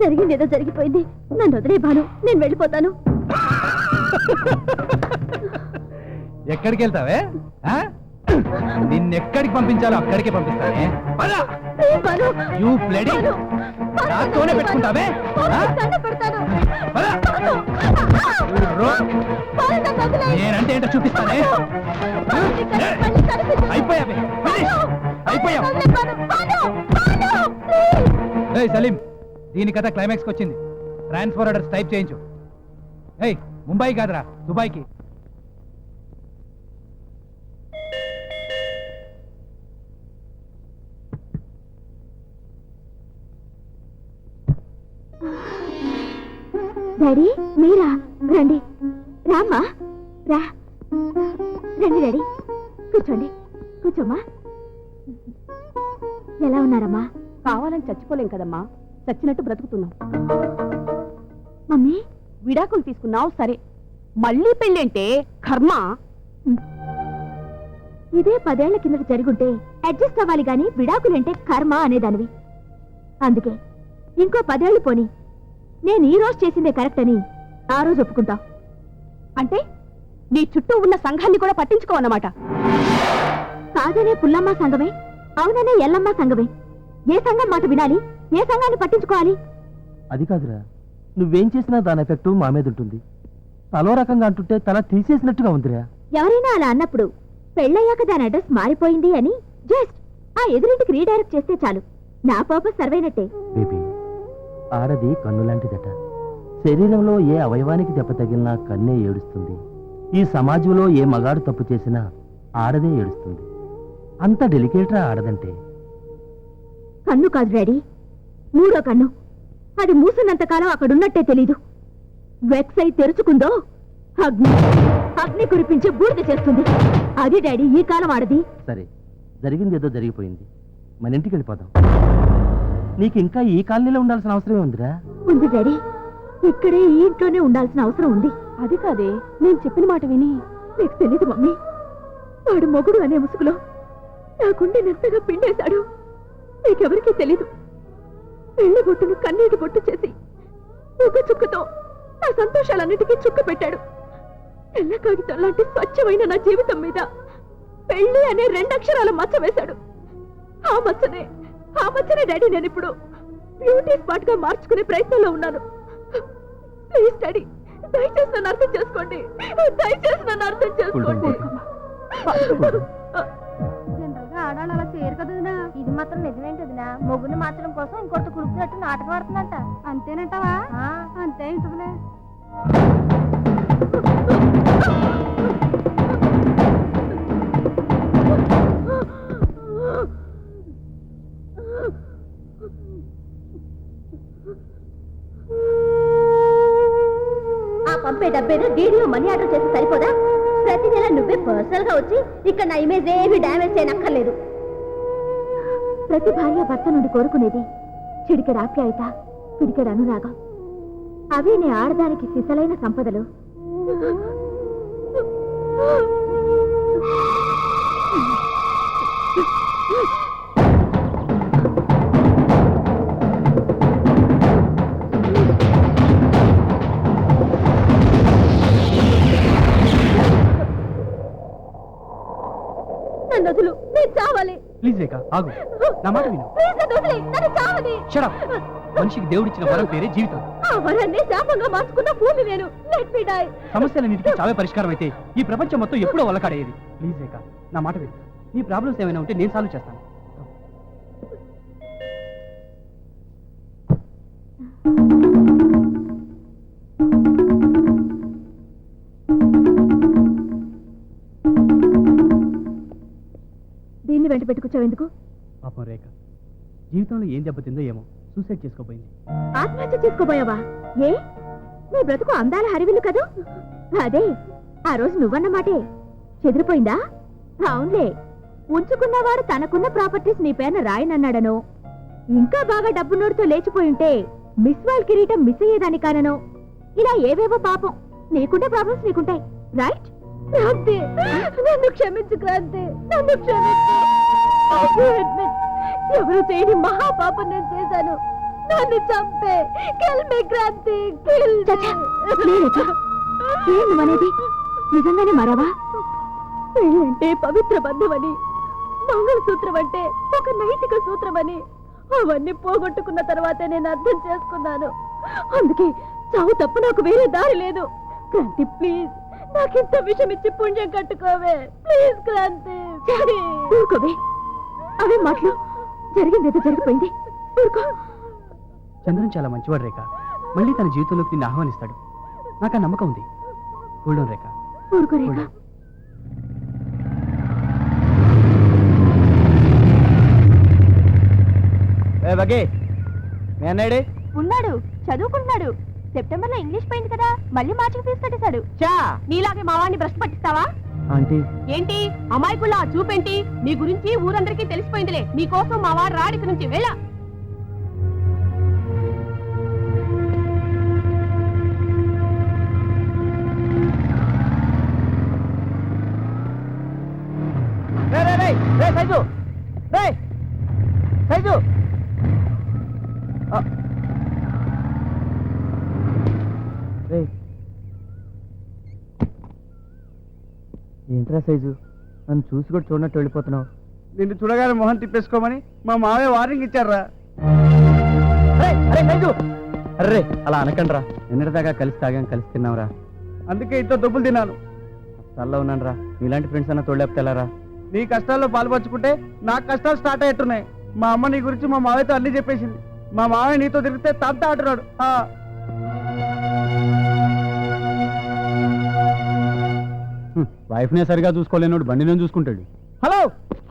జరిగిందేదో జరిగిపోయింది. నన్ను వదిలే భాను, నేను వెళ్ళిపోతాను. ఎక్కడికి వెళ్తావే నిన్నెక్కడికి పంపించాలో అక్కడికే పంపిస్తానే యూ బ్లడీ నాతోనే పెట్టుకుంటావే నేనంటే ఏంటో చూపిస్తానే అయిపోయావే అయిపోయావు సలీం దీని కథ క్లైమాక్స్కి వచ్చింది ట్రాన్స్ఫర్ ఆర్డర్స్ టైప్ చేయించు ముంబై కాదురా దుబాయ్కి డాడీ మీరా రండి రామ్మా రా రండి డాడీ కూర్చోండి కూర్చోమ్మా ఎలా ఉన్నారమ్మా కావాలని చచ్చిపోలేం కదమ్మా, చచ్చినట్టు బ్రతుకుతున్నాం. మమ్మీ విడాకులు తీసుకున్నావు సరే, మళ్ళీ పెళ్ళంటే కర్మ. ఇదే 10 ఏళ్ల కిందట జరుగుంటే అడ్జస్ట్ అవ్వాలి గాని విడాకులంటే కర్మ అనేదానివి. అందుకే ఇంకో 10 ఏళ్లు పోని నేను ఈ రోజు చేసిందే కరెక్ట్ అని ఆ రోజు ఒప్పుకుంటా. అంటే నీ చుట్టూ ఉన్న సంఘాన్ని కూడా పట్టించుకోవన్నమాట. కాదనే పుల్లమ్మ సంఘమే, అవుననే ఎల్లమ్మ సంఘమే. ఏ సంఘం మాట వినాలి, ఏ సంఘాన్ని పట్టించుకోవాలి? అది కాదురా, నువ్వేం చేసినా దాని ఎఫెక్ట్ మా మీద ఉంటుంది. తలో రకంగా అంటుంటే తల తీసేసినట్టుగా ఉందిరా. ఎవరైనా అలా అన్నప్పుడు పెళ్ళయ్యాక దాని అడ్రస్ మారిపోయింది అని జస్ట్ ఆ ఎదురింటికి రీడైరెక్ట్ చేస్తే చాలు, నా పర్పస్ సర్వైనట్టే. బేబీ, ఆడది కన్ను లాంటిదట. శరీరంలో ఏ అవయవానికి దెబ్బ తగిలినా కన్నే ఏడుస్తుంది. ఈ సమాజంలో ఏ మగాడు తప్పు చేసినా ఆడదే ఏడుస్తుంది. అంత డెలికేట్రా ఆడదంటే. కన్ను కాదు డాడీ, 3వ కన్ను. అది మూసినంతకాలం అక్కడున్నట్టే తెలీదు. వెక్స్ అయి తెరుచుకుందో అగ్ని అగ్ని కురిపించి బూడిద చేస్తుంది. అది డాడీ ఈ కాలం ఆడది. సరే, జరిగిందేదో జరిగిపోయింది, మన ఇంటికి వెళ్ళిపోదాం. నీకు ఇంకా ఈ కాలనీలో ఉండాల్సిన అవసరమే ఉందిరా. ఉంది డాడీ, ఇక్కడే ఈ ఇంట్లోనే ఉండాల్సిన అవసరం ఉంది. అది కాదే, నేను చెప్పిన మాట విని. నీకు తెలీదు మమ్మీ, వాడు మొగుడు అనే ముసుగులో నా గుండె నెత్తగా పిండేశాడు. నీకెవరికీ తెలీదు. పెళ్లి బొట్టును కన్నీటి బొట్టు చేసి ఒక చుక్కతో నా సంతోషాలన్నిటికీ చుక్క పెట్టాడు. తెల్ల కాగితం లాంటి స్వచ్ఛమైన నా జీవితం మీద పెళ్లి అనే 2 అక్షరాల మచ్చ వేశాడు. ఆ మచ్చనే డాడీ నేను ఇప్పుడు బ్యూటీ స్పాట్ గా మార్చుకునే ప్రయత్నంలో ఉన్నాను. ప్లీజ్ డాడీ, దయచేసి నన్ను అర్థం చేసుకోండి. దయచేసి నన్ను అర్థం చేసుకోండి. జనరల్ గా ఆడాలి అలా చేయరు కదా. ఇది మాత్రం నిజమేంటదినా? మొగ్గుని మార్చడం కోసం ఇంకొకటి కుడుకున్నట్టు నాటకం ఆడుతుందంట. అంతేనంటావా? అంతే ఉంటుందిలే. ఆ పంపే డబ్బేదో వీడియో మనీ ఆర్డర్ చేసి సరిపోదా? ప్రతి నెల నువ్వే పర్సనల్ గా వచ్చి ఇక్కడ నా ఇమేజ్ ఏమీ డ్యామేజ్ చేయనక్కర్లేదు. ప్రతి భార్య భర్త నుండి కోరుకునేది చిడికెడు ఆప్యాయత, పిడికెడు అనురాగం. అవే నీ ఆడదానికి సిసలైన సంపదలు. నన్ను వదులు, నేను చావాలి. ప్లీజ్ రేఖ ఆగు, నా మాట విను. Shut up. మనిషికి దేవుడిచ్చిన వరం పేరే జీవితం. ఆ వరాన్ని శాపంగా మార్చుకున్న పూలు నేను. Let me die. సమస్యలన్నిటికీ చావే పరిష్కారం అయితే ఈ ప్రపంచం మొత్తం ఎప్పుడో వల్లకాడేది. ప్లీజ్ రేఖ, నా మాట విను. నీ ప్రాబ్లమ్స్ ఏమైనా ఉంటే నేను సాల్వ్ చేస్తాను. దీన్ని వెంట పెట్టుకొచ్చావెందుకు? పాపం రేఖ జీవితంలో ఏం దెబ్బతిందో ఏమో సూసైడ్ చేసుకోపోయింది. ఆత్మహత్య చేసుకోబోయావా? ఏ, నీ బ్రతుకు అందాల హరివిల్లు కదూ. అదే ఆ రోజు నువ్వన్నమాటే చెదిరిపోయిందా? అవునులే, ఉంచుకున్నవాడు తనకున్న ప్రాపర్టీస్ నీ పేరున రాయనన్నాడనో, ఇంకా బాగా డబ్బున్నోడితో లేచిపోయి ఉంటే మిస్ వరల్డ్ కిరీటం మిస్ అయ్యేదాని కాననో, ఇలా ఏవేవో పాపం. నీకుంటే ప్రాబ్లమ్స్ నీకుంటాయి, రైట్? క్రాంతి, నన్ను క్షమించు క్రాంతి, నన్ను క్షమించు. ఎవరు చేయని మహాపాపం నేను చేశాను. నన్ను చంపే, కిల్ మీ క్రాంతి, కిల్. ఏం నువ్వనేది? నిజంగానే మారావా? పెళ్ళంటే పవిత్ర బంధమని, మంగళసూత్రం అంటే ఒక నైతిక సూత్రమని అవన్నీ పోగొట్టుకున్న తర్వాతే నేను అర్థం చేసుకున్నాను. అందుకే చావు తప్ప నాకు వేరే దారి లేదు. క్రాంతి ప్లీజ్, నాకింత విషయం ఇచ్చి పుణ్యం కట్టుకోవే ప్లీజ్. క్రాంతి ఊరుకోవే, అవే మాటలు. జరిగిందేదో జరిగిపోయింది, ఊరుకో. చంద్రన్ చాలా మంచివాడు రేఖ. మళ్ళీ తన జీవితంలోకి నిన్ను ఆహ్వానిస్తాడు. నాకు ఆ నమ్మకం ఉంది. కూల్ డౌన్ రేఖ. ఊరుకో రేఖ. ఉన్నాడు, చదువుకుంటున్నాడు. సెప్టెంబర్ లో ఇంగ్లీష్ పోయింది కదా, మళ్ళీ మార్చికి ఫీజు కట్టేశాడు. నీలాగే మా వాడిని భ్రష్టు పట్టిస్తావా ఆంటీ, ఏంటి? అమాయకుల్లా చూపేంటి? నీ గురించి ఊరందరికీ తెలిసిపోయిందిలే. నీ కోసం మా వాడు రాడికి నుంచి వెళ్ళా. ఏంట్రా సైజు, నన్ను చూసి కూడా చూడనట్టు వెళ్ళిపోతున్నావు. నిన్ను చూడగానే మొహం తిప్పేసుకోమని మా మావయ్య వార్నింగ్ ఇచ్చారా? అర్రే అలా అనకండ్రా. నిన్నటిదాకా కలిసి తాగాం, కలిసి తిన్నావురా. అందుకే ఇంత దుబ్బులు తిన్నాను. కష్టాల్లో ఉన్నాను రా. నీలాంటి ఫ్రెండ్స్ అన్న తోడలేపుతారా? నీ కష్టాల్లో పాల్పంచుకుంటే నాకు కష్టాలు స్టార్ట్ అయ్యేట్టున్నాయి. మా అమ్మ నీ గురించి మా మావయ్యతో అన్ని చెప్పేసింది. మా మావయ్య నీతో తిరిగితే తంత ఆడున్నాడు. వైఫ్ నే సరిగా చూసుకోలేనోడు బండి నేను చూసుకుంటాడు. హలో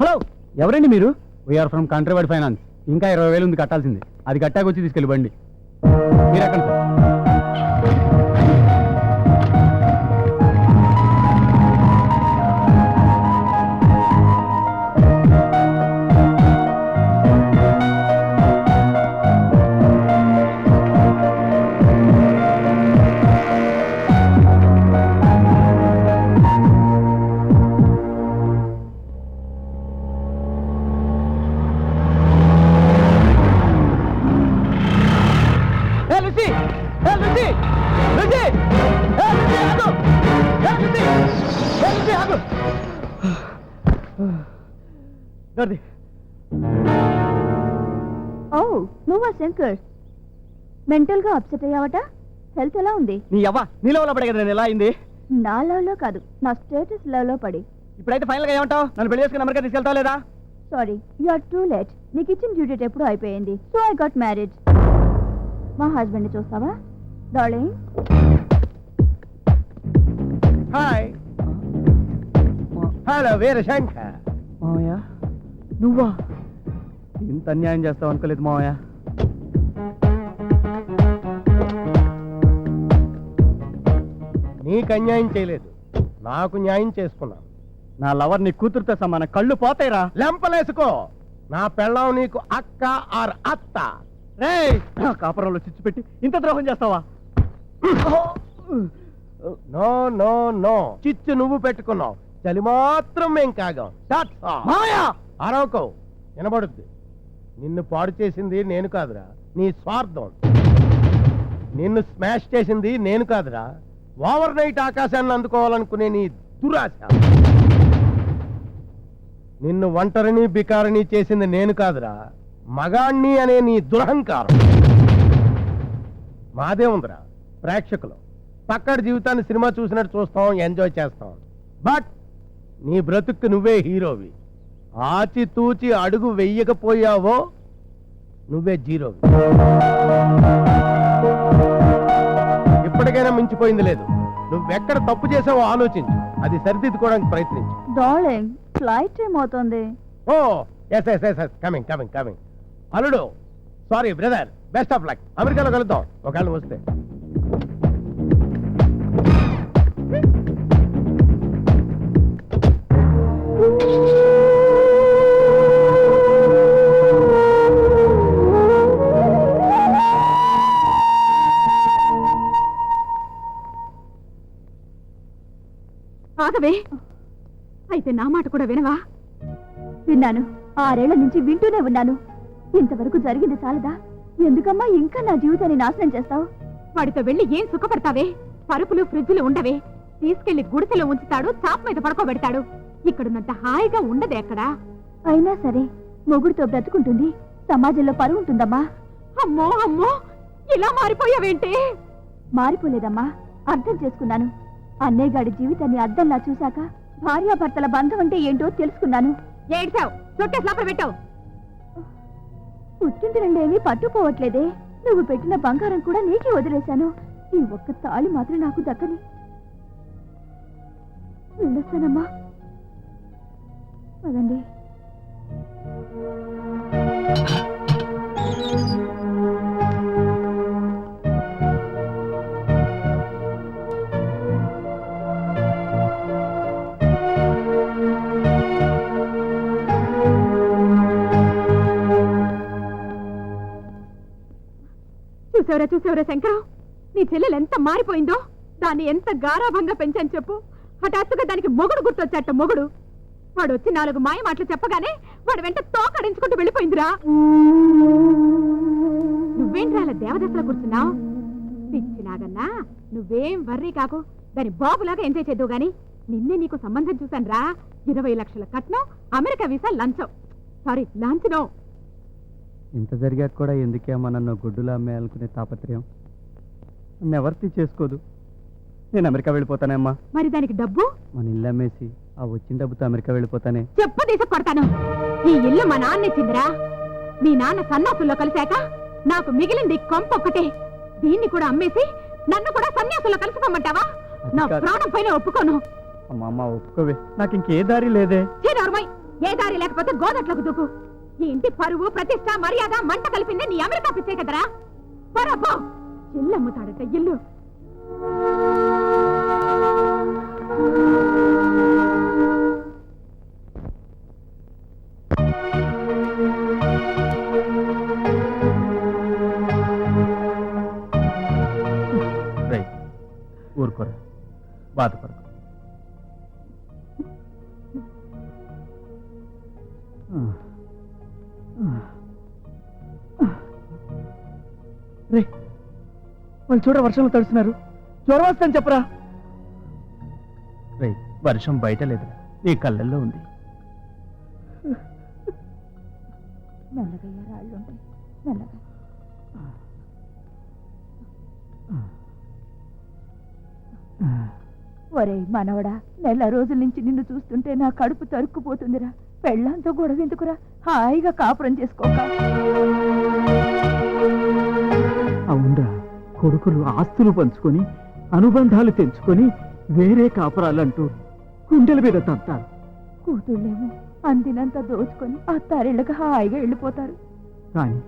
హలో, ఎవరండి మీరు? We're from countrywide finance. ఇంకా 20,000 ఉంది కట్టాల్సింది. అది కట్టాక వచ్చి తీసుకెళ్ళి బండి. మీరు ఎక్కడ సార్? ఓ నువ్వా శంకర్? మెంటల్ గా అప్సెట్ అయ్యావట? హెల్త్ ఎలా ఉంది? నీ అవ్వ నీలో పడే కదా నేను ఎలా అయింది? నా లవ్ లో కాదు, నా స్టేటస్ లవ్ లో పడి. ఇప్పుడైతే ఫైనల్ గా ఏమంటావు? నన్ను పెళ్లి చేసుకుని అమెరికా తీసుకెళ్తావు లేదా? Sorry, you are too late. నీకు ఇచ్చిన డ్యూ డేట్ ఎప్పుడూ అయిపోయింది. So I got married. మా హస్బెండ్ ని చూస్తావా డార్లింగ్? హాయ్. హలో వీరశంకర్. మావయ్య నువ్వా? ఇంత అన్యాయం చేస్తావు అనుకోలేదు మావయ్య. నీకు అన్యాయం చేయలేదు, నాకు న్యాయం చేసుకున్నాను. నా లవర్ నీ కూతురుతో సమానం. కళ్ళు పోతాయిరా. లెంపలేసుకో. నా పెళ్ళాం నీకు అక్క ఆర్ అత్త. రేయ్, నా కాపురంలో చిచ్చు పెట్టి ఇంత ద్రోహం చేస్తావా? నో నో నో, చిచ్చు నువ్వు పెట్టుకున్నావు, చలి మాత్రం మేం కాగాం. అరవకో, వినబడుద్ది. నిన్ను పాడు చేసింది నేను కాదురా, నీ స్వార్థం. నిన్ను స్మాష్ చేసింది నేను కాదురా, ఓవర్ నైట్ ఆకాశాన్ని అందుకోవాలనుకునే నీ దురాశ. నిన్ను ఒంటరిని బికారిని చేసింది నేను కాదురా, మగాణ్ణి అనే నీ దురహంకారం. మాదే ఉందిరా ప్రేక్షకులు. పక్కడి జీవితాన్ని సినిమా చూసినట్టు చూస్తాం, ఎంజాయ్ చేస్తాం. బట్ నీ బ్రతుక్కు నువ్వే హీరోవి. ఆచితూచి అడుగు వెయ్యకపోయావో నువ్వే జీరోవి. ఇప్పటికైనా మించిపోయింది లేదు. నువ్వెక్కడ తప్పు చేసావో ఆలోచించు, అది సరిదిద్దుకోవడానికి ప్రయత్నించు. డార్లింగ్, ఫ్లైట్ టైం అవుతుంది. Oh yes yes yes coming coming coming. అల్లుడు, sorry brother, best of luck. అమెరికాలో కలుద్దాం ఒకవేళ వస్తే. ఆగవే, అయితే నా మాట కూడా వినవా? విన్నాను, 6 ఏళ్ల నుంచి వింటూనే ఉన్నాను. ఇంతవరకు జరిగింది చాలదా? ఎందుకమ్మా ఇంకా నా జీవితాన్ని నాశనం చేస్తావు? వాడితో వెళ్ళి ఏం సుఖపడతావే? పరుపులు ఫ్రిడ్జ్లు ఉండవే. తీసుకెళ్లి గుడిసెలో ఉంచుతాడు, చాప్ మీద పడుకోబెడతాడు. ఇక్కడున్నంత హాయిగా ఉండదే ఎక్కడా. అయినా సరే మొగుడితో బ్రతుకుంటుంది, సమాజంలో పరువు ఉంటుందమ్మా. అమ్మో అమ్మో, ఇలా మారిపోయావేంటి? మారిపోలేదమ్మా, అర్థం చేసుకున్నాను. అన్నయ్య గారి జీవితాన్ని అద్దంలా చూశాక భార్యాభర్తల బంధం అంటే ఏంటో తెలుసుకున్నాను. ఏడ్చావు, చుట్టేసి లోపల పెట్టావు. పుట్టింటి రెండేమీ పట్టుకోవట్లేదే. నువ్వు పెట్టిన బంగారం కూడా నీకే వదిలేశాను. ఈ ఒక్క తాళి మాత్రం నాకు దక్కని. వెళ్ళొస్తానమ్మా. పదండి. చూసావరా శంకరం, నీ చెల్లెలు ఎంత మారిపోయిందో. దాన్ని ఎంత గారాభంగా పెంచాను చెప్పు. హఠాత్తుగా దానికి మొగుడు గుర్తొచ్చాట. మొగుడు వాడు వచ్చి 4 మాయ మాటలు చెప్పగానే వాడు వెంట తోకడించుకుంటూ వెళ్ళిపోయిందిరా. నువ్వేంట్రా అలా దేవదశలో కూర్చున్నావు? పిచ్చినాగన్నా, నువ్వేం వర్రీ కాకు. దాని బాబులాగా ఎంజాయ్ చేద్దావు గాని. నిన్నే నీకు సంబంధం చూశాను రా. 20 లక్షల కట్నం, అమెరికా వీసా లంచం. సారీ, లాంఛనో. ఇంత జరిగాక కూడా ఎందుకే అమ్మా నన్ను గుడ్డులా అమ్మేయాలనుకునే తాపత్రయం? నన్ను ఎవరితో చేసుకోదు. నేను అమెరికా వెళ్ళిపోతానేమ్మా. మరి దానికి డబ్బు? మన ఇల్లు అమ్మేసి ఆ వచ్చిన డబ్బుతో అమెరికా వెళ్ళిపోతానే. చెప్పు తీసి కొడతాను. ఈ ఇల్లు మా నాన్న ఇచ్చిందిరా. మీ నాన్న సన్యాసుల్లో కలిశాక నాకు మిగిలింది కొంప ఒక్కటే. దీన్ని కూడా అమ్మేసి నన్ను కూడా సన్యాసుల్లో కలిసిపోమంటావా? నా ప్రాణం పైన ఒప్పుకోను. అమ్మమ్మ ఒప్పుకోవే, నాకు ఇంకే దారి లేదే. ఏ దారి లేకపోతే గోదట్లకు దూకు. ఈ ఇంటి పరువు, ప్రతిష్ట, మర్యాద మంట కలిపిందే నీ అమెరికా పిచ్చే కదరా. పరపో, ఇల్లు అమ్ముతాడట. ఇల్లు ఊరుకోరా, బాధపడకు. రే, వాళ్ళు చూడ వర్షంలో తడుస్తున్నారు. జ్వరం వస్తాను చెప్పరా. రేయ్, వర్షం బయట లేదు, నీ కళ్ళల్లో ఉంది. మెల్లగయ్యా, రాళ్ళుంటాయి, మెల్లగా. ఒరే మనవడా, నెల రోజుల నుంచి నిన్ను చూస్తుంటే నా కడుపు తరుక్కుపోతుందిరా. పెళ్ళంతో గొడవ ఎందుకురా, హాయిగా కాపురం చేసుకోక. అవునరా, కొడుకులు ఆస్తులు పంచుకొని అనుబంధాలు తెంచుకొని వేరే కాపురాలంటూ గుండెల మీద తంతారు. కూతుళ్ళేమో అందినంత దోచుకొని అత్తారిళ్ళకి హాయిగా వెళ్ళిపోతారు. కానీ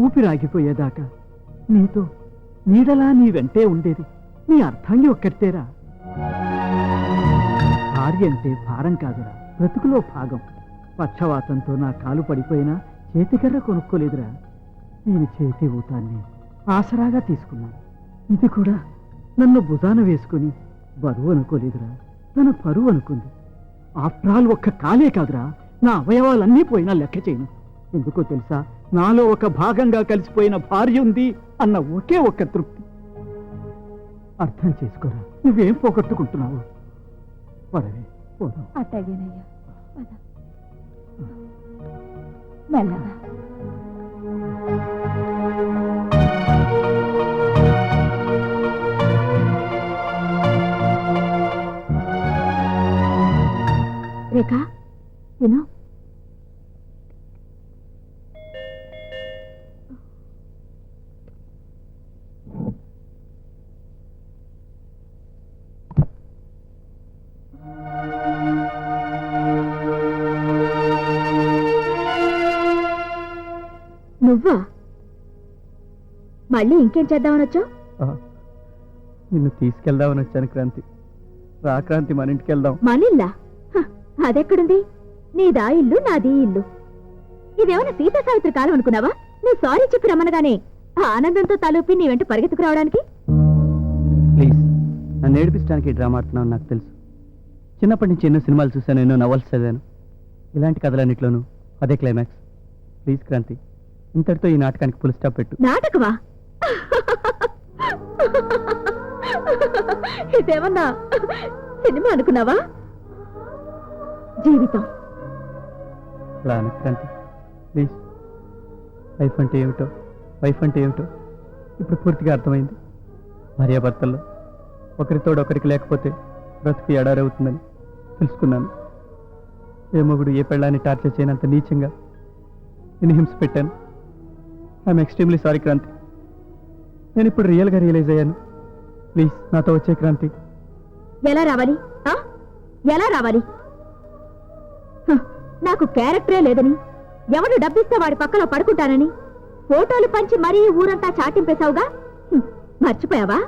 ఊపిరాగిపోయేదాకా నీతో నీడలా నీ వెంటే ఉండేది నీ అర్థాన్ని ఒక్కటేరా. భార్య అంటే భారం కాదురా, బ్రతుకులో భాగం. పక్షవాతంతో నా కాలు పడిపోయినా చేతికర్ర కొనుక్కోలేదురా. నేను చేతి ఊతాన్ని ఆసరాగా తీసుకున్నాను. ఇది కూడా నన్ను భుజాన వేసుకుని బరువు అనుకోలేదురా, తన పరువు అనుకుంది. ఆఫ్టర్ ఆల్ ఒక్క కాలే కాదురా, నా అవయవాలన్నీ పోయినా లెక్క చేయను. ఎందుకో తెలుసా, నాలో ఒక భాగంగా కలిసిపోయిన భార్య ఉంది అన్న ఒకే ఒక్క తృప్తి. అర్థం చేసుకోరా, నువ్వేం పోగొట్టుకుంటున్నావు. పదవే, పోదాం. అట్టగేనయ్యా, పద. మెల్లగా. రేఖ, విను. నువ్వా? మళ్ళీ ఇంకేం చేద్దామని వచ్చావు? నిన్ను తీసుకెళ్దామని వచ్చాను క్రాంతి. రా క్రాంతి, మన ఇంటికి వెళ్దాం. మనిల్లా? అదెక్కడుంది? నీదా ఇల్లు, నాది ఇల్లు. ఇదేమన్నా సీతా సావిత్రి కాలం అనుకున్నావా? నువ్వు సారీ చెప్పి రమ్మనగానే ఆనందంతో తలూపి నీ వెంట పరిగెత్తుకు రావడానికి. ప్లీజ్, నన్ను ఏడిపించడానికి డ్రామా ఆడుతున్నావు నాకు తెలుసు. చిన్నప్పటి నుంచి ఎన్నో సినిమాలు చూశాను, ఎన్నో నవల్స్ చదివాను. ఇలాంటి కథలన్నింటిలోనూ అదే క్లైమాక్స్. ప్లీజ్ క్రాంతి, ఇంతటితో ఈ నాటకానికి ఫుల్ స్టాప్ పెట్టు. నాటకమా? ఇదేమన్నా సినిమా అనుకున్నావా? జీవితం. అలా అనకు క్రాంతి, ప్లీజ్. వైఫ్ అంటే ఏమిటో, వైఫ్ అంటే ఏమిటో ఇప్పుడు పూర్తిగా అర్థమైంది. భార్యాభర్తల్లో ఒకరితోడు ఒకరికి లేకపోతే బ్రతుకు ఎడారవుతుందని తెలుసుకున్నాను. ఏ మొగుడు ఏ పెళ్ళాన్ని టార్చర్ చేయనంత నీచంగా నేను హింస పెట్టాను. I'm extremely sorry Kranti. నేను ఇప్పుడు రియల్గా రియలైజ్ అయ్యాను. ప్లీజ్ నాతో వచ్చే క్రాంతి. ఎలా రావాలి? ఎలా రావాలి? నాకు క్యారెక్టరే లేదని, ఎవడు డబ్బిస్తే వాడి పక్కలో పడుకుంటానని ఫోటోలు పంచి మరీ ఊరంతా చాటింపేశావుగా. మర్చిపోయావా?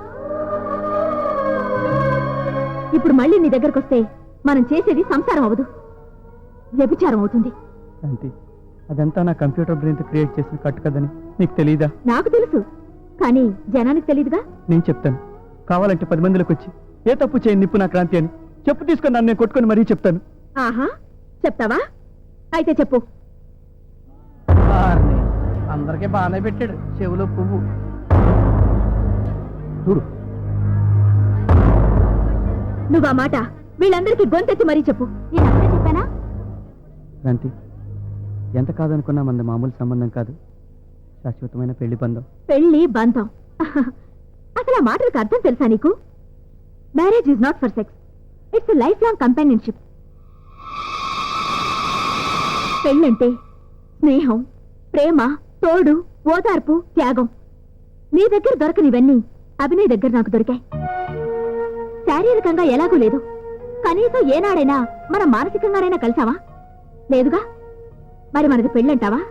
ఇప్పుడు మళ్ళీ నీ దగ్గరకు వస్తే మనం చేసేది సంసారం అవ్వదు, వ్యభిచారం అవుతుంది. క్రాంతి, అదంతా నా కంప్యూటర్ బ్రెయిన్తో క్రియేట్ చేసిన కట్టు కదని నీకు తెలీదా? నాకు తెలుసు, కానీ జనానికి తెలీదుగా. నేను చెప్తాను. కావాలంటే 10 మందిలోకి వచ్చి ఏ తప్పు చేయని నిప్పు నా క్రాంతి అని చెప్పు తీసుకొని నన్ను నేను కొట్టుకొని మరీ చెప్తాను. ఆహా, చెప్తావా? అయితే చెప్పు. అందరికీ బాగానే పెట్టాడు చెవులో పువ్వు. చూడు, నువ్వు ఆ మాట వీళ్ళందరికీ గొంతెత్తి మరీ చెప్పు. నేను అప్పుడే చెప్పానా? క్రాంతి, ఎంత కాదనుకున్నా మన మామూలు సంబంధం కాదు, శాశ్వతమైన పెళ్లి బంధం. పెళ్లి బంధం. అసలు ఆ మాటలకు అర్థం తెలుసా నీకు? Marriage is not for sex, it's life long companionship. పెళ్ళంటే స్నేహం, ప్రేమ, తోడు, ఓదార్పు, త్యాగం. నీ దగ్గర దొరకనివన్నీ అభినయ్ దగ్గర నాకు దొరికాయి. శారీరకంగా ఎలాగూ లేదు, కనీసం ఏనాడైనా మనం మానసికంగానైనా కలిసావా? లేదుగా. మరి మనది పెళ్ళంటావా?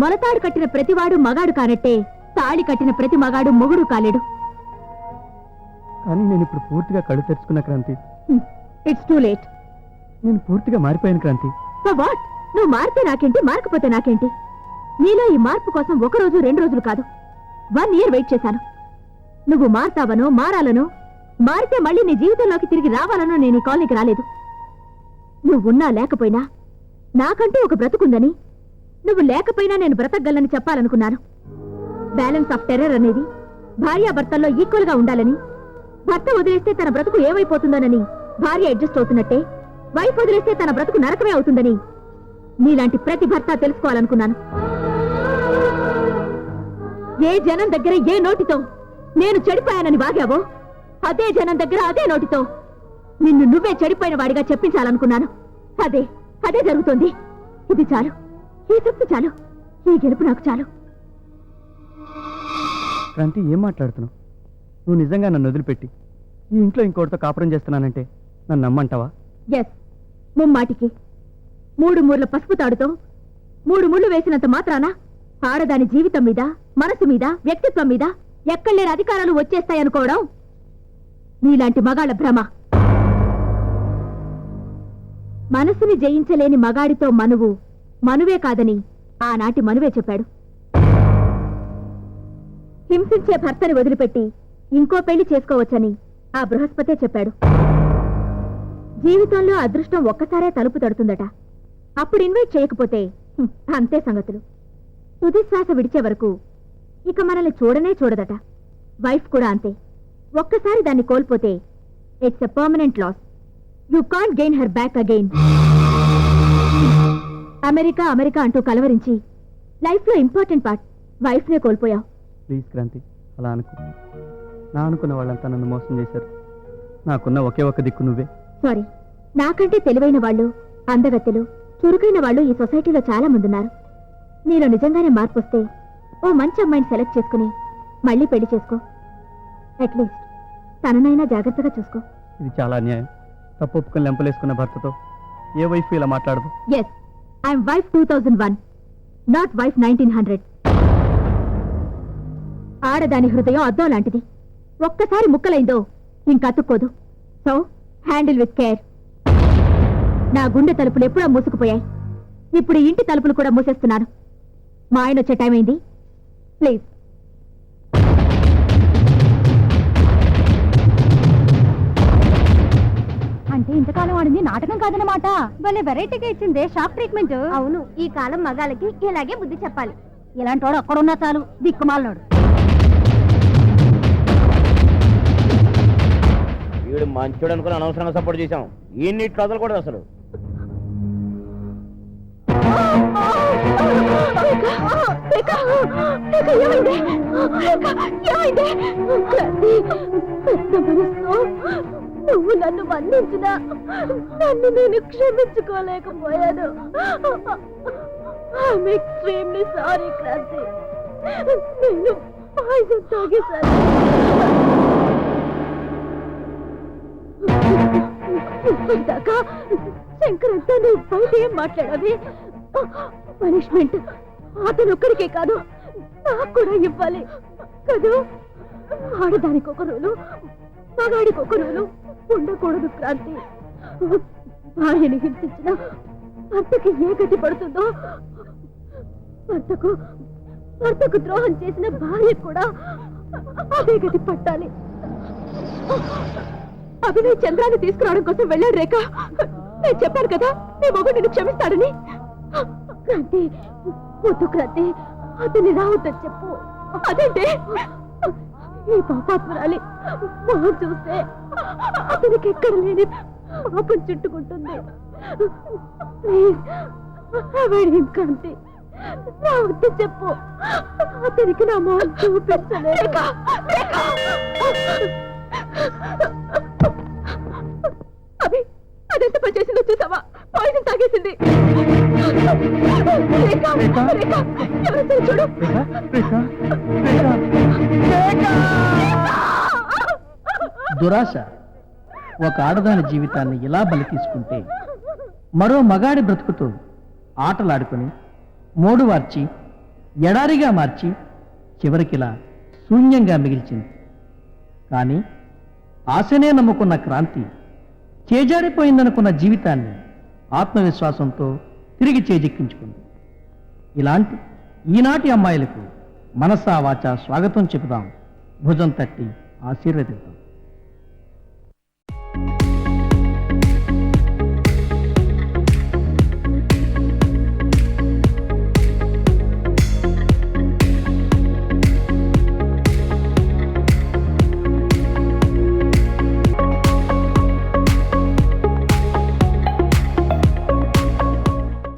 మొలతాడు కట్టిన ప్రతివాడు మగాడు కానట్టే తాళి కట్టిన ప్రతి మగాడు మొగుడు కాలేడు. కానీ నేను ఇప్పుడు పూర్తిగా కళ్ళు తెరుచుకున్న క్రాంతి. It's too late. నేను పూర్తిగా మారిపోయాను క్రాంతి. So what? నువ్వు మారితే నాకేంటి, మారకపోతే నాకేంటి? నీలో ఈ మార్పు కోసం 1 రోజు 2 రోజులు కాదు, 1 year వెయిట్ చేశాను. నువ్వు మారతావనో, మారాలనో, మారితే మళ్ళీ నీ జీవితంలోకి తిరిగి రావాలనో నేను ఈ కాలనీకి రాలేదు. నువ్వున్నా లేకపోయినా నాకంటూ ఒక బ్రతుకుందని, నువ్వు లేకపోయినా నేను బ్రతకగలని చెప్పాలనుకున్నాను. బ్యాలెన్స్ ఆఫ్ టెర్రర్ అనేది భార్యాభర్తల్లో ఈక్వల్ గా ఉండాలని, భర్త వదిలేస్తే తన బ్రతుకు ఏమైపోతుందోనని భార్య అడ్జస్ట్ అవుతున్నట్టే వైఫ్ వదిలేస్తే తన బ్రతుకు నరకమే అవుతుందని నీలాంటి ప్రతి భర్త తెలుసుకోవాలనుకున్నాను. ఏ జనం దగ్గర ఏ నోటితో నేను చెడిపోయానని వాగావో, అదే జనం దగ్గర అదే నోటితో నిన్ను నువ్వే చెడిపోయిన వాడిగా చెప్పించాలనుకున్నాను. అదే అదే జరుగుతోంది. ఇది చాలు, ఈ తృప్తి చాలు, ఈ గెలుపు నాకు చాలు. క్రాంతి, ఏం మాట్లాడుతున్నావు? నువ్వు నిజంగా నన్ను వదిలిపెట్టి ఈ ఇంట్లో ఇంకోటితో కాపురం చేస్తున్నానంటే నన్ను నమ్మంటావా? ఎస్, ముమ్మాటికి. 3 మూర్ల పసుపు తాడుతో 3 ముళ్ళు వేసినంత మాత్రాన ఆడదాని జీవితం మీద, మనసు మీద, వ్యక్తిత్వం మీద ఎక్కడలేని అధికారాలు వచ్చేస్తాయనుకోవడం నీలాంటి మగాళ్ళ భ్రమ. మనసుని జయించలేని మగాడితో మనువు మనువే కాదని ఆనాటి మనువే చెప్పాడు. హింసించే భర్తని వదిలిపెట్టి ఇంకో పెళ్లి చేసుకోవచ్చని ఆ బృహస్పతే చెప్పాడు. జీవితంలో అదృష్టం ఒక్కసారే తలుపు తడుతుందట. అప్పుడు ఇన్వైట్ చేయకపోతే అంతే సంగతులు. తుదిశ్వాస విడిచే వరకు ఇక మనల్ని చూడనే చూడదట. వైఫ్ కూడా అంతే. ఒక్కసారి దాన్ని కోల్పోతే it's a permanent loss. You can't gain her back again. America America అంటూ కలవరించి లైఫ్ లో ఇంపార్టెంట్ పార్ట్ వైఫ్ నే కోల్పోయావు. ప్లీజ్ క్రాంతి, అలా అనుకో. నా అనుకున్న వాళ్ళంతా నన్ను మోసం చేశారు. నాకున్న ఒకే ఒక్క దిక్కు నువ్వే. సారీ, నాకంటే తెలివైన వాళ్ళు, అందగత్తెలు, చురుకైన వాళ్ళు ఈ సొసైటీలో చాలా మంది ఉన్నారు. నీలో నిజంగానే మార్పు వస్తే ఓ మంచి అమ్మాయిని సెలెక్ట్ చేసుకుని మళ్ళీ పెళ్లి చేసుకో. అట్లీస్ట్ తననైనా జాగ్రత్తగా చూసుకో. ఇది చాలా అన్యాయం. తప్పు ఒప్పుకొని లెంపలేసుకున్న భర్తతో ఏ వైఫ్ ఇలా మాట్లాడదు. Yes, I'm wife 2001, not wife 1900. ఆడదాని హృదయం అద్దం లాంటిది. ఒక్కసారి ముక్కలైందో ఇంకతుక్కోదు. So handle with care. నా గుండె తలుపులు ఎప్పుడో మూసుకుపోయాయి. ఇప్పుడు ఇంటి తలుపులు కూడా మూసేస్తున్నాను. మా ఆయన వచ్చే టైం అయింది. ప్లీజ్. అంటే ఇంతకాలం ఆడింది నాటకం కాదన్నమాట. భలే వెరైటీగా ఇచ్చిందే షాక్ ట్రీట్మెంట్. అవును, ఈ కాలం మగాళ్ళకి ఇలాగే బుద్ధి చెప్పాలి. ఇలాంటి వాడు అక్కడున్నా చాలు, దిక్కుమాలనాడు. వీడు మంచోడు అనుకుని అనవసరంగా సపోర్ట్ చేశాం ఈ నీటిలో వదలకూడదు అసలు. నువ్వు నన్ను మన్నించినా నన్ను నేను క్షమించుకోలేకపోయాను. I'm extremely sorry Kranti. నేను పాయిజన్ తాగేశాను. ఇప్పటిదాకా శంకరంతో నువ్వు బయట ఏం మాట్లాడావి? పనిష్మెంట్ అతను ఒక్కడికే కాదు నాకు కూడా ఇవ్వాలి కదూ. ఆడదానికి ఒక రూలు, మగాడికి ఒక రూలు ఉండకూడదు క్రాంతి. భార్యని హింసించిన భర్తకి ఏ గతి పడుతుందో, భర్తకు ద్రోహం చేసిన భార్య కూడా అదే గతి పట్టాలి. అభినయ్ చంద్రాన్ని తీసుకురావడం కోసం వెళ్ళాడు రేఖ. నేను చెప్పాను కదా నీ మొగుడు నిన్ను క్షమిస్తాడని. క్రాంతి వద్దు క్రాంతి, అతన్ని రావద్దని చెప్పు. అదేంటే ఈ పాపాత్మరాలి మొహం చూస్తే అతనికి ఎక్కడ లేని పాపం చుట్టుకుంటుంది. ప్లీజ్ అవాయిడ్ హిమ్ క్రాంతి, రావద్దు చెప్పు. అతనికి నా మొహం చూపించలేక. అభి అదెంత పని చేసిందో చూసావా? పాయిజన్ తాగేసింది. చూడు దురాశ ఒక ఆడదాని జీవితాన్ని ఇలా బలి తీసుకుంటే మరో మగాడి బ్రతుకుతో ఆటలాడుకుని మోడు వార్చి ఎడారిగా మార్చి చివరికిలా శూన్యంగా మిగిల్చింది. కానీ ఆశనే నమ్ముకున్న క్రాంతి చేజారిపోయిందనుకున్న జీవితాన్ని ఆత్మవిశ్వాసంతో తిరిగి చేజెక్కించుకుంది. ఇలాంటి ఈనాటి అమ్మాయిలకు మనసా వాచా స్వాగతం చెబుదాం, భుజం తట్టి ఆశీర్వదిద్దాం.